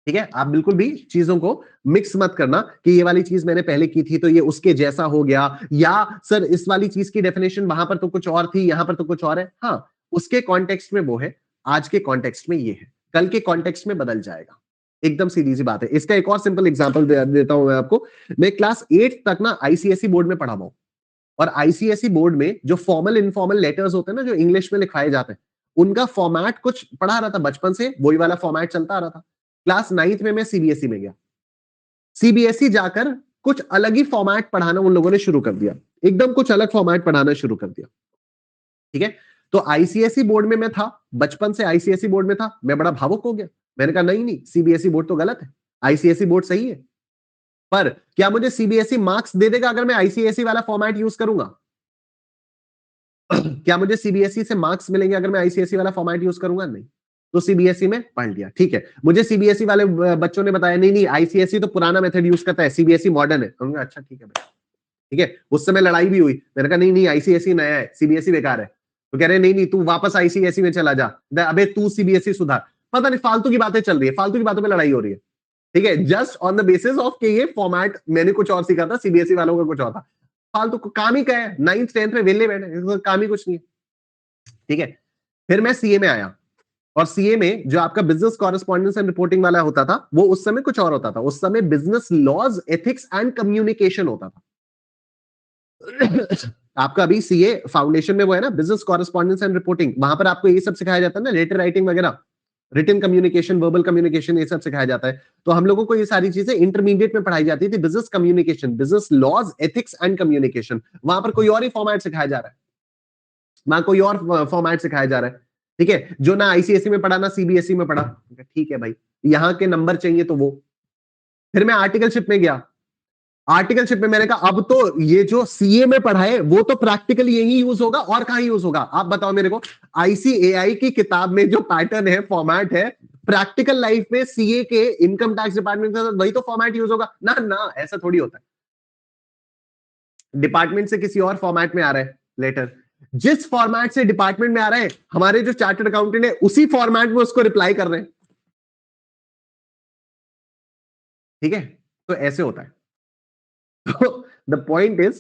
ठीक है, आप बिल्कुल भी चीजों को मिक्स मत करना कि ये वाली चीज मैंने पहले की थी तो ये उसके जैसा हो गया, या सर इस वाली चीज की डेफिनेशन वहां पर तो कुछ और थी, यहां पर तो कुछ और है। हाँ, उसके कॉन्टेक्स्ट में वो है, आज के कॉन्टेक्स्ट में ये है, कल के कॉन्टेक्स्ट में बदल जाएगा। एकदम सीधी सी बात है। इसका एक और सिंपल एग्जांपल देता हूं मैं आपको। मैं क्लास 8 तक ना आईसीएसई बोर्ड में पढ़ा हुआ हूं, और आईसीएसई बोर्ड में जो फॉर्मल इनफॉर्मल लेटर्स होते हैं ना, जो इंग्लिश में लिखवाए जाते हैं, उनका फॉर्मेट कुछ पढ़ा रहा था बचपन से, वही वाला फॉर्मेट चलता आ रहा था। क्लास 9th में मैं सीबीएसई में गया, सीबीएसई जाकर कुछ अलग ही फॉर्मेट पढ़ाना उन लोगों ने शुरू कर दिया, एकदम कुछ अलग फॉर्मेट पढ़ाना शुरू कर दिया। ठीक है, तो आईसीएसई बोर्ड में मैं था, बचपन से आईसीएसई बोर्ड में था, मैं बड़ा भावुक हो गया। मैंने कहा नहीं नहीं, सीबीएसई बोर्ड तो गलत है, आईसीएसई बोर्ड सही है। पर क्या मुझे सीबीएसई मार्क्स दे देगा अगर मैं आईसीएसई वाला फॉर्मेट यूज करूंगा? क्या मुझे सीबीएसई से मार्क्स मिलेंगे अगर मैं आईसीएसई वाला फॉर्मेट यूज करूंगा? नहीं। तो सीबीएसई में पढ़ लिया, ठीक है। मुझे सीबीएसई वाले बच्चों ने बताया नहीं नहीं, आईसीएसई तो पुराना मेथड यूज करता है, सीबीएसई मॉडर्न है। हमने कहा अच्छा ठीक है भाई, ठीक है। उस समय लड़ाई भी हुई, मैंने कहा नहीं नहीं, आईसीएसई नया है, सीबीएसई बेकार है। तो कह रहे नहीं नहीं, तू वापस आईसीएसई में चला जा, अबे तू सीबीएसई सुधार। पता नहीं फालतू की बातें चल रही है, फालतू की बातों में लड़ाई हो रही है। ठीक है, just on the basis of कि ये फॉर्मेट मैंने कुछ और सीखा था, सीबीएसई वालों का कुछ और था। फालतू काम ही क्या है, 9th 10th में वेले बैठे, काम ही कुछ नहीं है। ठीक है, फिर मैं सीए में आया, और सीए में जो आपका बिजनेस कॉरेस्पॉन्डेंस एंड रिपोर्टिंग वाला होता था, वो उस समय कुछ और होता था। उस समय business laws, ethics and communication होता था। आपका अभी सीए फाउंडेशन में वो है ना, बिजनेस कॉरेस्पॉन्डेंस एंड रिपोर्टिंग, वहां पर आपको ये सब सिखाया जाता है ना, लेटर राइटिंग वगैरह, रिटन कम्युनिकेशन, वर्बल कम्युनिकेशन, ये सब सिखाया जाता है। तो हम लोगों को ये सारी चीजें इंटरमीडिएट में पढ़ाई जाती थी, business communication, business laws, ethics and communication. वहां पर कोई और ही फॉर्मेट सिखाया जा रहा है, वहां कोई और फॉर्मेट सिखाया जा रहा है। ठीक है, जो ना आईसीएसई में पढ़ा ना सीबीएसई में पढ़ा। ठीक है भाई, यहाँ के नंबर चाहिए तो वो। फिर मैं आर्टिकलशिप में गया। आर्टिकलशिप में मैंने कहा अब तो ये जो सीए में पढ़ा है वो तो प्रैक्टिकली यही यूज होगा, और कहां यूज होगा आप बताओ मेरे को। आईसीएआई की किताब में जो पैटर्न है, फॉर्मेट है, प्रैक्टिकल लाइफ में सीए के इनकम टैक्स डिपार्टमेंट में वही तो फॉर्मेट यूज होगा ना। ना ऐसा थोड़ी होता है, डिपार्टमेंट से किसी और फॉर्मेट में आ रहा है लेटर। जिस फॉर्मेट से डिपार्टमेंट में आ रहा है, हमारे जो चार्टर्ड अकाउंटेंट है उसी फॉर्मेट में उसको रिप्लाई कर रहे हैं। ठीक है, तो ऐसे होता है। तो द पॉइंट इज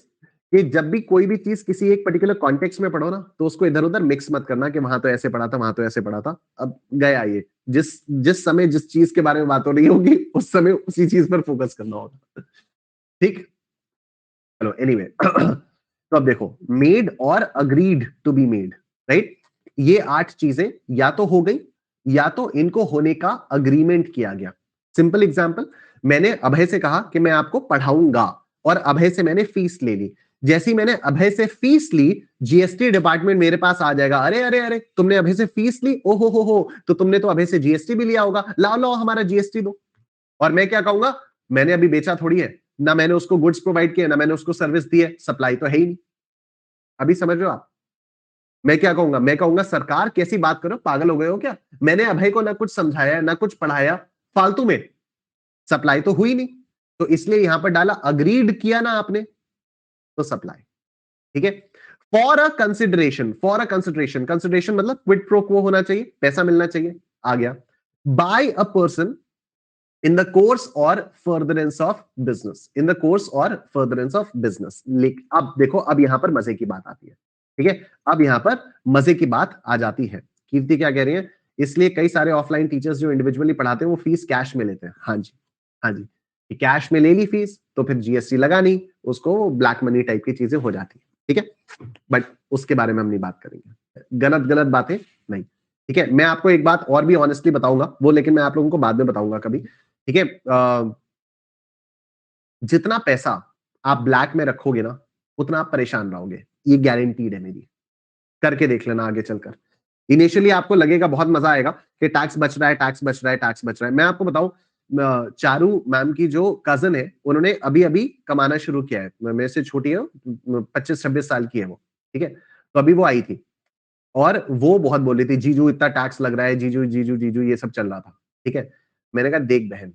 कि जब भी कोई भी चीज किसी एक पर्टिकुलर कॉन्टेक्स्ट में पढ़ो ना, तो उसको इधर उधर मिक्स मत करना कि वहां तो ऐसे पढ़ा था, वहां तो ऐसे पढ़ा था। अब गया ये, जिस जिस समय जिस चीज के बारे में बात हो रही होगी उस समय उसी चीज पर फोकस करना होगा। ठीक, चलो एनीवे। तो अब देखो, मेड और agreed to be made, right. ये 8 चीजें या तो हो गई, या तो इनको होने का अग्रीमेंट किया गया। सिंपल एग्जांपल, मैंने अभय से कहा कि मैं आपको पढ़ाऊंगा, और अभय से मैंने फीस ले ली। जैसे ही मैंने अभय से फीस ली, जीएसटी डिपार्टमेंट मेरे पास आ जाएगा, अरे अरे अरे तुमने अभय से फीस ली, ओहो हो, तो तुमने तो अभय से जीएसटी भी लिया होगा, लाओ लाओ हमारा जीएसटी दो। और मैं क्या कहूंगा, मैंने अभी बेचा थोड़ी है ना, मैंने उसको गुड्स प्रोवाइड किया ना मैंने उसको सर्विस दी है, सप्लाई तो है ही नहीं। अभी समझ रहे हो आप। मैं क्या कहूंगा, मैं कहूंगा सरकार कैसी बात करो, पागल हो गए हो क्या। मैंने अभय को ना कुछ समझाया ना कुछ पढ़ाया, फालतू में, सप्लाई तो हुई नहीं। तो इसलिए यहां पर डाला, अग्रीड किया ना आपने, तो सप्लाई। ठीक है, for a consideration, for a consideration, consideration मतलब क्विड प्रो क्वो होना चाहिए, पैसा मिलना चाहिए, आ गया। By a person in the course or furtherance of business, in the course or furtherance of business. अब देखो, अब यहां पर मजे की बात आती है। ठीक है, अब यहां पर मजे की बात आ जाती है। कीर्ति क्या कह रही है, इसलिए कई सारे ऑफलाइन टीचर्स जो इंडिविजुअली पढ़ाते हैं वो फीस कैश में लेते हैं। हाँ जी, हाँ जी, कैश में ले ली फीस तो फिर जीएसटी लगा नहीं, उसको ब्लैक मनी टाइप की चीजें हो जाती है। ठीक है, बट उसके बारे में हम नहीं बात करेंगे, गलत गलत बातें नहीं। ठीक है, मैं आपको एक बात और भी ऑनेस्टली बताऊंगा, वो लेकिन मैं आप लोगों को बाद में बताऊंगा कभी। ठीक है, जितना पैसा आप ब्लैक में रखोगे ना, उतना आप परेशान रहोगे, ये गारंटीड है मेरी। करके देख लेना आगे चलकर। इनिशियली आपको लगेगा बहुत मजा आएगा कि टैक्स बच रहा है, टैक्स बच रहा है, टैक्स बच रहा है। मैं आपको बताऊं, चारू मैम की जो कजन है, उन्होंने अभी अभी कमाना शुरू किया है, मेरे से छोटी है, 25-26 साल की है वो। ठीक है, तो अभी वो आई थी, और वो बहुत बोल रही थी, जीजू इतना टैक्स लग रहा है, जीजू जीजू जीजू, ये सब चल रहा था। ठीक है, मैंने कहा देख बहन,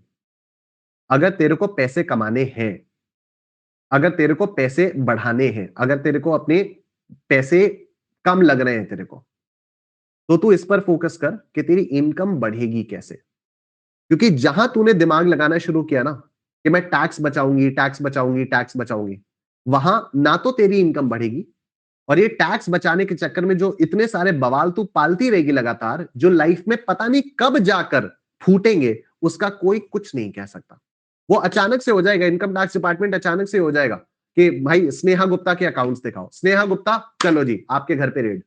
अगर तेरे को पैसे कमाने हैं, अगर तेरे को पैसे बढ़ाने हैं, अगर तेरे को अपने पैसे कम लग रहे हैं तेरे को, तो तू इस पर फोकस कर कि तेरी इनकम बढ़ेगी कैसे। क्योंकि जहां तूने दिमाग लगाना शुरू किया ना कि मैं टैक्स बचाऊंगी, टैक्स बचाऊंगी, टैक्स बचाऊंगी, वहां ना तो तेरी इनकम बढ़ेगी, और ये टैक्स बचाने के चक्कर में जो इतने सारे बवाल तू पालती रहेगी लगातार, जो लाइफ में पता नहीं कब जाकर फूटेंगे, उसका कोई कुछ नहीं कह सकता। वो अचानक से हो जाएगा, इनकम टैक्स डिपार्टमेंट अचानक से हो जाएगा कि भाई स्नेहा गुप्ता के अकाउंट्स दिखाओ, स्नेहा गुप्ता चलो जी आपके घर पे रेड,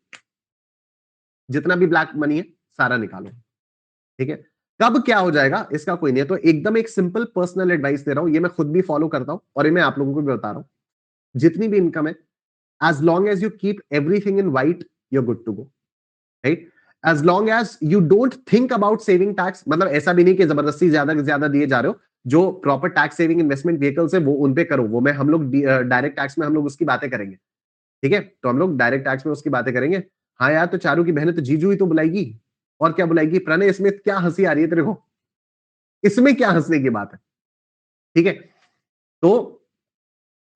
जितना भी ब्लैक मनी है सारा निकालो। ठीक है, कब क्या हो जाएगा इसका कोई नहीं है। तो एकदम एक सिंपल पर्सनल एडवाइस दे रहा हूं, ये मैं खुद भी फॉलो करता हूं और ये मैं आप लोगों को भी बता रहा हूं। जितनी भी इनकम है, as long as you keep everything in white, you're good to go, right? As long as you don't think about saving tax, मतलब ऐसा भी नहीं कि जबरदस्ती ज्यादा से ज्यादा दिए जा रहे हो, जो proper tax saving investment vehicles है वो उन पे करो, वो मैं हम लोग डायरेक्ट टैक्स में हम लोग उसकी बातें करेंगे। ठीक है, तो हम लोग डायरेक्ट टैक्स में उसकी बातें करेंगे। हाँ यार, तो चारू की बहन है तो जीजू ही तो बुलाएगी, और क्या बुलाएगी। प्रणय, इसमें क्या हंसी आ रही है तेरे को, इसमें क्या हंसने की बात है। ठीक है, तो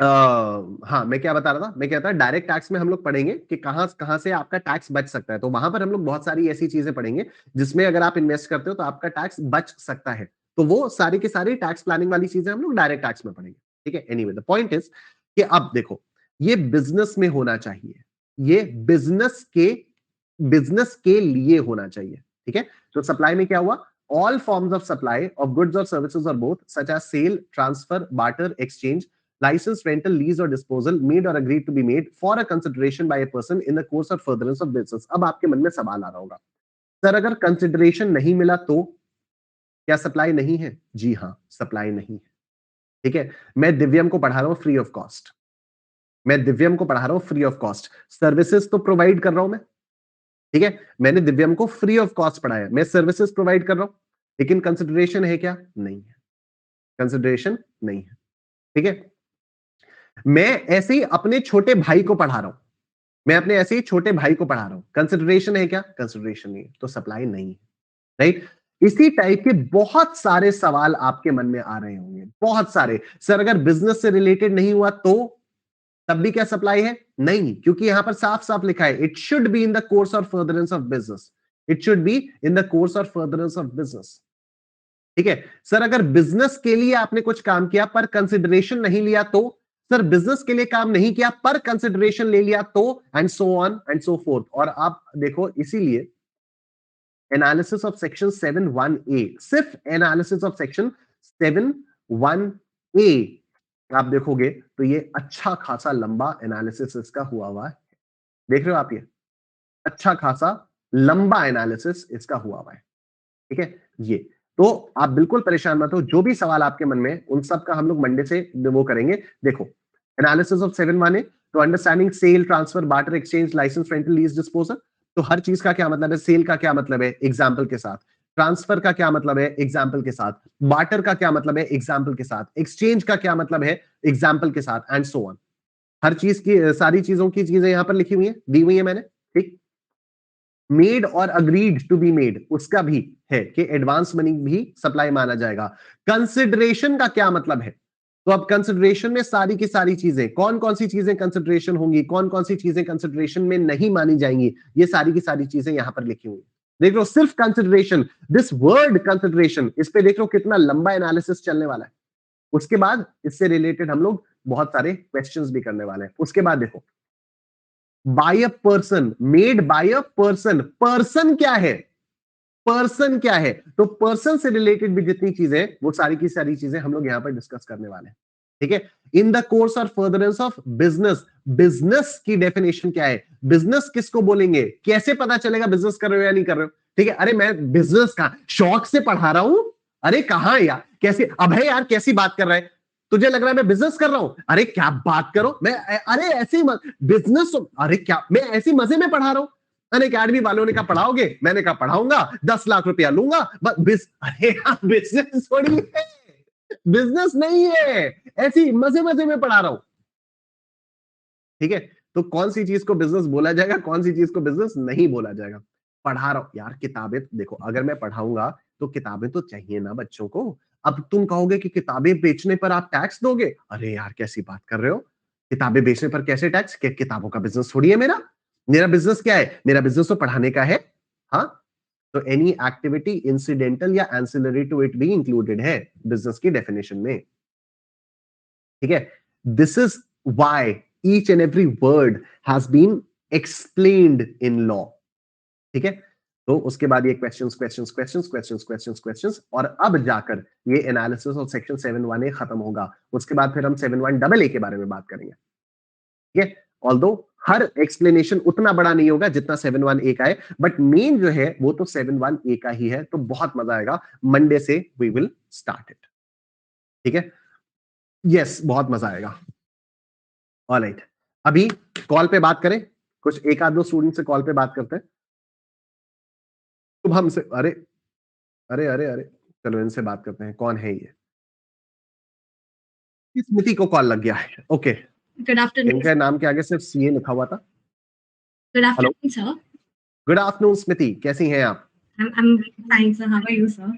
हाँ, मैं क्या बता रहा था, मैं क्या था, डायरेक्ट टैक्स में हम लोग पढ़ेंगे कि कहां कहां से आपका टैक्स बच सकता है। तो वहां पर हम लोग बहुत सारी ऐसी चीजें पढ़ेंगे जिसमें अगर आप इन्वेस्ट करते हो तो आपका टैक्स बच सकता है। तो वो सारी की सारी टैक्स प्लानिंग वाली चीजें हम लोग डायरेक्ट टैक्स में पढ़ेंगे। ठीक है, एनीवे द पॉइंट इज कि अब देखो, ये बिजनेस में होना चाहिए, ये बिजनेस के लिए होना चाहिए। ठीक है, तो सप्लाई में क्या हुआ, all forms of supply of goods और सर्विसेज और both such as sale, transfer, barter, exchange, license, rental, lease or disposal made or agreed to be made for a consideration by a person in the course or furtherance of business। अब आपके मन में सवाल आ रहा होगा, sir अगर consideration नहीं मिला तो क्या सप्लाई नहीं है। जी हाँ, सप्लाई नहीं है। ठीक है, मैं दिव्यम को पढ़ा रहा हूं फ्री ऑफ कॉस्ट, मैं दिव्यम को पढ़ा रहा हूं फ्री ऑफ कॉस्ट, सर्विसेज तो प्रोवाइड कर रहा हूं मैं। ठीक है, मैंने दिव्यम को फ्री ऑफ कॉस्ट पढ़ाया, मैं सर्विसेज प्रोवाइड कर रहा हूं, लेकिन कंसिडरेशन है क्या? नहीं है, कंसिडरेशन नहीं है। ठीक है, मैं ऐसे ही अपने छोटे भाई को पढ़ा रहा हूं, मैं अपने ऐसे ही छोटे भाई को पढ़ा रहा हूं, कंसिडरेशन है क्या? कंसिडरेशन नहीं है, तो सप्लाई नहीं है। राइट, इसी टाइप के बहुत सारे सवाल आपके मन में आ रहे होंगे, बहुत सारे। सर अगर बिजनेस से रिलेटेड नहीं हुआ तो तब भी क्या सप्लाई है? नहीं, क्योंकि यहां पर साफ साफ लिखा है it should be in the course or furtherance of business, it should be in the course or furtherance of business. ठीक है, सर अगर बिजनेस के लिए आपने कुछ काम किया पर कंसिडरेशन नहीं लिया तो, सर बिजनेस के लिए काम नहीं किया पर कंसिडरेशन ले लिया तो, and so on and so fourth. और आप देखो, इसीलिए एनालिसिस ऑफ सेक्शन 7(1)(a), सिर्फ एनालिसिस ऑफ सेक्शन 7(1)(a आप देखोगे तो ये अच्छा खासा लंबा एनालिसिस इसका हुआ है। देख रहे हो आप, ये अच्छा खासा लंबा एनालिसिस इसका हुआ है। ठीक है, ये तो आप बिल्कुल परेशान मत हो, जो भी सवाल आपके मन में उन सब का हम लोग मंडे से वो करेंगे। देखो, एनालिसिस ऑफ 7(1)(a है तो understanding sale, transfer, barter, exchange, license, rental, lease, disposal. तो हर चीज का क्या मतलब है, सेल का क्या मतलब है, एग्जाम्पल के साथ। ट्रांसफर का क्या मतलब है, एग्जाम्पल के साथ। बार्टर का क्या मतलब है, एग्जाम्पल के साथ। एक्सचेंज का क्या मतलब है, एग्जाम्पल के साथ, एंड सो ऑन। हर चीज की, सारी चीजों की चीजें यहां पर लिखी हुई है, दी हुई है मैंने। ठीक, मेड और अग्रीड टू बी मेड, उसका भी है कि एडवांस मनी भी सप्लाई माना जाएगा। कंसिडरेशन का क्या मतलब है, तो अब कंसिडरेशन में सारी की सारी चीजें, कौन कौन सी चीजें कंसिडरेशन होंगी, कौन कौन सी चीजें कंसिडरेशन में नहीं मानी जाएंगी, ये सारी की सारी चीजें यहां पर लिखी हुई। देख लो, सिर्फ कंसिडरेशन, दिस वर्ड कंसिडरेशन, इस पे देख लो कितना लंबा एनालिसिस चलने वाला है। उसके बाद इससे रिलेटेड हम लोग बहुत सारे क्वेश्चंस भी करने वाले हैं। उसके बाद देखो, by a person, made by a person, person क्या है, पर्सन क्या है, तो पर्सन से रिलेटेड भी जितनी चीजें, वो सारी की सारी चीजें हम लोग यहां पर डिस्कस करने वाले हैं। ठीक है, इन the course or furtherance of business, business की डेफिनेशन क्या है, बिजनेस किसको बोलेंगे, कैसे पता चलेगा बिजनेस कर रहे हो या नहीं कर रहे हो। ठीक है, अरे मैं बिजनेस का शौक से पढ़ा रहा हूं, अरे कहां यार, कैसे अब है यार, कैसी बात कर रहा है, तुझे लग रहा है मैं बिजनेस कर रहा हूं, अरे क्या बात करो, मैं अरे ऐसे बिजनेस, अरे क्या मैं ऐसी मजे में पढ़ा रहा हूं। अन अकेडमी वालों ने कहा पढ़ाओगे, मैंने कहा पढ़ाऊंगा, 10 लाख रुपया लूंगा, अरे यार बिजनेस थोड़ी है, बिजनेस नहीं है, ऐसी मजे मजे में पढ़ा रहा हूं। ठीक है, तो कौन सी चीज को बिजनेस बोला जाएगा, कौन सी चीज को बिजनेस नहीं बोला जाएगा। पढ़ा रहा हूं यार, किताबें देखो, अगर मैं पढ़ाऊंगा तो किताबें तो चाहिए ना बच्चों को। अब तुम कहोगे कि किताबें बेचने पर आप टैक्स दोगे, अरे यार कैसी बात कर रहे हो, किताबें बेचने पर कैसे टैक्स, किताबों का बिजनेस थोड़ी है मेरा। मेरा बिजनेस क्या है, मेरा बिजनेस तो पढ़ाने का है। हाँ, तो एनी एक्टिविटी इंसिडेंटल या एंसिलरी टू इट भी इंक्लूडेड है बिजनेस की डेफिनेशन में। ठीक है, this is why each and every word has been explained in law. ठीक है, तो उसके बाद ये questions questions questions questions questions questions, और अब जाकर ये एनालिसिस ऑफ सेक्शन 7(1)(a) खत्म होगा। उसके बाद फिर हम 7(1)(a) के बारे में बात करेंगे। ठीक है, ऑल्दो हर एक्सप्लेनेशन उतना बड़ा नहीं होगा जितना 7(1)(a) का है, बट मेन जो है वो तो 7(1)(a) का ही है, तो बहुत मजा आएगा। मंडे से वी विल स्टार्ट इट। ठीक है, यस, बहुत मजा आएगा। ऑलराइट, अभी कॉल पे बात करें, कुछ एक आध दो स्टूडेंट से कॉल पे बात करते हैं। शुभम से, अरे अरे अरे अरे, चलो इनसे बात करते हैं, कौन है ये, स्मृति को कॉल लग गया है। Okay, Good afternoon. इनका नाम के आगे सिर्फ सीए लिखा हुआ था। Good hello, afternoon, sir. Good afternoon Smriti, कैसी हैं आप? I'm fine, sir. How are you, sir?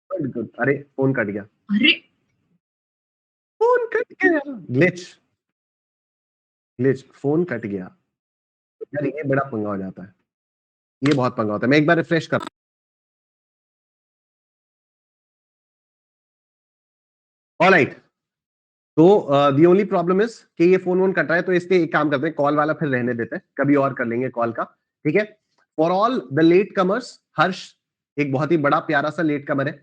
Good good. अरे फोन कट गया, अरे फोन कट गया, ग्लिच, ग्लिच, फोन कट गया यार, ये बड़ा पंगा हो जाता है, ये बहुत पंगा होता है। मैं एक बार रिफ्रेश कर, ऑलराइट। तो दी ओनली प्रॉब्लम इज कि ये फोन वोन कट रहा है, तो इसलिए एक काम करते हैं, कॉल वाला फिर रहने देते हैं, कभी और कर लेंगे कॉल का। ठीक है, for all the late comers, Harsh एक बहुत ही बड़ा प्यारा सा लेट कमर है।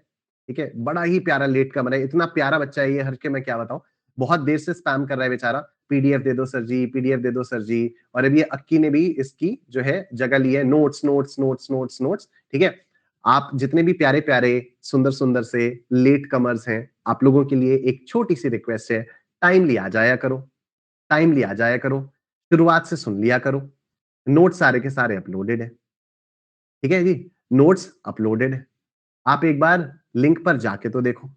ठीक है, बड़ा ही प्यारा लेट कमर है, इतना प्यारा बच्चा है ये हर्ष के, मैं क्या बताऊं, बहुत देर से स्पैम कर रहा है बेचारा, पीडीएफ दे दो सर जी, पीडीएफ दे दो सर जी। और अभी अक्की ने भी इसकी जो है जगह ली है, notes notes notes notes notes. ठीक है, आप जितने भी प्यारे प्यारे सुंदर सुंदर से लेट कमर्स हैं, आप लोगों के लिए एक छोटी सी रिक्वेस्ट है, टाइमली आ जाया करो, टाइमली आ जाया करो, शुरुआत से सुन लिया करो, नोट सारे के सारे अपलोडेड है। ठीक है जी, नोट्स अपलोडेड है। आप एक बार लिंक पर जाके तो देखो,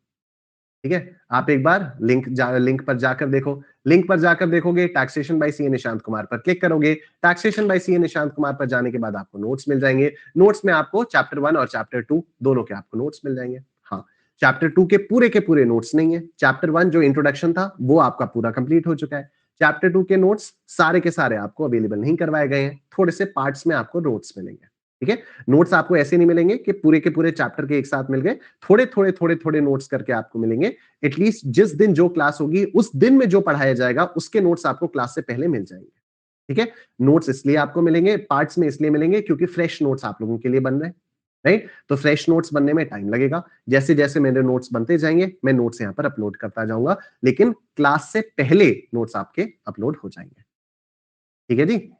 ठीक है? आप एक बार लिंक पर जाकर देखो। लिंक पर जाकर देखोगे, taxation by CA Nishant Kumar पर क्लिक करोगे। Taxation by CA Nishant Kumar पर जाने के बाद आपको नोट्स मिल जाएंगे। नोट्स में आपको चैप्टर 1 और चैप्टर 2 दोनों के आपको नोट्स मिल जाएंगे। हाँ, चैप्टर 2 के पूरे नोट्स नहीं है। चैप्टर 1 जो इंट्रोडक्शन था वो आपका पूरा कंप्लीट हो चुका है। चैप्टर 2 के नोट्स सारे के सारे आपको अवेलेबल नहीं करवाए गए हैं। थोड़े से पार्ट्स में आपको नोट्स मिलेंगे। ठीक है? नोट्स आपको ऐसे नहीं मिलेंगे कि पूरे के पूरे चैप्टर के एक साथ मिल गए। थोड़े-थोड़े नोट्स करके आपको मिलेंगे। एटलीस्ट जिस दिन जो क्लास होगी उस दिन में जो पढ़ाया जाएगा उसके नोट्स आपको क्लास से पहले मिल जाएंगे। ठीक है? नोट्स इसलिए आपको मिलेंगे, पार्ट्स में इसलिए मिलेंगे क्योंकि फ्रेश नोट्स आप लोगों के लिए बन रहे हैं, राइट? तो फ्रेश नोट्स बनने में टाइम लगेगा। जैसे-जैसे मेरे नोट्स बनते जाएंगे, मैं नोट्स यहाँ पर अपलोड करता जाऊंगा, लेकिन क्लास से पहले नोट्स आपके अपलोड हो जाएंगे। ठीक है जी?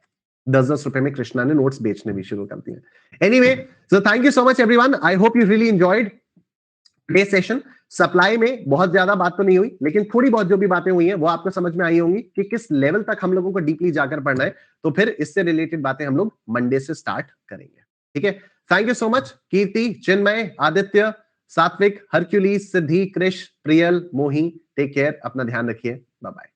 10-10 रुपए में कृष्णा ने नोट्स बेचने भी शुरू कर दिए। Anyway, so thank you so much everyone. I hope you really enjoyed today's session. Supply में बहुत ज्यादा बात तो नहीं हुई, लेकिन थोड़ी बहुत जो भी बातें हुई हैं वो आपको समझ में आई होंगी कि किस लेवल तक हम लोगों को डीपली जाकर पढ़ना है। तो फिर इससे रिलेटेड बातें हम लोग मंडे से स्टार्ट करेंगे। ठीक है? थैंक यू सो मच कीर्ति, चिन्मय, आदित्य, सात्विक, हरक्यूलीस, सिद्धि, कृष, प्रियल, मोही। टेक केयर, अपना ध्यान रखिए। Bye bye.